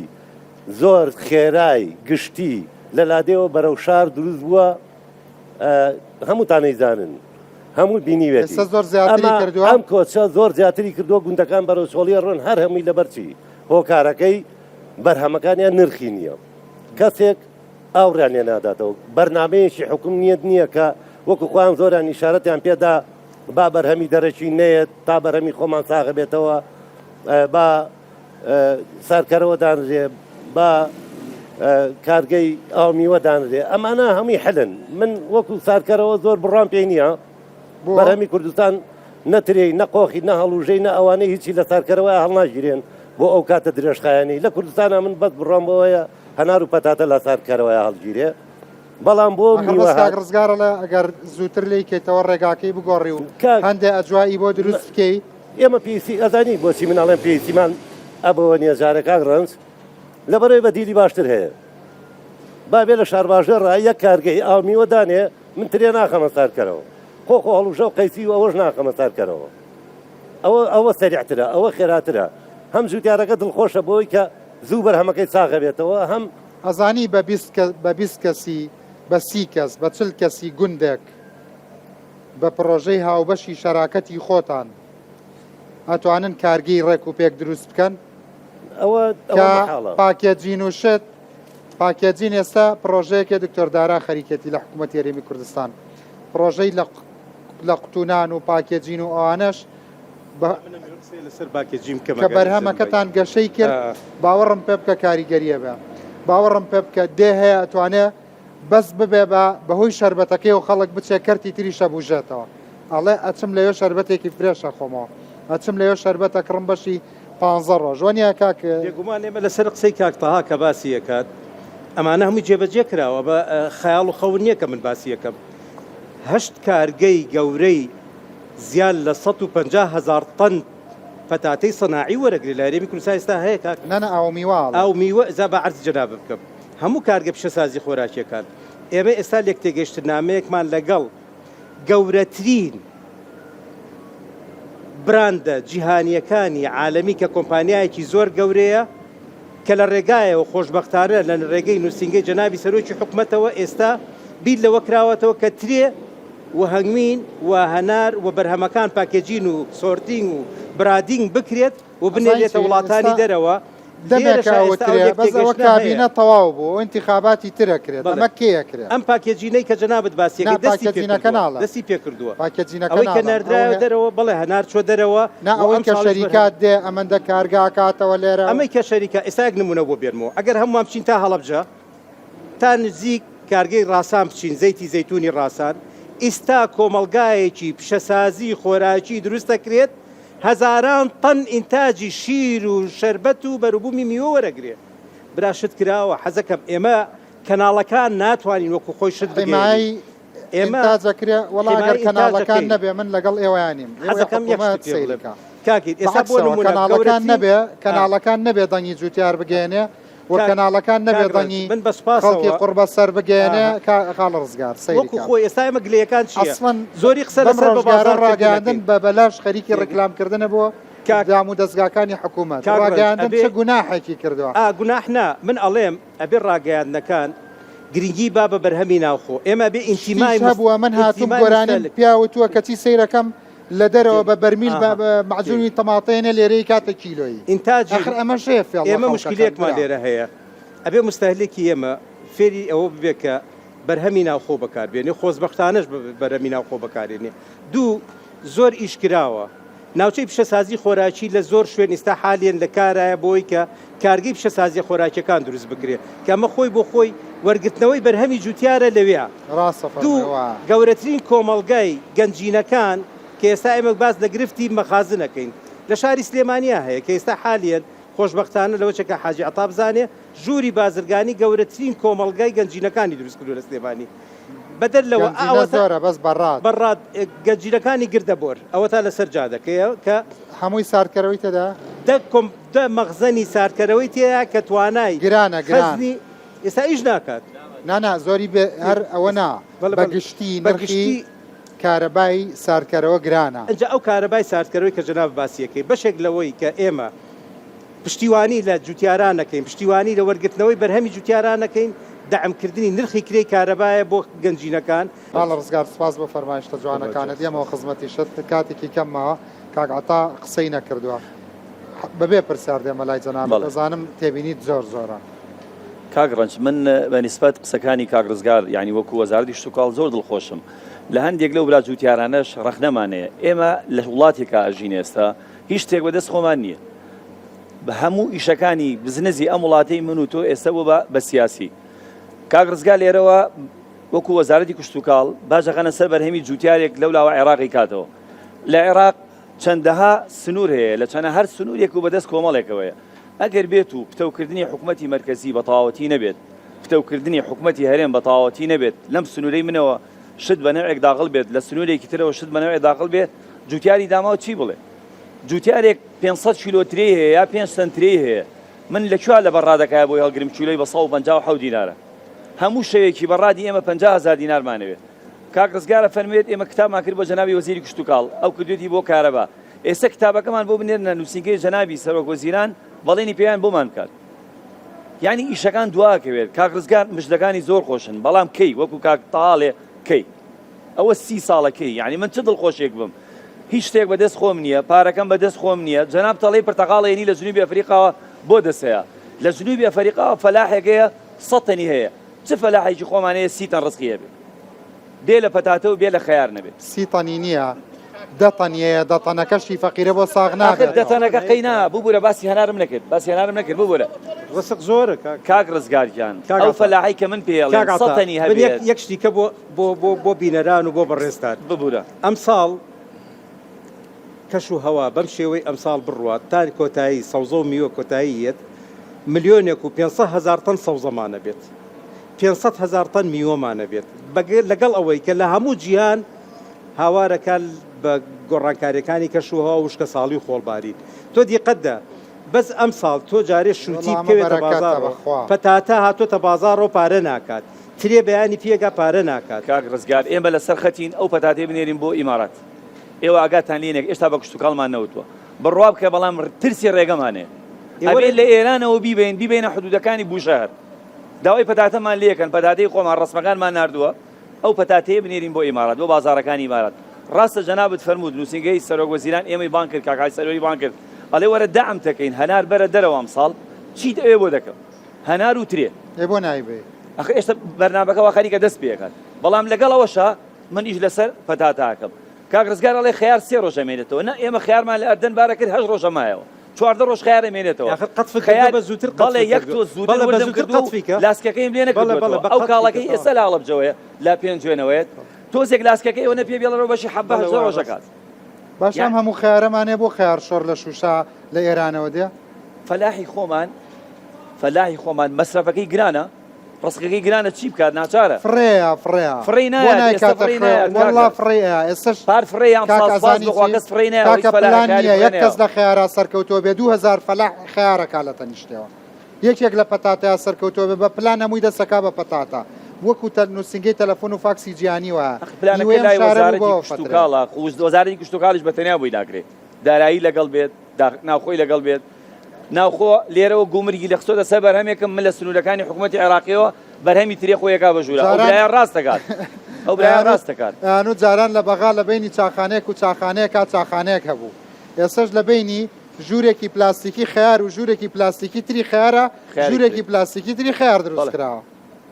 زۆر خێرای گشتی لە لادێەوە بەرەو شار دروست بووە هەمووتانەی زانن هەموو بینیوێتی ئەم کۆچە زۆر زیاتری کردووە گوندەکان بەرەو چۆڵی ڕۆن هەر هەمووی لەبەرچی هۆکارەکەی بەرهەمەکانیان نرخی نییە کەسێک ئاوڕیانێ ناداتەوە بەرنامەیەکی حکوم نییە کە وەکو خۆیان زۆریان ئیشارەتیان پێدا با بەرهەمی دەرەکی نێت تا بەرهەمی خۆمان ساغە بێتەوە با سەرکەرەوە دانرێ با کارگەی ئاومیوە دانرێ ئەمانە هەمووی حلن من وەکو سارکەرەوە زۆر بڕام پێی نییە بەرهەمی کوردستان نەترێی نەقۆخی نە هەڵوژەی نە ئەوانەی هیچی لە سارکەرەوە هەڵناگیرێن بۆ ئەو کاتە درێژخایانی لە کوردستانە من بەس بڕام بەوەیە هەنار و پەتاتە لە سارکەرەوە هەڵگیرێ بەڵام بۆ ڕزگارە لە ئەگەر زووتر لی کەیتەوە ڕێگاکەی بگۆڕی و هەندێک ئەجوایی بۆ دروست بکەی ئێمە پێویستی ئەزانی بۆچی مناڵێن پێویستیمان ئەبەوە نێزارەکان ڕەنج لەبەرەوەی بە دیلی باشتر هەیە بابێ لە شارباژێ ڕای یەک کارگەی ئاومیوە دانێ من ترێ ناخەمە سارکەرەوە خۆ هەڵوژە و قەیسی و ئەوەش ناخەمە سارکەرەوە ئەوە سەریعترە ئەوە خێراترە هەم جوتیارەکە دڵخۆشە بۆی کە زوو بەرهەمەکەی ساغە بێتەوە هەم ئەزانی بە 20 کەسی بە 30 کەس بە 40 کەسی گوندێک بە پرۆژەی هاوبەشی شەراکەتی خۆتان ئەتوانن کارگەی ڕێک و پێک دروست بکەن ئەوە پاکێجین و شت پاکێجین ئێستا پرۆژەیەکە دکتۆر دارا خەریکەتی لە حکوومەتی هەرێمی کوردستان پرۆژەی لە لە قوتونان و پاکێجین و ئەوانەش لەسەر باکێجیم کە بەرهەمەکەتان گەشەی کرد باوەڕم پێ بکە کاریگەریە بە باوەڕم پێ بکە دێ هەیە ئەتوانێت بەس ببێ بە بەهۆی شەربەتەکەی و خەڵک بچێ کەرتی تریشە بوژێتەوە ئەڵێ ئەچم لەوێ شەربەتێکی فرێشە خۆمەوە ئەچم لەوێ شەربەتە کڕم بەشی 15 ڕۆژ وانە کاک بێگومان ئێمە لەسەر قسەی کاکتەها کە باسی یەکات ئەمانە هەمووی جێبەجێ کراوە بە خەیاڵ و خەون نییە کە من باسی یەکەم 8 کارگەی گەورەی زیان لە 150,000 تن پەتاتەی سەناعی وەرەگری لە هەرێمی کوردستان ئێستا هەیە کاک نەنە ئاو میوە ئاو میوە ئەزا بە عەرز جەناب بکەم هەموو کارگە پیشەسازی خۆراکیەکان ئێمە ئێستا لێک تێگەیشتنامەیەکمان لەگەڵ گەورەترین براندە جیهانیەکانی عالەمی کە کۆمپانیایەکی زۆر گەورەیە کە لە ڕێگایەوە خۆشبەختانە لە ڕێگەی نووسنگی جەنابی سەرۆکی حکوومەتەوە ئێستا بیر لەوە کراوەتەوە کە ترێ و هەنگمین و هەنار و بەرهەمەکان پاکێجین و سۆرتینگ و برادینگ بکرێت و بنێرێتە وڵاتانی دەرەوە دەمێکاوترێ بەزەوە کابینە تەواو بوو ئینتیخاباتی ترەکرێت ئەمە کێیەکرێت ئەم پاکێجینەی کە جەنابەت باسیەکە دەستی پێ کردووە ئەوەی کە نەردراوە دەرەوە بەڵێ هەنار چۆ دەرەوە ئەوەی کە شەریکات دێ ئەمەندە کارگاکاتەوە لێرە ئەمەی کە شەریکە ئێستاک نمونە بۆ بێنمەوە ئەگەر هەمووان بچین تا هەڵەبجە تا نزیک کارگەی ڕاسان بچین زەیتی زەیتونی ڕاسان ئێستا کۆمەلگایەکی پیشەسازی خۆراکی دروست دەکرێت هەزاران تن ئینتاجی شیر و شەربەت و بەروبوومی میوە وەرەگرێ براشت کراوە حەزەکەم ئێمە کەناڵەکان ناتوانین وەکو خۆی شت بگەین ئێمە تاجەکرێ وەڵاگەر کەناڵەکان نەبێ من لەگەڵ ئێوەیانیم حەزەکەم سیرەکە کاکیت ئێستا بۆ کەناڵەکان نەبێ کەناڵەکان نەبێ دەنگی جوتیار بگەێنێ و کەناڵەکان نەبێ دەنگی خەڵکی قوربە سەر بگەێنێ خاڵ ڕزگار وەکو خۆی ئێستا ئێمە گلەیەکان چیە زۆری قسە لەسەر ڕاگەاندن بە بەلاش خەریکی ڕێکلامکردنە بۆ دام و دەستگاکانی حکوومەت ڕاگەاندن چه گوناحێکی کردووە گوناحنا من ئەڵێم ئەبێ ڕاگەاندنەکان گرنگی با بە بەرهەمی ناوخۆ ئێمە بێ ئینتیمای هەبووە من هاتووم گۆرانم پیاوتووە کەچی سەیرەکەم لە دەرەوە بە بەرمیل معجونی تەماتێنە لێرەی کاتە کیلۆیی ئینتاج ئەمە شێف ئێمە مشکلێکمان لێرە هەیە ئەبێ مستەهلێکی ئێمە فێری ئەوە ببێ کە بەرهەمی ناوخۆ بەکاربێنێ خۆزبەختانەش بەرهەمی ناوخۆ بەکارێنێ دوو زۆر ئیشکراوە ناوچەی پیشەسازی خۆراکی لە زۆر شوێن ئێستا حالێن لە کارایە بۆی کە کارگەی پیشەسازی خۆراکیەکان دروست بکرێت کە ئەمە خۆی بۆ خۆی وەرگرتنەوەی بەرهەمی جوتیارە لەوێ دوو گەورەترین کۆمەڵگای گەنجینەکان کە ئێستا ئێمە باز لە گرفتی مەخازنەکەین لە شاری سلێمانیا هەیە کە ئێستا حالێن خۆشبەختانە لەوە چەکە حاجی عەتا بزانێ ژووری بازرگانی گەورەترین کۆمەڵگای گەنجینەکانی دروست کردو لە سلێمانی بەدەر لەوە زۆرە بەس بەڕاد گەنجینەکانی گردەبۆر ئەوە تا لەسەر جادەکەیە کە هەمووی ساردکەرەوەی تێدا دە مەخزەنی ساردکەرەوەی تێدا کە توانای گرانە ئێستا ئیش ناکات نانا زۆری هەر ئەوە نا بەگشتی نرخی کارەبای ساردکەرەوە گرانە ئەنجا ئەو کارەبای ساردکەرەوەی کە جەناب باسیەکەی بەشێک لەوەی کە ئێمە پشتیوانی لە جوتیاران نەکەین پشتیوانی لە وەرگرتنەوەی بەرهەمی جوتیاران نەکەین دەعمکردنی نرخی کرێی کارەبایە بۆ گەنجینەکان باڵ ڕزگار سپاس بۆ فەرمایشتە جوانەکانت ئێمەوە خزمەتی شت کاتێکی کەممەوە کاک عەتا قسەی نەکردووە بەبێ پرسیار دێمە لای جەناب دەزانم تێبینیت زۆر زۆرە کاک ڕەنج من بە نیسبەت قسەکانی کاک ڕزگار یعنی وەکو وەزارەتی شتوکاڵ زۆر دڵخۆشم لە هەندێک لەو برا جوتیارانەش ڕەخنەمانەیە ئێمە لە وڵاتێکە ئەژین ئێستا هیچ شتێک بەدەست خۆمان نییە بە هەموو ئیشەکانی بزنسی ئەم وڵاتەی من و تۆ ئێستا بوو بە سیاسی کاک ڕزگار لێرەوە وەکو وەزارەتی کشتوکاڵ باشەکانە سەر بەرهەمی جوتیارێک لەولاوە عێراقی کاتەوە لە عێراق چەندەها سنوور هەیە لە چەنە هەر سنوورێک و بەدەست کۆمەڵێکەوەیە ئەگەر بێت و پتەوکردنی حکوومەتی مەرکەزی بە تەواوەتی نەبێت پتەوکردنی حکوومەتی هەرێم بە تەواوەتی نەبێت لەم سنوورەی منەوە شت بە نەوێک داخڵ بێت لە سنوورێکی ترەوە شت بە نەوێک داخڵ بێت جوتیاری داماوە چی بڵێ جوتیارێک 500 کیلۆ ترێ هەیە یا 5 سنت ترێ هەیە من لەکوێ لە بەڕادەکایە بۆی هەڵگرم کیلۆی بە 157 دینارە هەموو شەوێکی بەڕادی ئێمە 50,000 دینارمانەوێت کاک ڕزگارە فەرمێت ئێمە کتابمان کرد بۆ جەنابی وەزیری کشتوکاڵ ئەو کردوێتی بۆ کارەبا ئێستا کتابەکەمان بۆ بنێرنە نووسینگەی جەنابی سەرۆک وەزیران بەڵێنی پێیان بۆمان بکات یعنی ئیشەکان دواکەوێت کاک ڕزگار مژدەکانی زۆر خۆشن بەڵام کەی وەکو کاک تەواڵێ کەی ئەوە 30 ساڵەکەی یعنی من چ دڵخۆشێک بم هیچ شتێک بەدەست خۆم نییە پارەکەم بەدەست خۆم نییە جەناب تەڵەی پرتەقاڵێنی لە جنوبی ئەفریقاوە بۆ دەسەیە لە جنوبی ئەفریقاوە فەلاحێک هەیە 100 تەنی هەیە چ فەلاحێکی خۆمانەیە 30 تەن ڕزقی هەبێت بێ لە پەتاتە و بێ لە خەیار نەبێت 30 تەنی نییە 10 تەنیەیە 10 تەنەکەشی فەقیرە بۆ ساغ آخر نابێت دەتەنەکە قەینا ببوورە باسی هەنارم نەکرد ببوورە ڕسق زۆرە کاک ڕزگارگیان ئەو فەلاحی کە من پێڵێن سەتەنی هەبێت یەک شتیکە بۆ بینەران و بۆ بەڕێستان ببوورە ئەم ساڵ کەش و هەوا بەم شێوەی ئەم ساڵ بڕوات تا کۆتایی سەوزە و میوە کۆتاییەت 1,500,000 تن سەوزەمانە بێت 500,000 تن میوەمانە بێت لەگەڵ ئەوەی کە لە هەموو جیهان هاوارەکان بە گۆڕانکاریەکانی کەش و هەوا وشکە ساڵی و خۆڵباری تۆ دیقەتدا بەس ئەم ساڵ تۆ جارێ شووتی بکەوێتە بازار پەتاتە هاتۆتە بازار و پارە ناکات ترێ بەیانی پێگا پارە ناکات کاک ڕزگار ئێمە لەسەر خەتین ئەو پەتاتێ بنێرین بۆ ئیمارات ئێوە ئاگاتان لێنێک ئێستا بە کشتتوکڵمان نەوتوە بڕوا بکە بەڵام ترسی ڕێگەمانێ ئەبێت لە ئێرانەوە بیبینە حدودەکانی بوشەهر داوای پەتاتەمان لێکەن پەتاتەی خۆمان ڕسمەکانمان نردووە ئەو پەتاتەیە بنێرین بۆ ئیمارات بۆ بازارەکانی ئیمارات ڕاستە جەنابەت فەرموود نووسنگەی سەرۆک وەزیران ئێمەی بان کرد کاکای سەرۆری بان کرد ئەڵێ وەرە دەعم تەکەین هەنار بەرە دەرەوە ئەم ساڵ چیت ئەوێ بۆ دەکەم هەنار و ترێ بۆ نایبێ ئەخ ئێستا بەرنامەکەەوە خەریکە دەست پێکات بەڵام لەگەڵەوەشە من ئیش لەسەر پەتاتاکەم کاک ڕزگار ئەڵێ خەیار 3 ڕۆژە مێنێتەوە نە ئێمە خەیارمان لە ئەردەن بارە کرد 8 ڕۆژە مایەوە 14 ڕۆژ خەیارە مێنێتەوە بەڵێ یەک تۆ زووتر وردم کردو لاسکەکەیم لێ نەکردووە ئەو کاڵەکەی ئێستا لە هەڵەبجەوەیە لا پێنج جوێنەوەیەت تۆزێک لاسکەکەی ئەوە نەپێ بێڵەوە بەشی حەبە 8 ڕۆژەکات باش ئەم هەموو خەیارەمانێ بۆ خەیار شۆڕ لە شوشا لە ئێرانەوە دێ فەلاحی خۆمان مەسرەفەکەی گرانە ڕستەکەی گرانە چی بکات ناچارە فڕێ نایە فڕێە ئێستش پار فڕێیان کەس فڕێ نایە یەک کەس لە خەیارا سەرکەوتۆ بێ 2,000 فەلاح خەیارەکە لە تەنیشتەوە یەکێک لە پەتاتەیە سەرکەوتۆ بێ بە پلان هەمووی دەسەکا بە پەتاتە وەکو نووسنگەی تەلەفۆن و فاکسی جیهانی وایە وەزارەتی کشتتوکاڵیش بەتەنیا بۆی داکرێت دارایی لەگەڵ بێت ناوخۆی لەگەڵ بێت ناوخۆ لێرەوە گومرگی لە خسۆ دەسەر بەرهەمێکم من لە سنوورەکانی حکوومەتی عێراقیەوە بەرهەمی ترێ خۆیەکا بەژوورە ئەو برایان ڕاست دەکات و جاران لە بەغا لە بینی چاخانەیەک و چاخانەیەک هەبوو ئێستش لە بینی ژوورێکی پلاستیکی خەیار و ژوورێکی پلاستیکی تری خەیارە ژوورێکی پلاستیکی تری خەیار دروست کراوە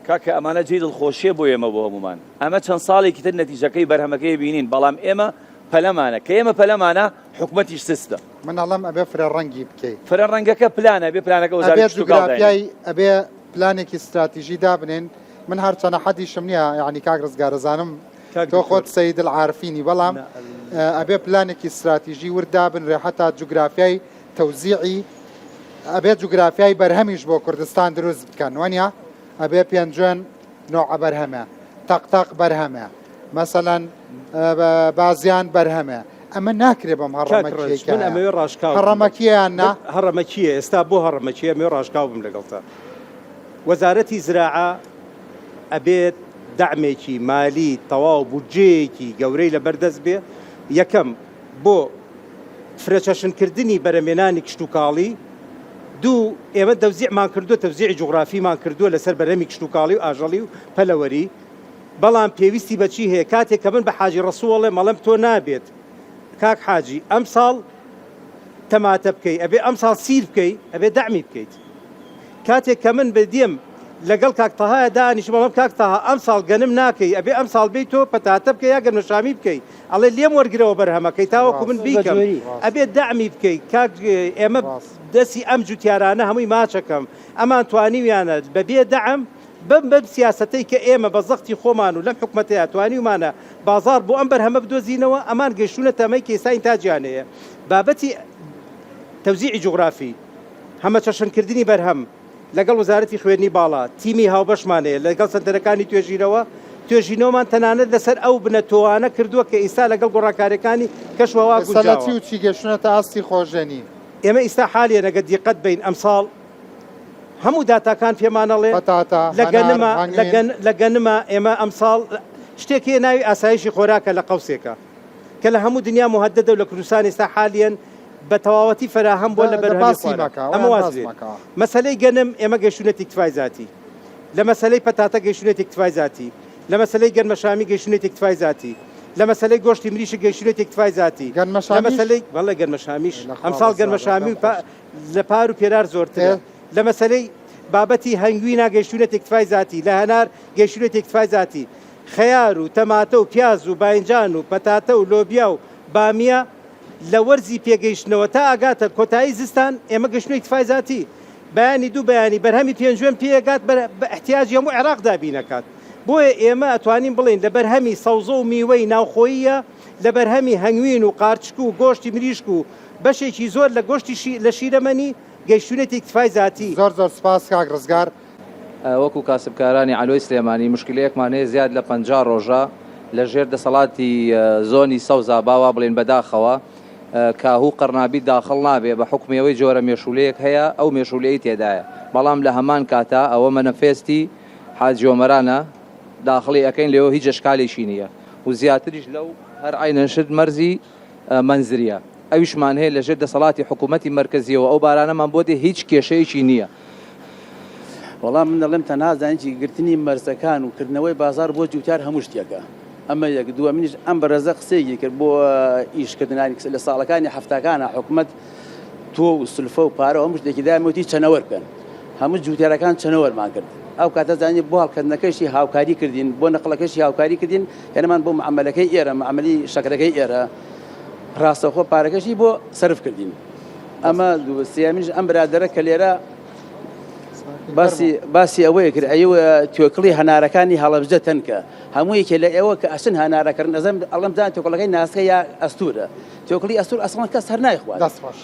کاکە ئەمانە جێ دڵخۆشیە بۆ ئێمە بۆ هەمومان ئەمە چەند ساڵێکی تر نەتیجەکەی بەرهەمەکەی بینین بەڵام ئێمە پەلەمانە کە ئێمە پەلەمانە حکوومەتیش سستە من ئەڵەم ئەبێ فرە ڕەنگی بکەیت فرە ڕەنگەکە پلانە بێ پلانەکە وەزارەتی ئەبێ پلانێکی استراتیژی دابنێن من هەرچەنە حەدیشم نییە یعنی کاک ڕزگارەزانم تۆ خۆت سەید العارفینی بەڵام ئەبێ پلانێکی استراتیژی وردابنرێ حتا جوگرافیای تەوزیعی ئەبێ جوگرافیای بەرهەمیش بۆ کوردستان دروست بکەن وانیا ئەبێ پێنجێن نوع بەرهەمە تەقتەق بەرهەمە مثلا بازیان بەرهەمە ئەمە ناکرێ بەم هەڕەمەکییان هەڕەمەکیە ئێستا بۆ هەڕەمەکیە مێ ڕاشکاو بم لەگەڵتا وەزارەتی زراعە ئەبێت دەعمێکی مالی تەواو بودجەیەکی گەورەی لەبەردەست بێ یەکەم بۆ فرەچەشنکردنی بەرەمێنانی کشتتوکاڵی دوو ئێمە دەوزیعمان کردووە تەوزیعی جوغرافیمان کردووە لەسەر بەرەمی کشتتوکاڵی و ئاژەڵی و پەلەوەری بەڵام پێویستی بەچی هەیە کاتێک کە من بە حاجی ڕەسووڵێ مەڵم تۆ نابێت کاک حاجی ئەم ساڵ تەماتە بکەی ئەبێ ئەم ساڵ سیر بکەی ئەبێ دەعمی بکەیت کاتێک کە من بەدێم لەگەڵ کاکتەهایە دانیش بەڵام کاکتەها ئەم ساڵ گەنم ناکەی ئەبێ ئەم ساڵ بێت تۆ پەتاتە بکەی یا گەنمەشامی بکەی ئەڵێ لێم وەرگرەوە بەرهەمەکەی تاوەکو من بیکەم ئەبێ دەعمی بکەی کاک ئێمە دەستی ئەم جوتیارانە هەمووی ماچەکەم ئەمان توانیویانە بەبێ دەعم بەم سیاسەتەی کە ئێمە بە زەختی خۆمان و لەم حکوومەتەیە توانیومانە بازار بۆ ئەم بەرهەمە بدۆزینەوە ئەمان گەشتونە تەمەی کێساین تاجیانەیە بابەتی تەوزیعی جوغرافی هەمە چەشنکردنی بەرهەم لەگەڵ وەزارەتی خوێندنی باڵا تیمی هاوبەشمانەیە لەگەڵ سەنتەرەکانی توێژینەوەمان تەنانەت لەسەر ئەو بنەتۆوانە کردووە کە ئیستا لەگەڵ گۆڕاکارەکانی کەشوەوا گوڵەتی و چی گەشتونەتە ئاستی خۆژێنی ئێمە ئیستا حالیە نەگە دیقەت بین ئەمساڵ هەموو داتاکان پێمانەڵێ لە گەنمە ئێمە ئەمساڵ شتێکی ناوی ئاسایشی خۆراکە لە قەوسێکە کە لە هەموو دنیا مهددە و لە کوردستان ئێستا حالیەن بە تەواوەتی فراهەم بۆ لە بەرهەمەکە ئەمە واز مەسەلەی گەنم ئێمە گەشتونەتی اکتفای ذاتی لە مەسەلەی پەتاتە گەشتونەتی اکتفای ذاتی لە مەسەلەی گەنمەشامی گەشتونەتی اکتفای ذاتی لە مەسەلەی گۆشتی مریشی گەشتونەتی اکتفای ذاتی لە مەسەلەی وەڵێ گەنمەشامیش ئەمساڵ گەنمەشامی لە پار و پێرار زۆرترە لە مەسەلەی بابەتی هەنگوی ناگەشتونەتی اکتفای ذاتی لە هەنار گەشتونەتی اکتفای ذاتی خەیار و تەماتە و پیاز و باینجان و پەتاتە و لۆبیا و بامیە لە وەرزی پێگەیشتنەوە تا ئاگاتە کۆتایی زستان ئێمە گەشتنەوەی اکتفای ذاتی بەیانی دوو بەیانی بەرهەمی پێنجوێن پێگات بە احتیاجی هەموو عێراقدا بینەکات بۆیە ئێمە ئەتوانین بڵین لە بەرهەمی سەوزە و میوەی ناوخۆییە لە بەرهەمی هەنگوین و قارچک و گۆشتی مریشک و بەشێکی زۆر لە گۆشتی لە شیرەمەنی گەیشتونێتی اکتفای ذاتی زۆر سپاس کاک ڕزگار وەکو کاسبکارانی علۆی سلێمانی مشکلەیەکمانەیە زیاد لە 50 ڕۆژە لە ژێر دەسەڵاتی زۆنی سەوزا باوا بڵێن بەداخەوە کاهوو قەرنابی داخڵ نابێ بە حکومیەوەی جۆرە مێشولەیەک هەیە ئەو مێشولەی تێدایە بەڵام لە هەمان کاتا ئەوە مەنەفێستی حاجۆمەرانە داخڵی ئەەکەین لێەوە هیچ ئەشکالێکی نییە و زیاتریش لەو هەر عینەشت مەرزی منزریە ئەویشمان هەیە لە ژێر دەسەڵاتی حکوومەتی مرکزیەوە ئەو بارانەمان بۆ دێ هیچ کێشەیەکی نییە. وەڵام من دەڵێم تەنازانیی گرتنی مەرزەکان و کردنەوەی بازار بۆ جوتیار هەموو شتێکە ئەمە یەک دووە منیش ئەم بەرەزە قسەیەکی کرد بۆ ئیشکردنانی لە ساڵەکانی هەفتەکانە حکوومەت تۆ و سلفە و پارە هەموو شتێکی دامەوتی چەنەوەر بکەن هەموو جوتیارەکان چەنەوەرمان کرد ئەو کاتە زانانی بۆ هەڵکردنەکەشی هاوکاری کردین بۆ نەقلەکەشی هاوکاری کردین هێنەمان بۆ معاملەکەی ئێرە معاملی شەکرەکەی ئێرە ڕاستەخۆ پارەکەشی بۆ سرف کردین ئەمە سیامینش ئەم برادەرە کە لێرە باسی ئەوەیە کرد ئەوە توێکڵی هەنارەکانی هەڵەبجە تەنکە هەموویەکێ لە ئێوە کە ئەسن هەنارەکردن ئەزەم ئەڵەمدان تۆکڵەکەی ناسکە یا ئەستورە تۆکڵی ئەستور ئەسڵان کەس هەر نایخوات دەست خۆش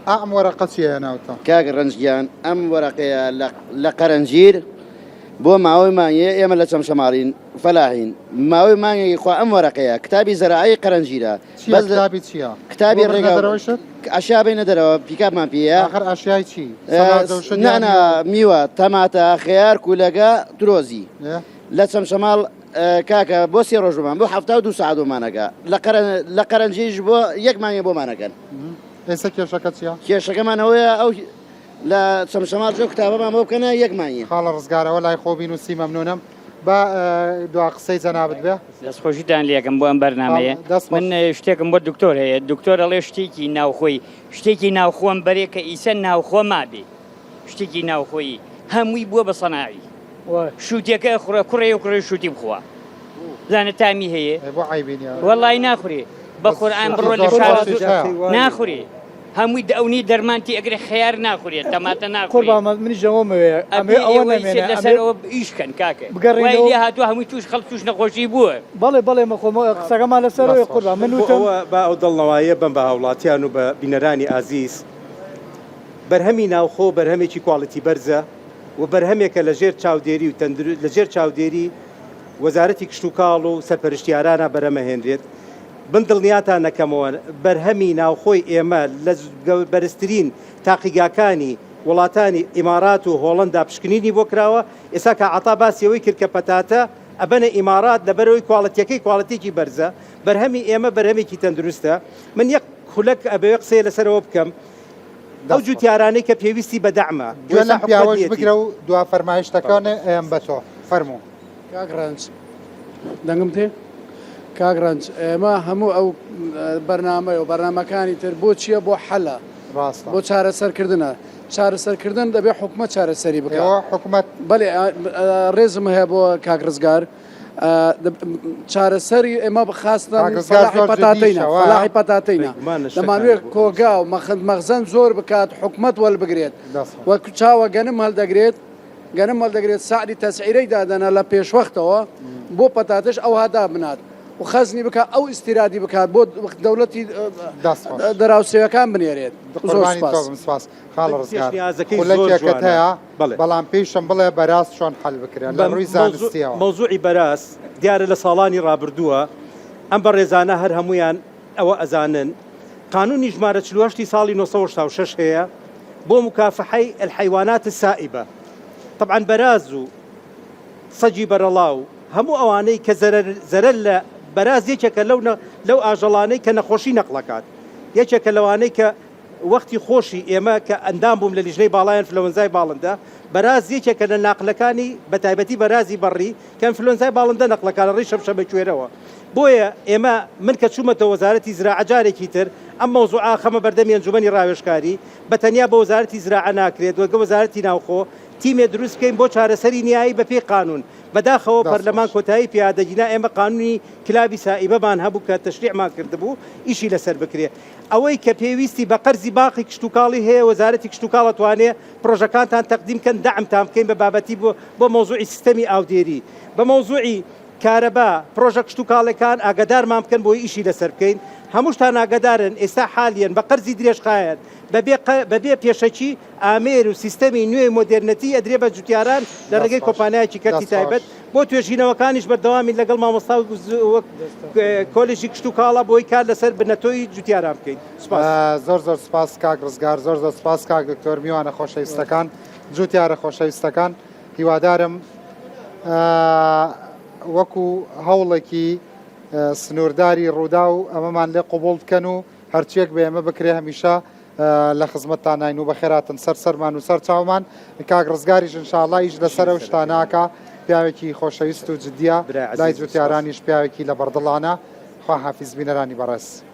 ئەم وەرەقە چییە ناوتە کاک ڕەنجگیان ئەم وەرەقەیە لە قەرەنجیر بۆ ماوەی مانگێ ئێمە لە چەمشەماڵین فەلاحین ماوەی مانگێکی خوا ئەم وەرەقەیە کتابی زەراعی قەرەنجیرە کتابی چییە کتابی ڕێگەڕەوەشت ئاشیا بینە دەرەوە پیکاپمان پێەیە آخر ئاشیای چی نانا میوە تەماتە خەیار کولەگە درۆزی لە چەمشەماڵ کاکە بۆ 3 ڕۆژمان بۆ 72 ساعت بۆمانەکە لە قەرەنجیش بۆ 1 مانگێ بۆمانەکەن ئێستا کێشەکە چیە کێشەکەمانەوەیە ئەو لە چەمشەماڵ جۆ کتابەمان بۆ بکەنە 1 مانگی خاڵە ڕزگارەوە لای خۆبین و سی مەمنونم بە دوا قسەی جەنابەت بێ دەستخۆشیتان لێکم بۆ ئەم بەرنامەیە من شتێکم بۆ دکتۆر هەیە دکتۆر ئەڵێ شتێکی ناوخۆی شتێکی ناوخۆم بەرێ کە ئیسە ناوخۆ مابێ شتێکی ناوخۆیی هەمووی بووە بە سەناوی شووتێکە خوڕە کوڕێ و کوڕی شووتی بخوا زانە تامی هەیە وەڵای ناخورێ بە قورئان بڕۆ لە شارە ناخورێ هەمووی ئەونی دەرمانتی ئەگرێ خەیار ناخورێت تەماتە ناخورێت منیش ئەوەمەوەیە ئەمێ ئەوە نامێنێ لەسەرەوە ئیشکەن کاکە بگەڕێ هاتووە هەمووی توش خەڵک توش نەخۆشی بووە بەڵێ مەخۆمە قسەکەمان لەسەرەوەی قوربان من وتم با ئەو دڵنەواییە بم بە هاوڵاتیان و بە بینەرانی ئازیز بەرهەمی ناوخۆ بەرهەمێکی کواڵیتی بەرزە و بەرهەمێکە لە ژێر چاودێری و لە ژێر چاودێری وەزارەتی کشت و کاڵ و سەرپەرشتیارانە بەرەمەهێنرێت بندڵنیاتان نەکەمەوە بەرهەمی ناوخۆی ئێمە لە بەرزترین تاقیگاکانی وڵاتانی ئیمارات و هۆڵندا پشکنینی بۆ کراوە ئێستا کە عەتا باسیەوەی کرد کە پەتاتە ئەبەنە ئیمارات لەبەرەوەی کواڵەتیەکەی کواڵەتێکی بەرزە بەرهەمی ئێمە بەرهەمێکی تەندروستە من یەک خولەک ئەبێ قسەیە لەسەرەوە بکەم ئەو جوتیارانەی کە پێویستی بە دەعمە گوێ لەم پیاوەش بگرە و دوا فەرمایشتەکانە ئەم بە تۆ فەرموو کاگڕانج دەنگم تێ کاگڕنج ئێمە هەموو ئەو بەرنامە و بەرنمەکانی تر بۆ چییە بۆ حەلە بۆ چارەسەرکردنە چارەسەرکردن دەبێت حکومەت چارەسەری بکە حکومەت بەێ ڕێزم هەیە بۆ کاگڕزگار چارەسەری ئێمە بخواستن فەلاحی پەتاتینە دەمانوێت کۆگا و مەخزن زۆر بکات حکومەت وەربگرێت وەک چاوە گەنم هەڵدەگرێت گەنم هەڵدەگرێت سعری تەسعیرەی دادەنە لە پێشوەختەوە بۆ پەتاتش ئەو هادا بنات و خەزنی بکات ئەو ئیسیرادی بکات بۆ دەوڵەتی دەراوسێوەکان بنێرێت سپاس خاڵ ڕزگارەکەت هەیە بەڵام پێیشم بڵێ بەراست چۆن حەل بکرێن لە ڕووی زانستیەوە مەوزوعی بەراست دیارە لە ساڵانی ڕابردووە ئەم بە ڕێزانە هەر هەمویان ئەوە ئەزانن قانونی ژمارە 48 ساڵی 1966 هەیە بۆ مکافحەی الحیوانات السائبە طبعا بەراز و سەجی بەرەڵاو هەموو ئەوانەی کە زەرەر لە بەراز یەکێکە لەو ئاژەڵانەی کە نەخۆشی نەقڵەکات یەکێکە لەوانەی کە وەختی خۆشی ئێمە کە ئەندام بووم لە لیژنەی باڵایەن فلۆنزای باڵندە بەراز یەکێکە لە ناقلەکانی بەتایبەتی بەرازی بەڕی کە فلۆنزای باڵندە نەقلەکان ڕێی شەمشەمە کوێرەوە بۆیە ئێمە من کە چوومەتە وەزارەتی زراعە جارێکی تر ئەم مەوزوعا خەمە بەردەمی ئەنجومەنی ڕاوێژکاری بەتەنیا بە وەزارەتی زراعە ناکرێت وەگە وەزارەتی ناوخۆ تیمێ دروست بکەین بۆ چارەسەری نیایی بە پێی قانون بەداخەوە پەرلەمان کۆتایی پیادەگینا ئێمە قانونی کلابی سائیبەمان هەبوو کە تەشریعمان کردبوو ئیشی لەسەر بکرێ ئەوەی کە پێویستی بە قەرزی باقی کشتتوکاڵی هەیە وەزارەتی کشتتوکاڵ توانێت پرۆژەکانتان تەقدیمکەن دەعمتان بکەین بە بابەتی بۆ مۆزوعی سیستەمی ئاودێری بە مۆزوعی کارەبا پرۆژە کشتتوکاڵەکان ئاگدارمان بکەن بۆی ئیشی لەسەر بکەین هەمووشتان ئاگدارن ئێستا حالیان بە قەرزی درێژخایەت بەبێ پێشەکی ئامێر و سیستەمی نوێ مۆدرنەتی ئەدرێ بە جوتیاران لە ڕێگەی کۆمپانیایکی کەرتی تایبەت بۆ توێژینەوەکانیش بەردەوامی لەگەڵ مامۆستا کۆلێژی کشتتوکاڵە بۆی کار لەسەر بنەتۆی جوتیاران بکەین زۆر زۆر سپاس کاک ڕزگار زۆر زۆر سپاس کاک دکتۆر میوانە خۆشەویستەکان جوتیارە خۆشەویستەکان هیوادارم وەکو هەوڵێکی سنوورداری ڕوودا و ئەمەمان لێ قوبوڵ بکەن و هەرچێک بە ئێمە بکرێ هەمیشە لە خزمەتتان ناین و بەخێراتن سەر سەرمان و سەر چاومان کاک ڕزگاریش ئینشاءڵڵا ئیش لەسەرە و شتاناکە پیاوێکی خۆشەویست و جدیە لای جوتیارانیش پیاوێکی لە بەردڵانە خوا حافیز بینەرانی بەڕێز